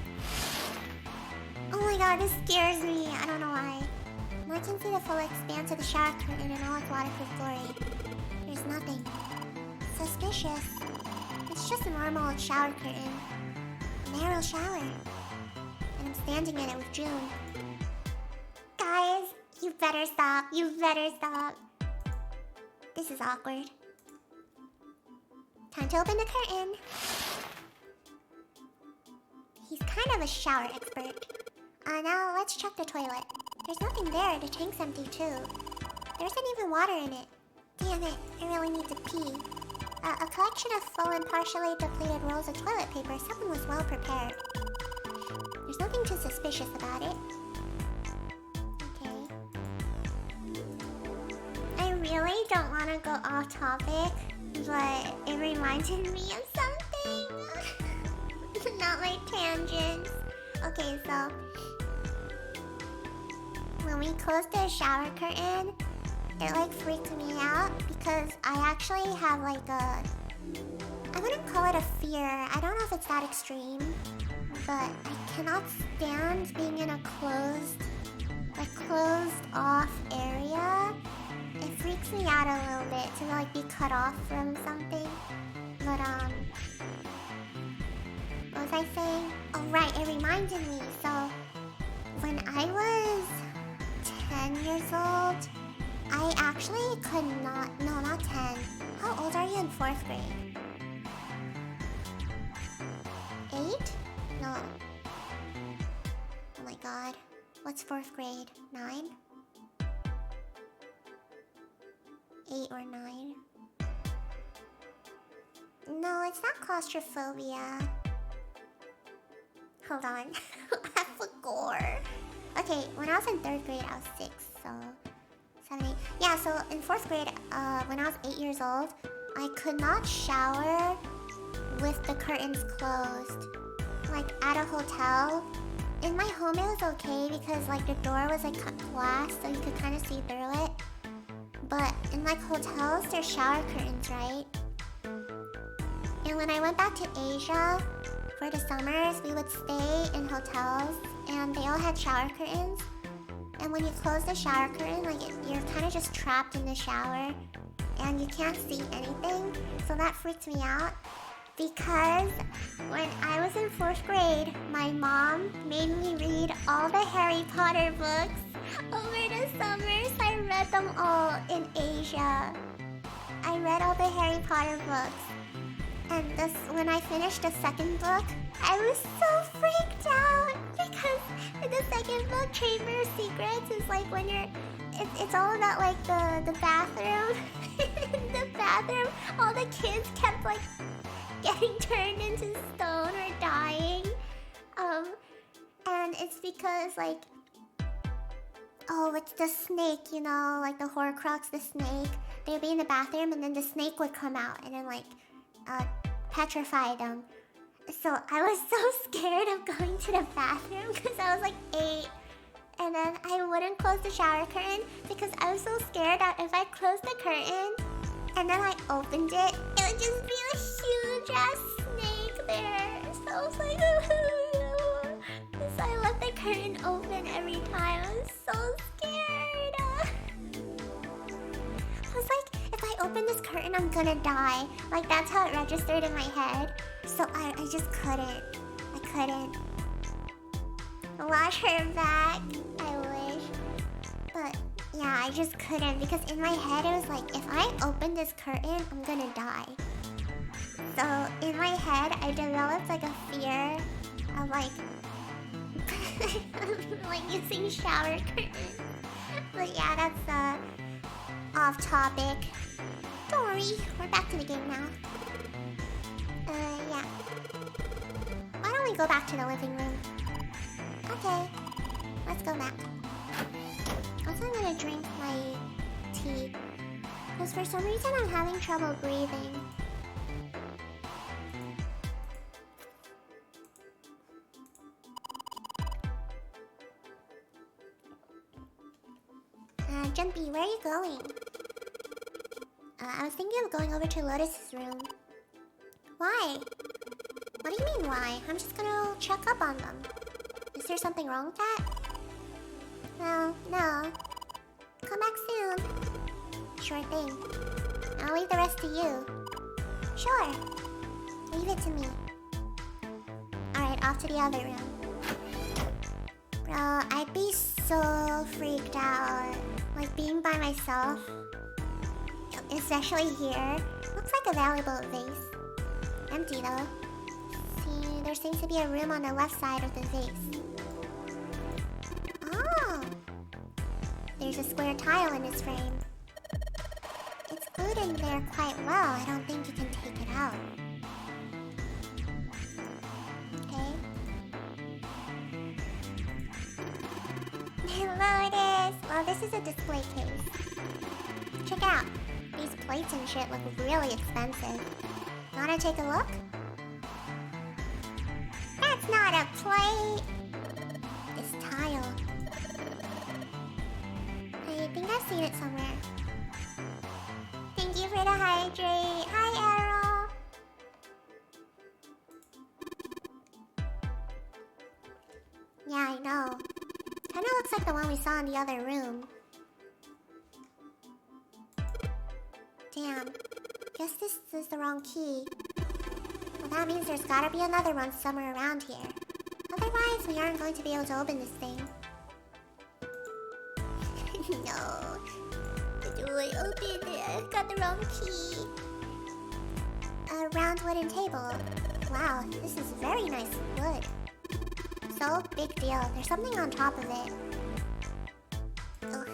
S1: Oh my god, this scares me. I don't know why. Now I can see the full expanse of the shower curtain in all its waterproof glory. There's nothing. Suspicious. It's just a normal shower curtain. A narrow shower. And I'm standing in it with June. Guys, you better stop. You better stop. This is awkward. Time to open the curtain. He's kind of a shower expert. Now let's check the toilet. There's nothing there. The tank's empty too. There isn't even water in it. Damn it, I really need to pee. A collection of full and partially depleted rolls of toilet paper. Someone was well prepared. There's nothing too suspicious about it. Okay. I really don't want to go off topic, but it reminded me of something. Not my tangents. Okay, so when we closed the shower curtain, it like freaked me out because I actually have like a, I wouldn't call it a fear. I don't know if it's that extreme, but I cannot stand being in a closed off area. It freaks me out a little bit to like be cut off from something. But what was I saying? Oh right, it reminded me. So when I was 10 years old, I actually could not, no, not 10. How old are you in 4th grade? 8? No. Oh my god. What's 4th grade? 9? 8 or 9? No, it's not claustrophobia. Hold on. I forgot. Okay, when I was in 3rd grade, I was 6, so 7, 8. Yeah, so in 4th grade, when I was 8 years old, I could not shower with the curtains closed. Like at a hotel. In my home, it was okay because like the door was like glass, so you could kind of see through it. But in like hotels, there's shower curtains, right? And when I went back to Asia for the summers, we would stay in hotels and they all had shower curtains. And when you close the shower curtain, like you're kind of just trapped in the shower and you can't see anything. So that freaked me out because when I was in 4th grade, my mom made me read all the Harry Potter books over the summers. I read them all in Asia. I read all the Harry Potter books. And when I finished the 2nd book, I was so freaked out because in the 2nd book, Chamber of Secrets is like when you're, it's all about like the bathroom. In the bathroom, all the kids kept like getting turned into stone or dying. And it's because like, oh, it's the snake, you know, like the Horcrux, the snake. They'd be in the bathroom and then the snake would come out and then like, petrify them. So I was so scared of going to the bathroom because I was like 8. And then I wouldn't close the shower curtain because I was so scared that if I closed the curtain and then I opened it, it would just be a huge ass snake there. So I was like, so I left the curtain open every time. I was so scared. I was like, if I open this curtain, I'm gonna die. Like, that's how it registered in my head. So I just couldn't. I couldn't. Wash her back. I wish. But, yeah, I just couldn't. Because in my head, it was like, if I open this curtain, I'm gonna die. So, in my head, I developed, like, a fear of, like, like, using shower curtains. But, yeah, that's, off topic. Don't worry, we're back to the game now. Yeah. Why don't we go back to the living room? Okay, let's go back. Also, I'm gonna drink my tea. Because for some reason I'm having trouble breathing. Jumpy, where are you going? I was thinking of going over to Lotus's room. Why? What do you mean, why? I'm just gonna check up on them. Is there something wrong with that? No. Come back soon. Sure thing. I'll leave the rest to you. Sure. Leave it to me. Alright, off to the other room. Bro, I'd be so freaked out. Like, being by myself. Especially here. Looks like a valuable vase. Empty, though. See, there seems to be a room on the left side of the vase. Oh! There's a square tile in this frame. It's glued in there quite well. I don't think you can take it out. Okay. Lotus! Well, this is a display case. Check out. These plates and shit look really expensive. Wanna take a look? That's not a plate! This tile. seen it somewhere. Thank you for the hydrate. Hi, Arrow. Yeah, I know. Kinda looks like the one we saw in the other room. Damn. Guess this is the wrong key. Well, that means there's gotta be another one somewhere around here. Otherwise, we aren't going to be able to open this thing. No. Do I open it? I've got the wrong key. A round wooden table. Wow, this is very nice wood. So, big deal. There's something on top of it. Ugh.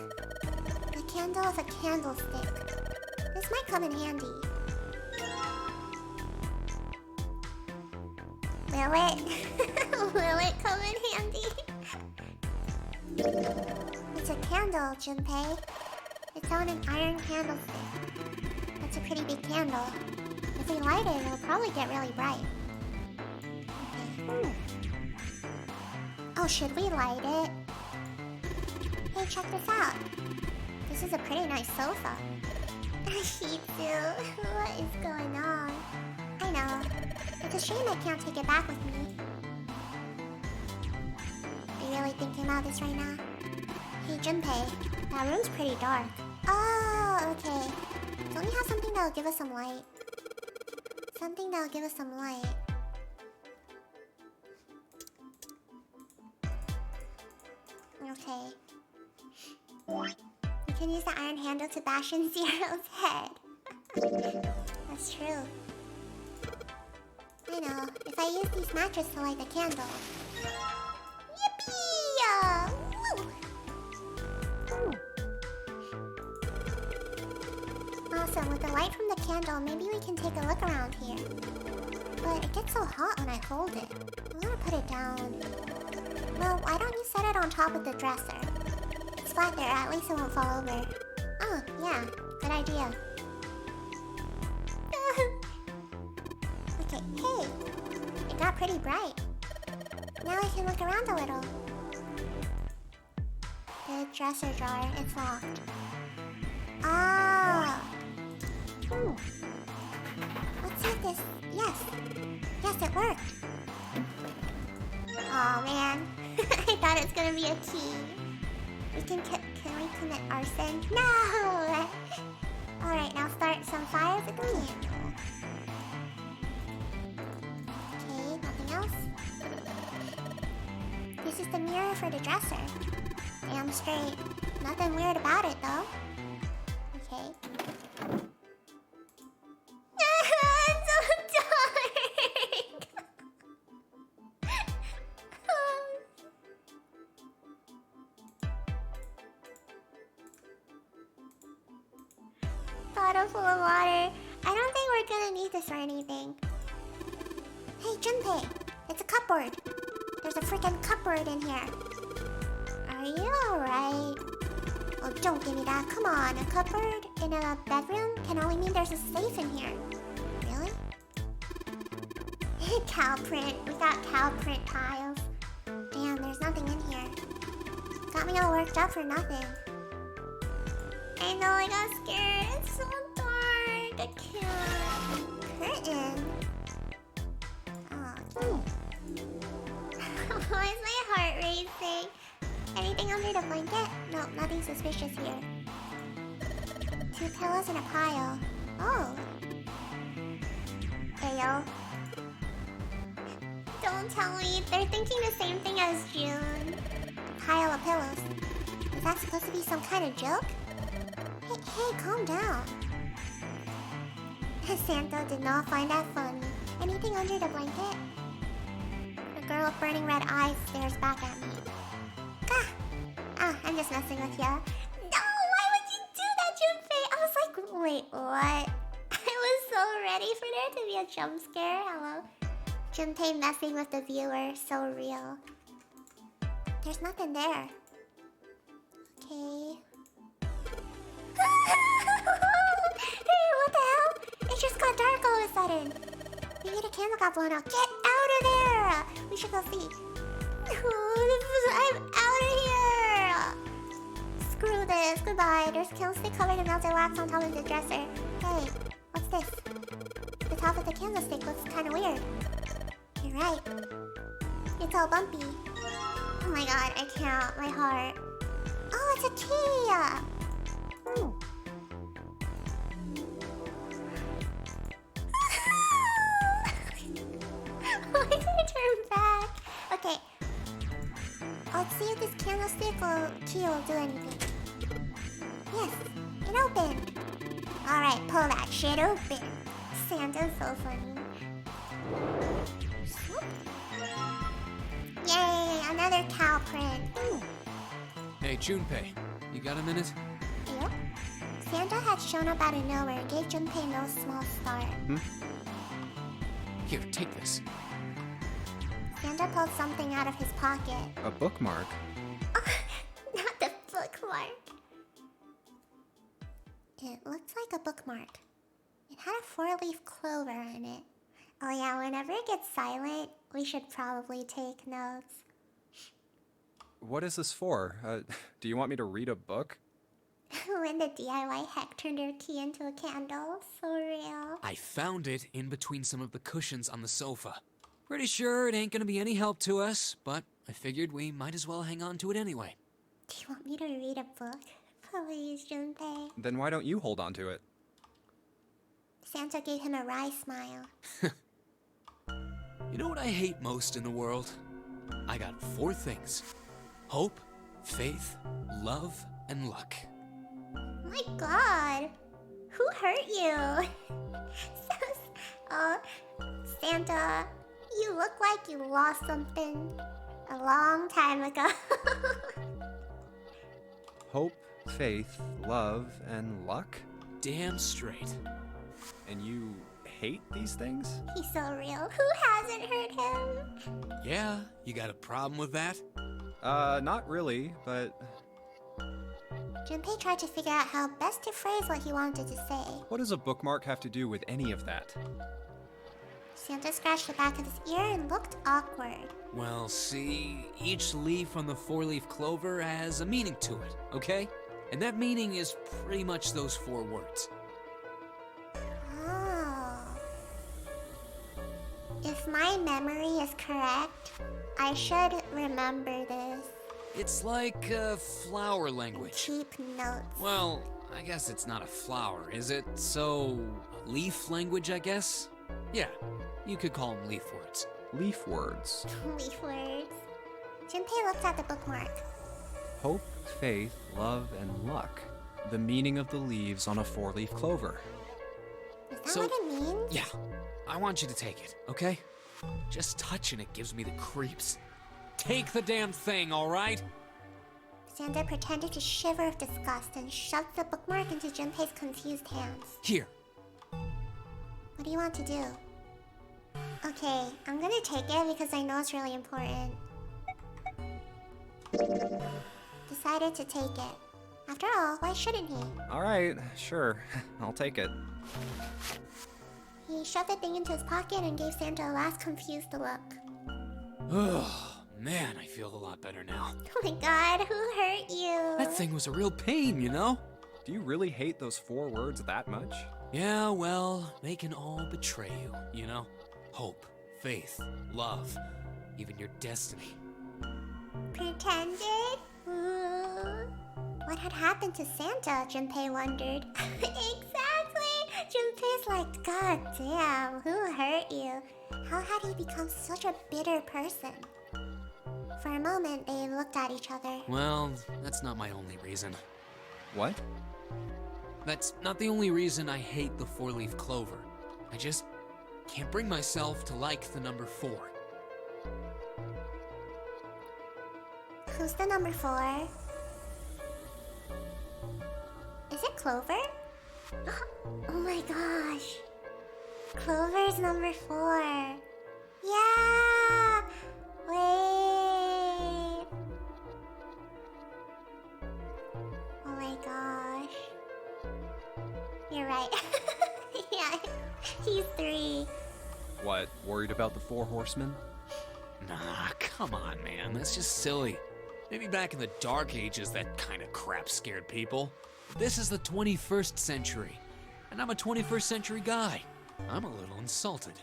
S1: The candle of a candlestick. This might come in handy. Will it? Will it come in handy? It's a candle, Junpei. It's on an iron candlestick. That's a pretty big candle. If we light it, it'll probably get really bright. Okay. Oh, should we light it? Hey, check this out. This is a pretty nice sofa. Shitsu, what is going on? I know. It's a shame I can't take it back with me. Are you really thinking about this right now? Hey, Junpei, that room's pretty dark. Oh, okay. Don't we have something that'll give us some light? Something that'll give us some light. Okay. We can use the iron handle to bash in Zero's head. That's true. I know. If I use these matches to light the candle. Yippee! Woo! Awesome. With the light from the candle, maybe we can take a look around here. But it gets so hot when I hold it. I want to put it down. Well, why don't you set it on top of the dresser? It's flat there, at least it won't fall over. Oh, yeah. Good idea. Okay, hey! It got pretty bright. Now I can look around a little. The dresser drawer, it's locked. Ah! Ooh. Let's see if this... Yes! Yes, it worked! Aw, man. I thought it was gonna be a key. Can we commit arson? No! Alright, now start some fires with the candle. Okay, nothing else? This is the mirror for the dresser. Damn straight. Nothing weird about it, though. Okay. It's so dark! Bottle full of water. I don't think we're gonna need this or anything. Hey, Junpei, it's a cupboard. There's a freaking cupboard in here. Are you alright? Oh, don't give me that. Come on, a cupboard in a bedroom can only mean there's a safe in here. Really? Cow print. We got cow print tiles. Damn, there's nothing in here. Got me all worked up for nothing. I know, I got scared. It's so dark. I can't. Curtain. Oh. Why is my heart racing? Anything under the blanket? No, nothing suspicious here. 2 pillows in a pile. Oh. Ayo. Don't tell me. They're thinking the same thing as June. Pile of pillows. Is that supposed to be some kind of joke? Hey, calm down. Santa did not find that funny. Anything under the blanket? The girl with burning red eyes stares back at me. Gah! Ah, I'm just messing with ya. No, why would you do that, Junpei? I was like, wait, what? I was so ready for there to be a jump scare. Hello? Junpei messing with the viewer. So real. There's nothing there. Okay. Hey, what the hell? It just got dark all of a sudden. Maybe the candle got blown out. Get out of there! We should go see. I'm out of here! Screw this. this. Goodbye. There's a candlestick covered in melted wax on top of the dresser. Hey, what's this? The top of the candlestick looks kind of weird. You're right. It's all bumpy. Oh my god, I can't. My heart. Oh, it's a key! Ooh. Why did I turn back? Okay. Let's see if this candlestick or key will do anything. Yes, it opened. Alright, pull that shit open. Santa's so funny. Yay, another cow print. Ooh.
S9: Hey, Junpei, you got a minute?
S1: Yep. Santa had shown up out of nowhere and gave Junpei no small start.
S9: Here, take this.
S1: Santa pulled something out of his pocket.
S5: A bookmark?
S1: Not the bookmark. It looks like a bookmark. It had a 4-leaf clover in it. Oh yeah, whenever it gets silent, we should probably take notes.
S5: What is this for? Do you want me to read a book?
S1: When the DIY hack turned her key into a candle. So real.
S9: I found it in between some of the cushions on the sofa. Pretty sure it ain't gonna be any help to us, but I figured we might as well hang on to it anyway.
S1: Do you want me to read a book? Please, Junpei.
S5: Then why don't you hold on to it?
S1: Santa gave him a wry smile.
S9: You know what I hate most in the world? I got 4 things. Hope, faith, love, and luck.
S1: My god! Who hurt you? Santa, you look like you lost something a long time ago.
S5: Hope, faith, love, and luck?
S9: Damn straight.
S5: And you hate these things?
S1: He's so real. Who hasn't hurt him?
S9: Yeah, you got a problem with that?
S5: Not really, but...
S1: Junpei tried to figure out how best to phrase what he wanted to say.
S5: What does a bookmark have to do with any of that?
S1: Santa scratched the back of his ear and looked awkward.
S9: Well, see, each leaf on the 4-leaf clover has a meaning to it, okay? And that meaning is pretty much those 4 words.
S1: Oh. If my memory is correct, I should remember this.
S9: It's like flower language.
S1: Cheap notes.
S9: Well, I guess it's not a flower, is it? So, leaf language, I guess? Yeah, you could call them leaf words.
S5: Leaf words.
S1: Leaf words. Junpei looked at the bookmark.
S5: Hope, faith, love, and luck. The meaning of the leaves on a 4-leaf clover.
S1: Is that
S9: So-
S1: what it means?
S9: Yeah, I want you to take it, okay? Just touching it gives me the creeps. Take the damn thing, alright?
S1: Santa pretended to shiver with disgust and shoved the bookmark into Junpei's confused hands.
S9: Here.
S1: What do you want to do? Okay, I'm gonna take it because I know it's really important. Decided to take it. After all, why shouldn't he?
S5: Alright, sure. I'll take it.
S1: He shoved the thing into his pocket and gave Santa a last confused look.
S9: Oh, man, I feel a lot better now.
S1: Oh my god, who hurt you?
S9: That thing was a real pain, you know?
S5: Do you really hate those 4 words that much?
S9: Yeah, well, they can all betray you, you know? Hope, faith, love, even your destiny.
S1: Pretended? Ooh. What had happened to Santa, Junpei wondered. Exactly! Junpei's like, god damn, who hurt you? How had he become such a bitter person? For a moment, they looked at each other.
S9: Well, that's not my only reason.
S5: What?
S9: That's not the only reason I hate the 4-leaf clover. I just can't bring myself to like the number 4.
S1: Who's the number 4? Is it Clover? Oh my gosh. Clover's number 4. Yeah! Wait. Oh my gosh. You're right. Yeah, he's 3.
S5: What, worried about the 4 horsemen?
S9: Nah, come on, man. That's just silly. Maybe back in the Dark Ages, that kind of crap scared people. This is the 21st century, and I'm a 21st century guy. I'm a little insulted.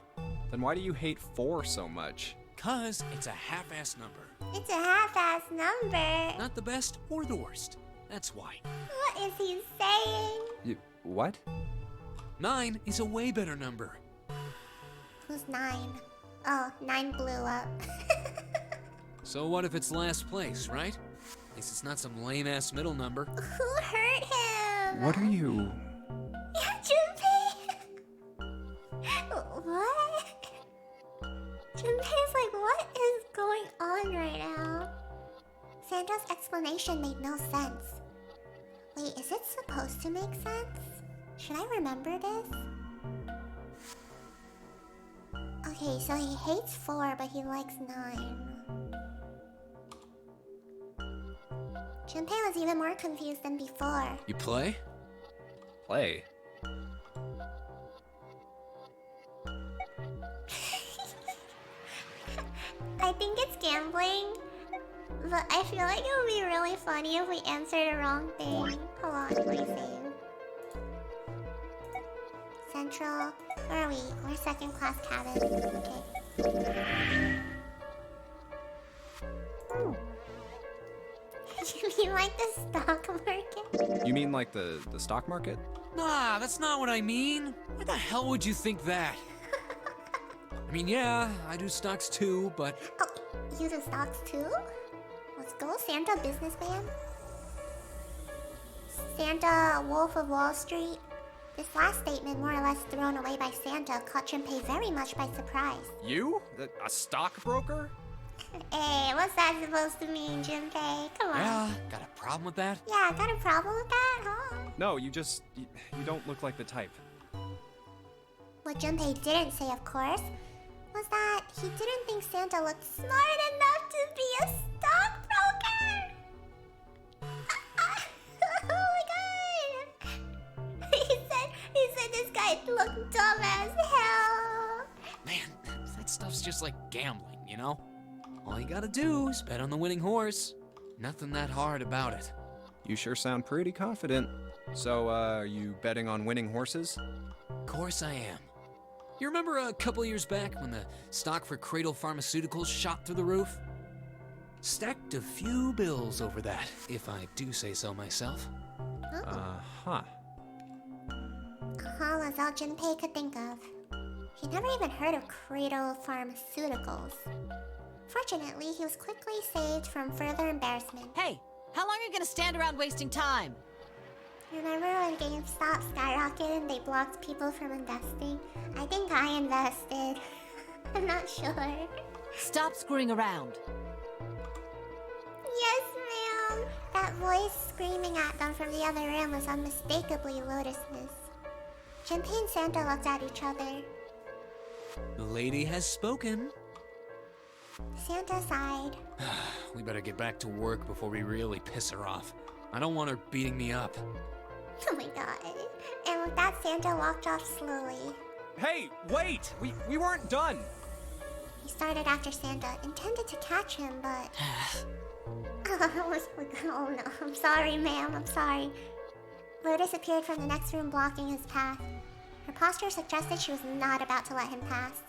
S5: Then why do you hate 4 so much?
S9: 'Cause it's a half-ass number.
S1: It's a half-ass number.
S9: Not the best or the worst. That's why.
S1: What is he saying?
S5: What?
S9: 9 is a way better number.
S1: Who's 9? Oh, 9 blew up.
S9: So what if it's last place, right? At least it's not some lame-ass middle number.
S1: Who hurt him?
S5: What are you?
S1: Yeah, Junpei. What? Junpei's like, what is going on right now? Sandra's explanation made no sense. Wait, is it supposed to make sense? Should I remember this? Okay, so he hates 4, but he likes 9. Junpei was even more confused than before.
S9: You play?
S5: Play.
S1: I think it's gambling, but I feel like it would be really funny if we answered the wrong thing. Hold on, what are you saying? Central. Where are we? We're second class cabin. Okay. You mean like the stock market?
S5: You mean like the stock market?
S9: Nah, that's not what I mean. Why the hell would you think that? I mean, yeah, I do stocks too, but...
S1: Oh, you do stocks too? Let's go, Santa businessman. Santa Wolf of Wall Street. This last statement, more or less thrown away by Santa, caught Junpei very much by surprise.
S5: You? A stockbroker?
S1: Hey, what's that supposed to mean, Junpei? Come on.
S9: Yeah, got a problem with that?
S1: Yeah, got a problem with that, huh?
S5: No, you don't look like the type.
S1: What Junpei didn't say, of course, was that he didn't think Santa looked smart enough to be a stockbroker. Oh my god! He said this guy looked dumb as hell.
S9: Man, that stuff's just like gambling, you know? All you gotta do is bet on the winning horse. Nothing that hard about it.
S5: You sure sound pretty confident. So, are you betting on winning horses?
S9: Of course I am. You remember a couple years back when the stock for Cradle Pharmaceuticals shot through the roof? Stacked a few bills over that, if I do say so myself.
S5: Uh-huh.
S1: Was all Junpei could think of. He'd never even heard of Cradle Pharmaceuticals. Fortunately, he was quickly saved from further embarrassment.
S6: Hey, how long are you gonna stand around wasting time?
S1: Remember when GameStop skyrocketed and they blocked people from investing? I think I invested. I'm not sure.
S6: Stop screwing around.
S1: Yes, ma'am. That voice screaming at them from the other room was unmistakably Lotus's. Junpei and Santa looked at each other.
S9: The lady has spoken.
S1: Santa sighed.
S9: We better get back to work before we really piss her off. I don't want her beating me up.
S1: Oh my god. And with that, Santa walked off slowly.
S5: Hey, wait! We weren't done!
S1: He started after Santa, intended to catch him, but... Oh no, I'm sorry, ma'am, I'm sorry. Lotus appeared from the next room, blocking his path. Her posture suggested she was not about to let him pass.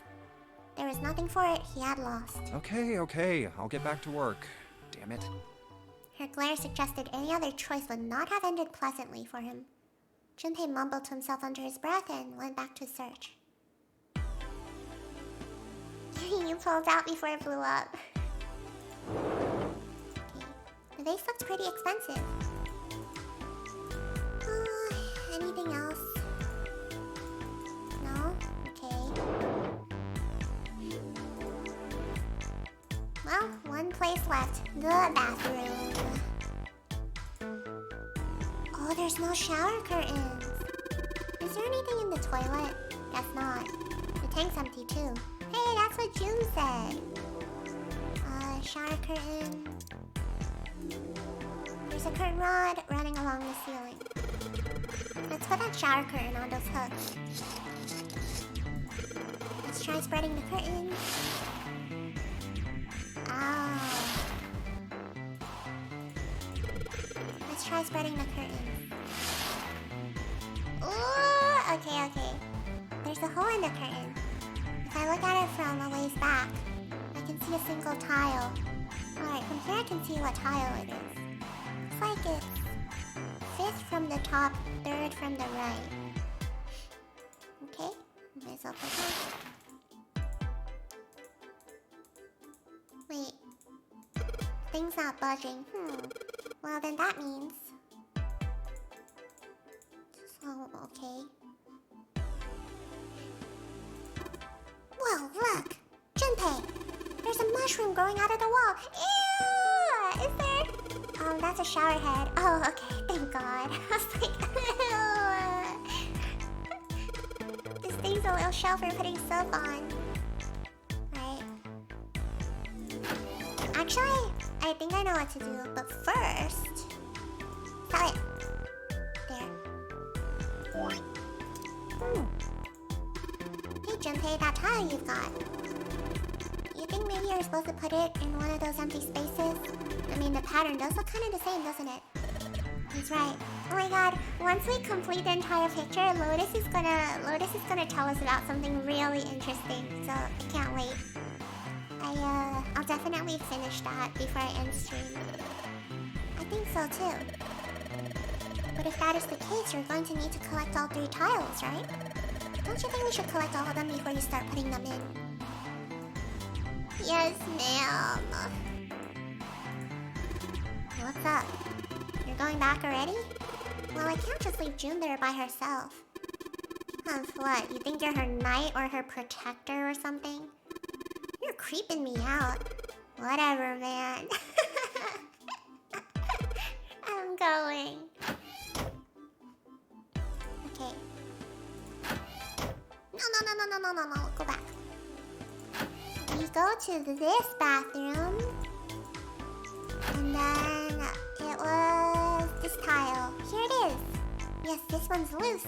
S1: There was nothing for it, he had lost.
S5: Okay, I'll get back to work. Damn it.
S1: Her glare suggested any other choice would not have ended pleasantly for him. Junpei mumbled to himself under his breath and went back to his search. You pulled out before it blew up. Okay. The vase looked pretty expensive. Anything else? No? Okay. Well, one place left. The bathroom. Oh, there's no shower curtains. Is there anything in the toilet? Guess not. The tank's empty too. Hey, that's what June said. Shower curtain. There's a curtain rod running along the ceiling. Let's put that shower curtain on those hooks. Let's try spreading the curtain. Oh. let's try spreading the curtains. Ooh, okay. There's a hole in the curtain. If I look at it from a ways back, I can see a single tile. Alright, from here I can see what tile it is. Looks like it's 5th from the top, 3rd from the right. Okay, might as well put that. Wait. Thing's not budging. Well, then that means... So, okay. Whoa, look! Junpei! There's a mushroom growing out of the wall! Ew! Is there? That's a shower head. Oh, okay, thank God. I was like... This thing's a little shelf for putting soap on. Right. Actually, I think I know what to do, but first... Sell it. There. Hey Junpei, that tile you've got. You think maybe you're supposed to put it in one of those empty spaces? I mean, the pattern does look kind of the same, doesn't it? That's right. Oh my god, once we complete the entire picture, Lotus is gonna tell us about something really interesting, so I can't wait. I'll definitely finish that before I end stream. I think so too. But if that is the case, you're going to need to collect all 3 tiles, right? Don't you think we should collect all of them before you start putting them in? Yes, ma'am. What's up? You're going back already? Well, I can't just leave June there by herself. What? You think you're her knight or her protector or something? You're creeping me out. Whatever, man. I'm going. Okay. No. Go back. We go to this bathroom. And then it was this tile. Here it is. Yes, this one's loose.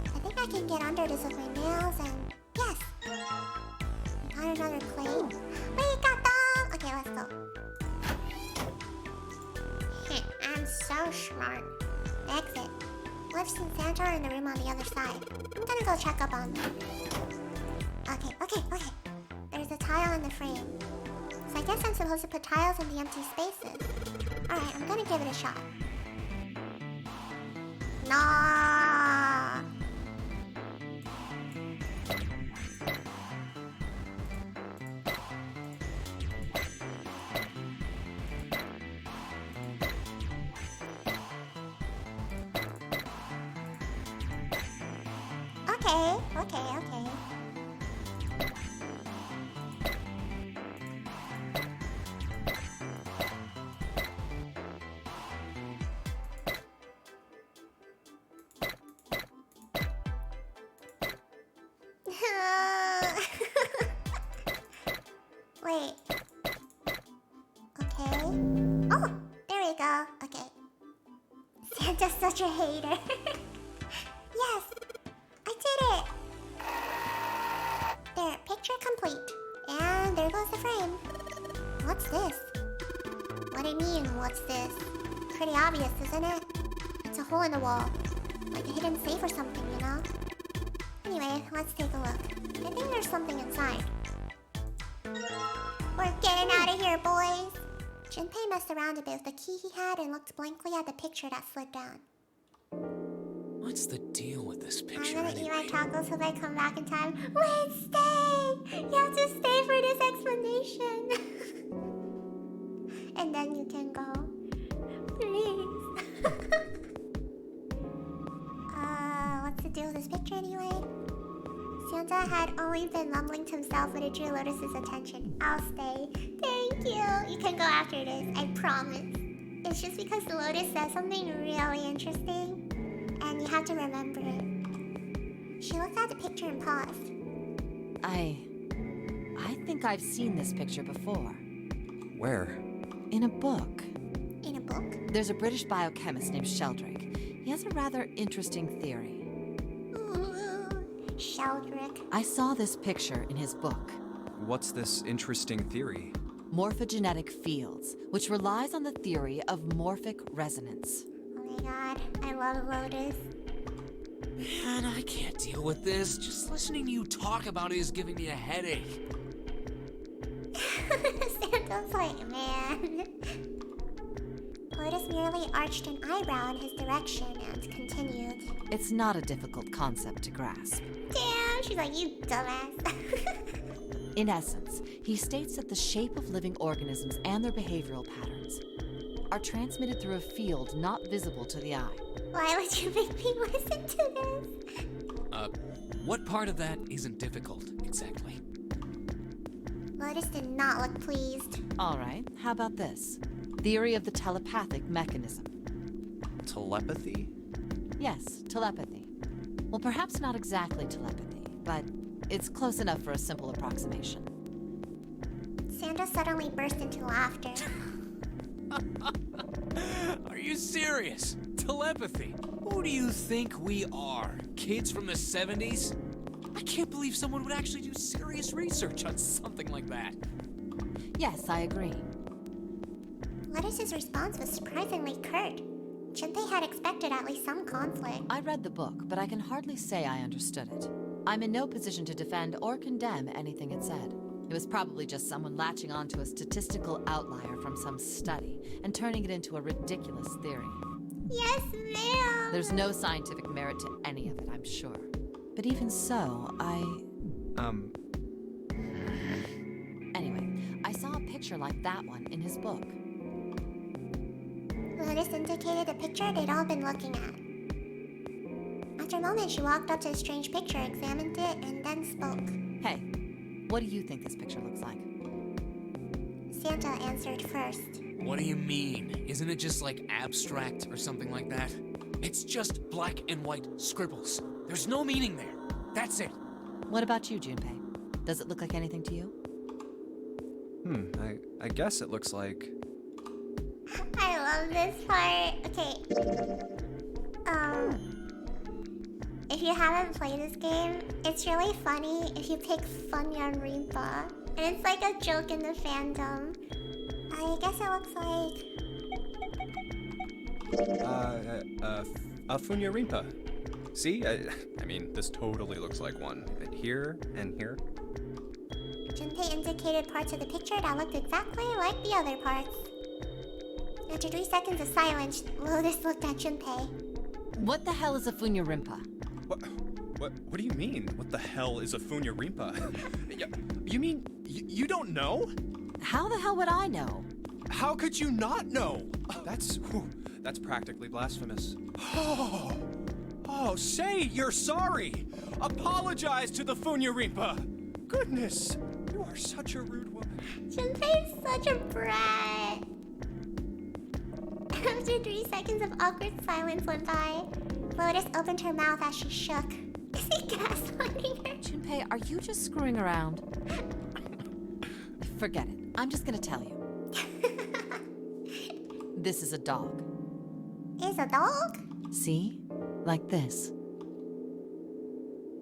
S1: I think I can get under this with my nails and... Yes! Got another plate. We got them! Okay, let's go. I'm so smart. Exit. Lips and Santa are in the room on the other side. I'm gonna go check up on them. Okay. There's a tile in the frame. So I guess I'm supposed to put tiles in the empty spaces. Alright, I'm gonna give it a shot. Nah. Okay. Wait. Okay. Oh, there we go. Okay. Santa's such a hater. Yes, I did it. There, picture complete. And there goes the frame. What's this? What do you mean, what's this? Pretty obvious, isn't it? It's a hole in the wall. Like a hidden safe or something, you know? Anyway, let's take a look. I think there's something inside. We're getting out of here, boys! Junpei messed around a bit with the key he had and looked blankly at the picture that slid down.
S9: What's the deal with this picture
S1: I'm gonna eat my
S9: anyway?
S1: tacos so I come back in time. Wait, stay! You have to stay for this explanation. And then you can go. Please. What's the deal with this picture anyway? Santa had only been mumbling to himself when it drew Lotus's attention. I'll stay. Thank you. You can go after this, I promise. It's just because Lotus says something really interesting, and you have to remember it. She looked at the picture and paused.
S6: I think I've seen this picture before.
S5: Where?
S6: In a book.
S1: In a book?
S6: There's a British biochemist named Sheldrake. He has a rather interesting theory.
S1: Sheldrake.
S6: I saw this picture in his book.
S5: What's this interesting theory?
S6: Morphogenetic fields, which relies on the theory of morphic resonance.
S1: my god, I love Lotus.
S9: Man, I can't deal with this. Just listening to you talk about it is giving me a headache.
S1: Santa's like, man. Lotus merely arched an eyebrow in his direction and continued.
S6: It's not a difficult concept to grasp.
S1: Damn, she's like, you dumbass.
S6: In essence, he states that the shape of living organisms and their behavioral patterns are transmitted through a field not visible to the eye.
S1: Why would you make me listen to this?
S9: What part of that isn't difficult, exactly?
S1: Lotus did not look pleased.
S6: All right, how about this? Theory of the telepathic mechanism.
S5: Telepathy?
S6: Yes, telepathy. Well, perhaps not exactly telepathy, but it's close enough for a simple approximation.
S1: Santa suddenly burst into laughter.
S9: Are you serious? Telepathy? Who do you think we are? Kids from the 70s? I can't believe someone would actually do serious research on something like that.
S6: Yes, I agree.
S1: Lotus's response was surprisingly curt. Junpei had expected at least some conflict.
S6: I read the book, but I can hardly say I understood it. I'm in no position to defend or condemn anything it said. It was probably just someone latching onto a statistical outlier from some study and turning it into a ridiculous theory.
S1: Yes, ma'am.
S6: There's no scientific merit to any of it, I'm sure. But even so, Anyway, I saw a picture like that one in his book.
S1: Lotus indicated the picture they'd all been looking at. After a moment, she walked up to the strange picture, examined it, and then spoke.
S6: Hey, what do you think this picture looks like?
S1: Santa answered first.
S9: What do you mean? Isn't it just like abstract or something like that? It's just black and white scribbles. There's no meaning there. That's it.
S6: What about you, Junpei? Does it look like anything to you?
S5: I guess it looks like...
S1: I love this part. Okay. If you haven't played this game, it's really funny if you pick Funya Rimpa. And it's like a joke in the fandom. I guess it looks like...
S5: Funya Rimpa. See? I mean, this totally looks like one. Here and here.
S1: Junpei indicated parts of the picture that looked exactly like the other parts. After 3 seconds of silence, Lotus looked at Junpei.
S6: What the hell is a Funya Rimpa?
S5: What do you mean? What the hell is a Funya Rimpa? You mean you don't know?
S6: How the hell would I know?
S5: How could you not know? That's practically blasphemous. Oh, say you're sorry. Apologize to the Funya Rimpa. Goodness, you are such a rude woman.
S1: Junpei's such a brat. After 3 seconds of awkward silence went by, Lotus opened her mouth as she shook. Is he gaslighting her?
S6: Junpei, are you just screwing around? Forget it. I'm just gonna tell you. This is a dog.
S1: Is a dog?
S6: See? Like this.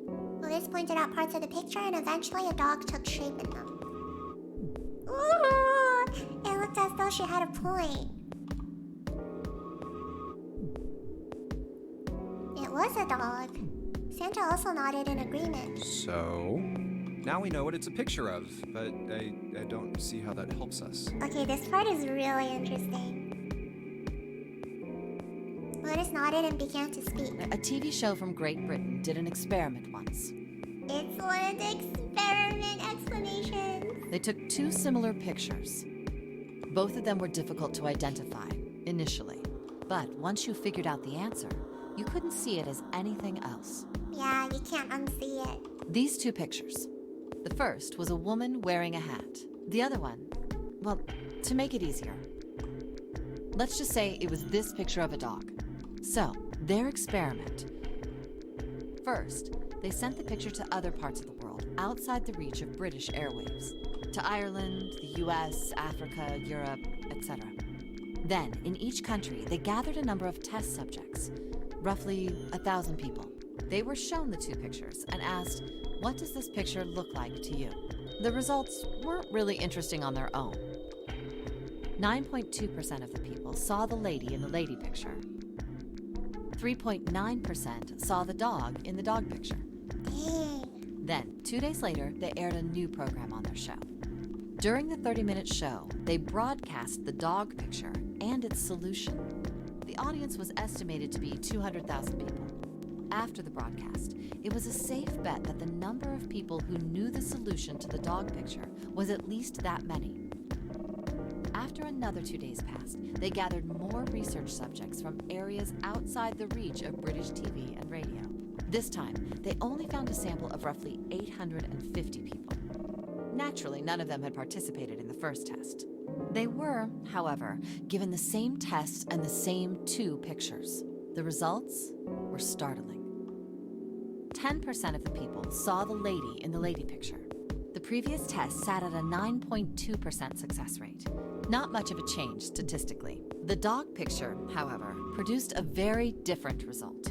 S1: Lotus pointed out parts of the picture and eventually a dog took shape in them. Ooh! It looked as though she had a point. It was a dog. Santa also nodded in agreement.
S5: So, now we know what it's a picture of, but I don't see how that helps us.
S1: Okay, this part is really interesting. Lotus nodded and began to speak.
S6: A TV show from Great Britain did an experiment once.
S1: It's one of the experiment explanations.
S6: They took 2 similar pictures. Both of them were difficult to identify, initially. But once you figured out the answer, you couldn't see it as anything else.
S1: Yeah, you can't unsee it.
S6: These 2 pictures. The first was a woman wearing a hat. The other one, well, to make it easier, let's just say it was this picture of a dog. So, their experiment. First, they sent the picture to other parts of the world, outside the reach of British airwaves. To Ireland, the US, Africa, Europe, etc. Then, in each country, they gathered a number of test subjects, roughly 1,000 people. They were shown the 2 pictures and asked, what does this picture look like to you? The results weren't really interesting on their own. 9.2% of the people saw the lady in the lady picture. 3.9% saw the dog in the dog picture.
S1: Dang.
S6: Then, 2 days later, they aired a new program on their show. During the 30-minute show, they broadcast the dog picture and its solution. The audience was estimated to be 200,000 people. After the broadcast, it was a safe bet that the number of people who knew the solution to the dog picture was at least that many. After another 2 days passed, they gathered more research subjects from areas outside the reach of British TV and radio. This time, they only found a sample of roughly 850 people. Naturally, none of them had participated in the first test. They were, however, given the same test and the same 2 pictures. The results were startling. 10% of the people saw the lady in the lady picture. The previous test sat at a 9.2% success rate. Not much of a change statistically. The dog picture, however, produced a very different result.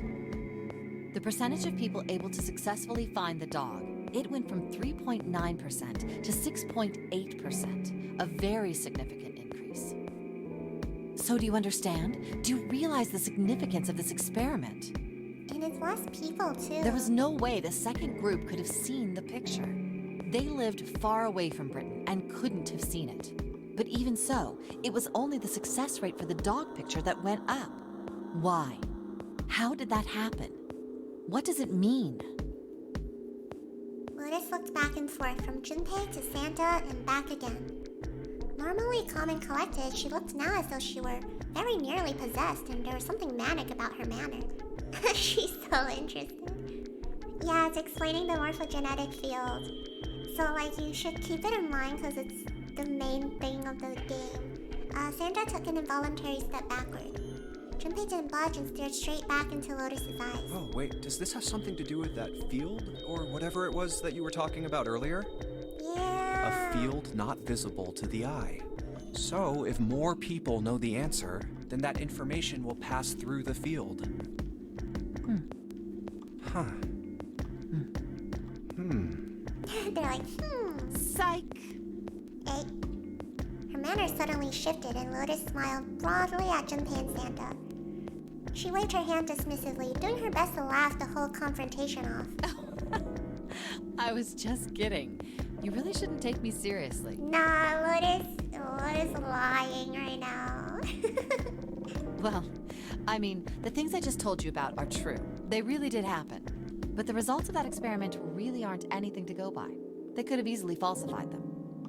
S6: The percentage of people able to successfully find the dog, it went from 3.9% to 6.8%, a very significant increase. So do you understand? Do you realize the significance of this experiment?
S1: And it's less people, too.
S6: There was no way the second group could have seen the picture. They lived far away from Britain and couldn't have seen it. But even so, it was only the success rate for the dog picture that went up. Why? How did that happen? What does it mean?
S1: Lotus looked back and forth from Junpei to Santa and back again. Normally calm and collected, she looked now as though she were very nearly possessed and there was something manic about her manner. She's so interested. Yeah, it's explaining the morphogenetic field. So, like, you should keep it in mind because it's the main thing of the game. Santa took an involuntary step backward. Junpei didn't budge and stared straight back into Lotus's eyes.
S5: Oh, wait, does this have something to do with that field? Or whatever it was that you were talking about earlier?
S1: Yeah.
S5: A field not visible to the eye. So, if more people know the answer, then that information will pass through the field. Huh.
S1: They're like,
S6: Psych!
S1: Hey. Her manner suddenly shifted and Lotus smiled broadly at Junpei and Santa. She waved her hand dismissively, doing her best to laugh the whole confrontation off.
S6: I was just kidding. You really shouldn't take me seriously.
S1: Nah, Lotus lying right now.
S6: Well, I mean, the things I just told you about are true. They really did happen. But the results of that experiment really aren't anything to go by. They could have easily falsified them.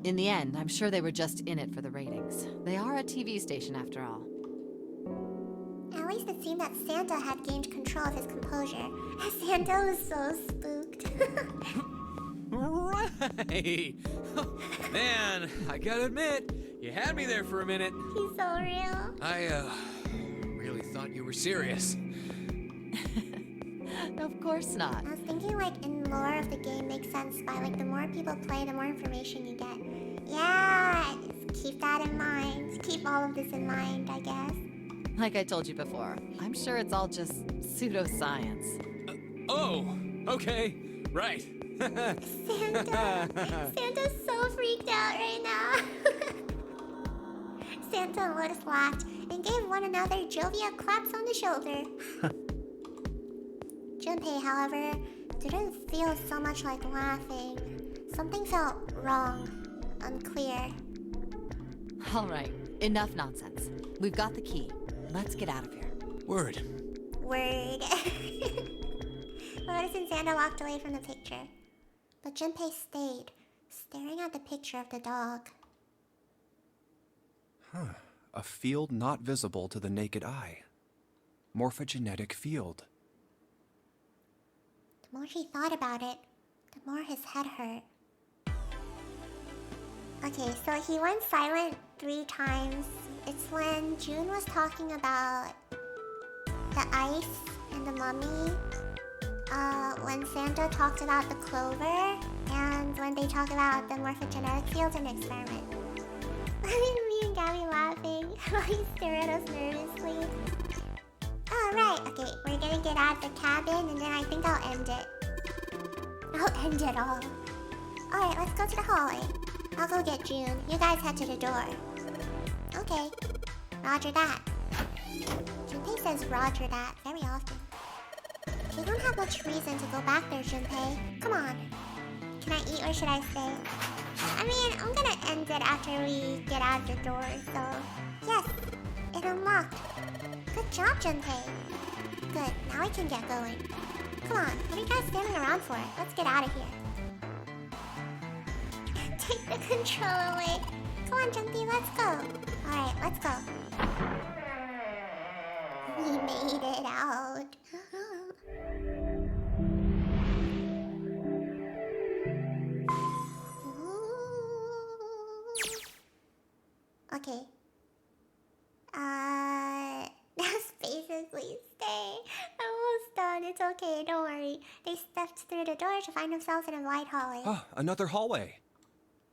S6: In the end, I'm sure they were just in it for the ratings. They are a TV station after all.
S1: At least it seemed that Santa had gained control of his composure. Santa was so spooked.
S9: Right! Man, I gotta admit, you had me there for a minute.
S1: He's so real.
S9: I, really thought you were serious.
S6: Of course not.
S1: I was thinking, like, in lore of the game makes sense by, like, the more people play, the more information you get. Yeah, just keep that in mind. Keep all of this in mind, I guess.
S6: Like I told you before, I'm sure it's all just pseudoscience.
S9: Oh, okay, right.
S1: Santa's so freaked out right now. Santa and Lotus laughed and gave one another jovial claps on the shoulder. Junpei, however, didn't feel so much like laughing. Something felt wrong, unclear.
S6: All right, enough nonsense. We've got the key. Let's get out of here.
S9: Word.
S1: Word. Lotus and Santa walked away from the picture. But Junpei stayed, staring at the picture of the dog.
S5: A field not visible to the naked eye. Morphogenetic field.
S1: The more she thought about it, the more his head hurt. Okay, so he went silent 3 times. It's when June was talking about the ice and the mummy. When Santa talked about the clover, and when they talk about the morphogenetic field and experiment. Me and Gabby laughing while he stared at us nervously. Oh, right. Okay, we're gonna get out of the cabin, and then I think I'll end it. I'll end it all. Alright, let's go to the hallway. I'll go get June. You guys head to the door. Okay. Roger that. Junpei says Roger that very often. We don't have much reason to go back there, Junpei. Come on. Can I eat or should I stay? I mean, I'm gonna end it after we get out the door, so... Yes, it unlocked. Good job, Junpei. Good, now we can get going. Come on, what are you guys standing around for? Let's get out of here. Take the control away. Come on, Junpei, let's go. Alright, let's go. We made it out. Okay. That's basically stay. I'm almost done. It's okay, don't worry. They stepped through the door to find themselves in a wide hallway.
S5: Oh, another hallway.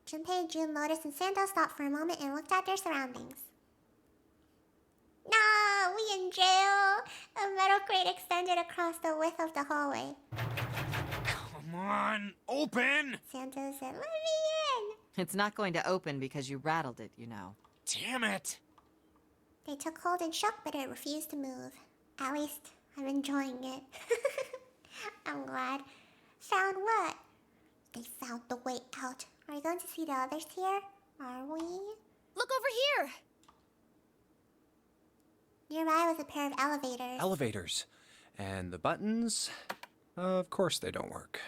S1: Junpei, June, Lotus, and Santa stopped for a moment and looked at their surroundings. No, we in jail. A metal crate extended across the width of the hallway.
S9: Come on, open!
S1: Santa said, "Let me in."
S6: It's not going to open because you rattled it, you know.
S9: Damn it!
S1: They took hold and shook, but it refused to move. At least, I'm enjoying it. I'm glad. Found what? They found the way out. Are we going to see the others here? Are we?
S10: Look over here!
S1: Nearby was a pair of elevators.
S5: Elevators. And the buttons? Of course they don't work.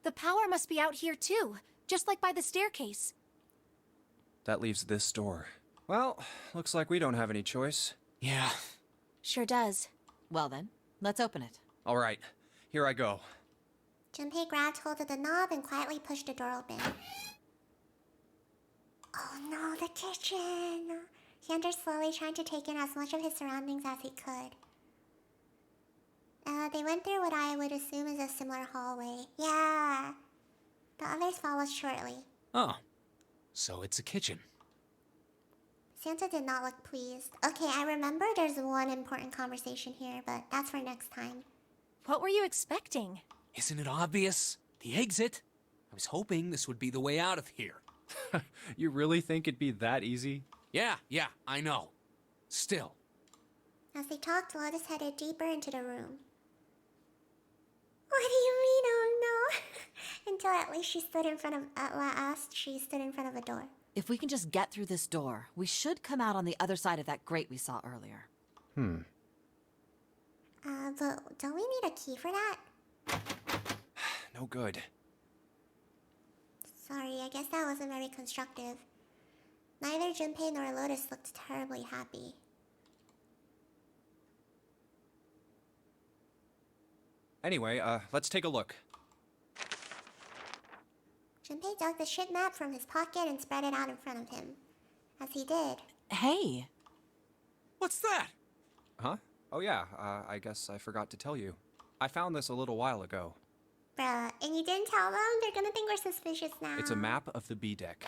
S10: The power must be out here too, just like by the staircase.
S5: That leaves this door. Well, looks like we don't have any choice.
S9: Yeah.
S10: Sure does.
S6: Well then, let's open it.
S5: All right, here I go.
S1: Junpei grabbed hold of the knob and quietly pushed the door open. Oh no, the kitchen! He entered slowly, trying to take in as much of his surroundings as he could. They went through what I would assume is a similar hallway. Yeah. The others followed shortly.
S9: Oh. So it's a kitchen.
S1: Santa did not look pleased. Okay, I remember there's one important conversation here, but that's for next time.
S10: What were you expecting?
S9: Isn't it obvious? The exit? I was hoping this would be the way out of here.
S5: You really think it'd be that easy?
S9: Yeah, I know. Still.
S1: As they talked, Lotus headed deeper into the room. What do you mean, oh no? Until at least she stood in front of a door.
S6: If we can just get through this door, we should come out on the other side of that grate we saw earlier.
S1: But don't we need a key for that?
S5: No good.
S1: Sorry, I guess that wasn't very constructive. Neither Junpei nor Lotus looked terribly happy.
S5: Anyway, let's take a look.
S1: Junpei dug the ship map from his pocket and spread it out in front of him. As he did,
S6: Hey!
S9: What's that?
S5: Huh? Oh yeah, I guess I forgot to tell you. I found this a little while ago.
S1: bruh, and you didn't tell them? They're gonna think we're suspicious now.
S5: It's a map of the B deck.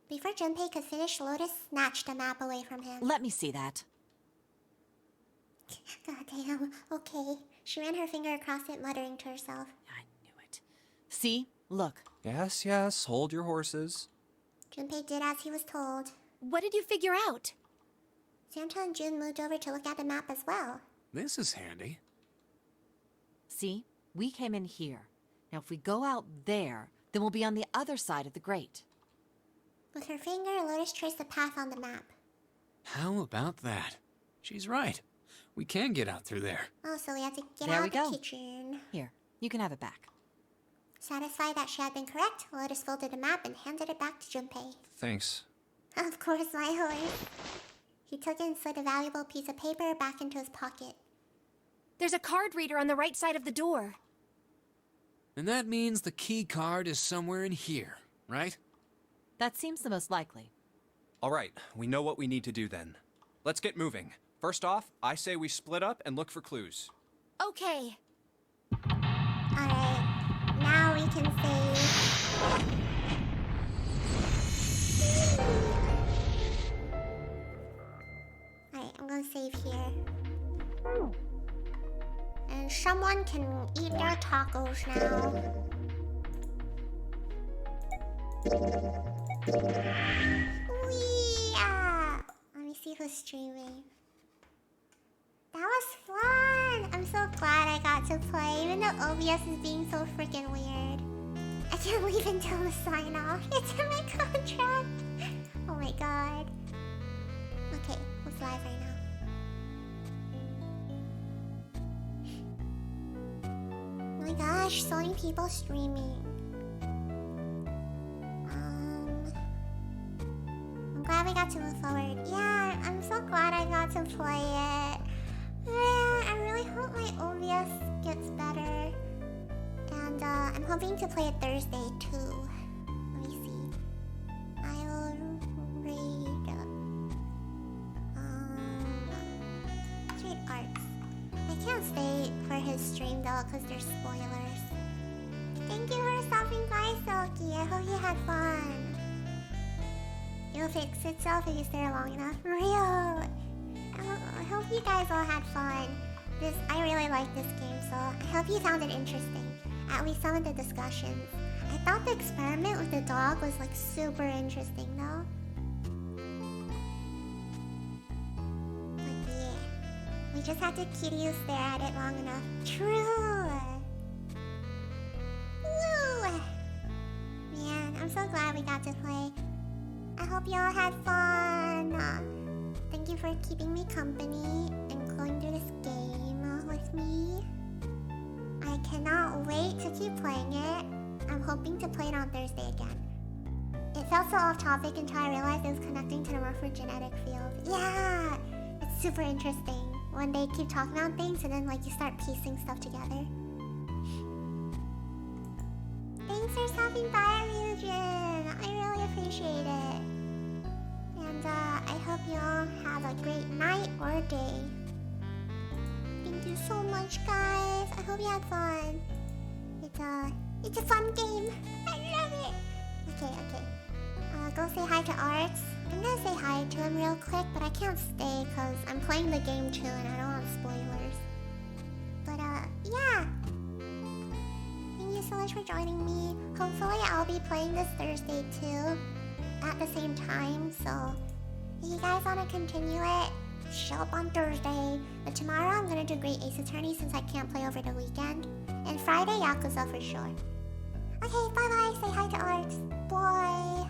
S1: Before Junpei could finish, Lotus snatched the map away from him.
S6: Let me see that.
S1: Goddamn, okay. She ran her finger across it, muttering to herself.
S6: I knew it. See? Look.
S5: Yes, hold your horses.
S1: Junpei did as he was told.
S10: What did you figure out?
S1: Santa and June moved over to look at the map as well.
S9: This is handy.
S6: See? We came in here. Now if we go out there, then we'll be on the other side of the grate.
S1: With her finger, Lotus traced the path on the map.
S9: How about that? She's right. We can get out through there.
S1: Oh, so we have to get
S6: There
S1: out
S6: we
S1: of the
S6: go.
S1: kitchen.
S6: Here, you can have it back.
S1: Satisfied that she had been correct, Lotus folded the map and handed it back to Junpei.
S5: Thanks.
S1: Of course, my horse. He took it and slid a valuable piece of paper back into his pocket.
S10: There's a card reader on the right side of the door.
S9: And that means the key card is somewhere in here, right?
S6: That seems the most likely.
S5: All right, we know what we need to do then. Let's get moving. First off, I say we split up and look for clues.
S10: Okay.
S1: Alright, now we can save. Alright, I'm gonna save here. And someone can eat their tacos now. Wee! Let me see see who's streaming. That was fun! I'm so glad I got to play, even though OBS is being so freaking weird. I can't leave until the sign off. It's in my contract. Oh my god. Okay, who's live right now? Oh my gosh, so many people streaming. I'm glad we got to move forward. Yeah, I'm so glad I got to play it. Man, I really hope my OBS gets better. And I'm hoping to play it Thursday too. Let me see. I will read Street Arts. I can't stay for his stream though because there's spoilers. Thank you for stopping by, Silky. I hope you had fun. It'll fix itself if you stay long enough. Real. I hope you guys all had fun. I really like this game, so I hope you found it interesting. At least some of the discussions. I thought the experiment with the dog was like super interesting though. Like yeah. We just had to kitty stare at it long enough. True! Woo! Man, I'm so glad we got to play. I hope you all had fun. Thank you for keeping me company and going through this game with me. I cannot wait to keep playing it. I'm hoping to play it on Thursday again. It felt so off topic until I realized it was connecting to the morphogenetic field. Yeah! It's super interesting when they keep talking about things and then like you start piecing stuff together. Thanks for stopping by, Ryujin. I really appreciate it. And I hope you all have a great night or day. Thank you so much, guys. I hope you had fun. It's a fun game. I love it. Okay. Go say hi to Arts. I'm gonna say hi to him real quick, but I can't stay because I'm playing the game too and I don't want spoilers. But yeah. Thank you so much for joining me. Hopefully I'll be playing this Thursday too. At the same time, so if you guys want to continue it, show up on Thursday. But tomorrow I'm gonna do Great Ace Attorney since I can't play over the weekend. And Friday, Yakuza for sure. Okay, bye bye. Say hi to Arts. Bye.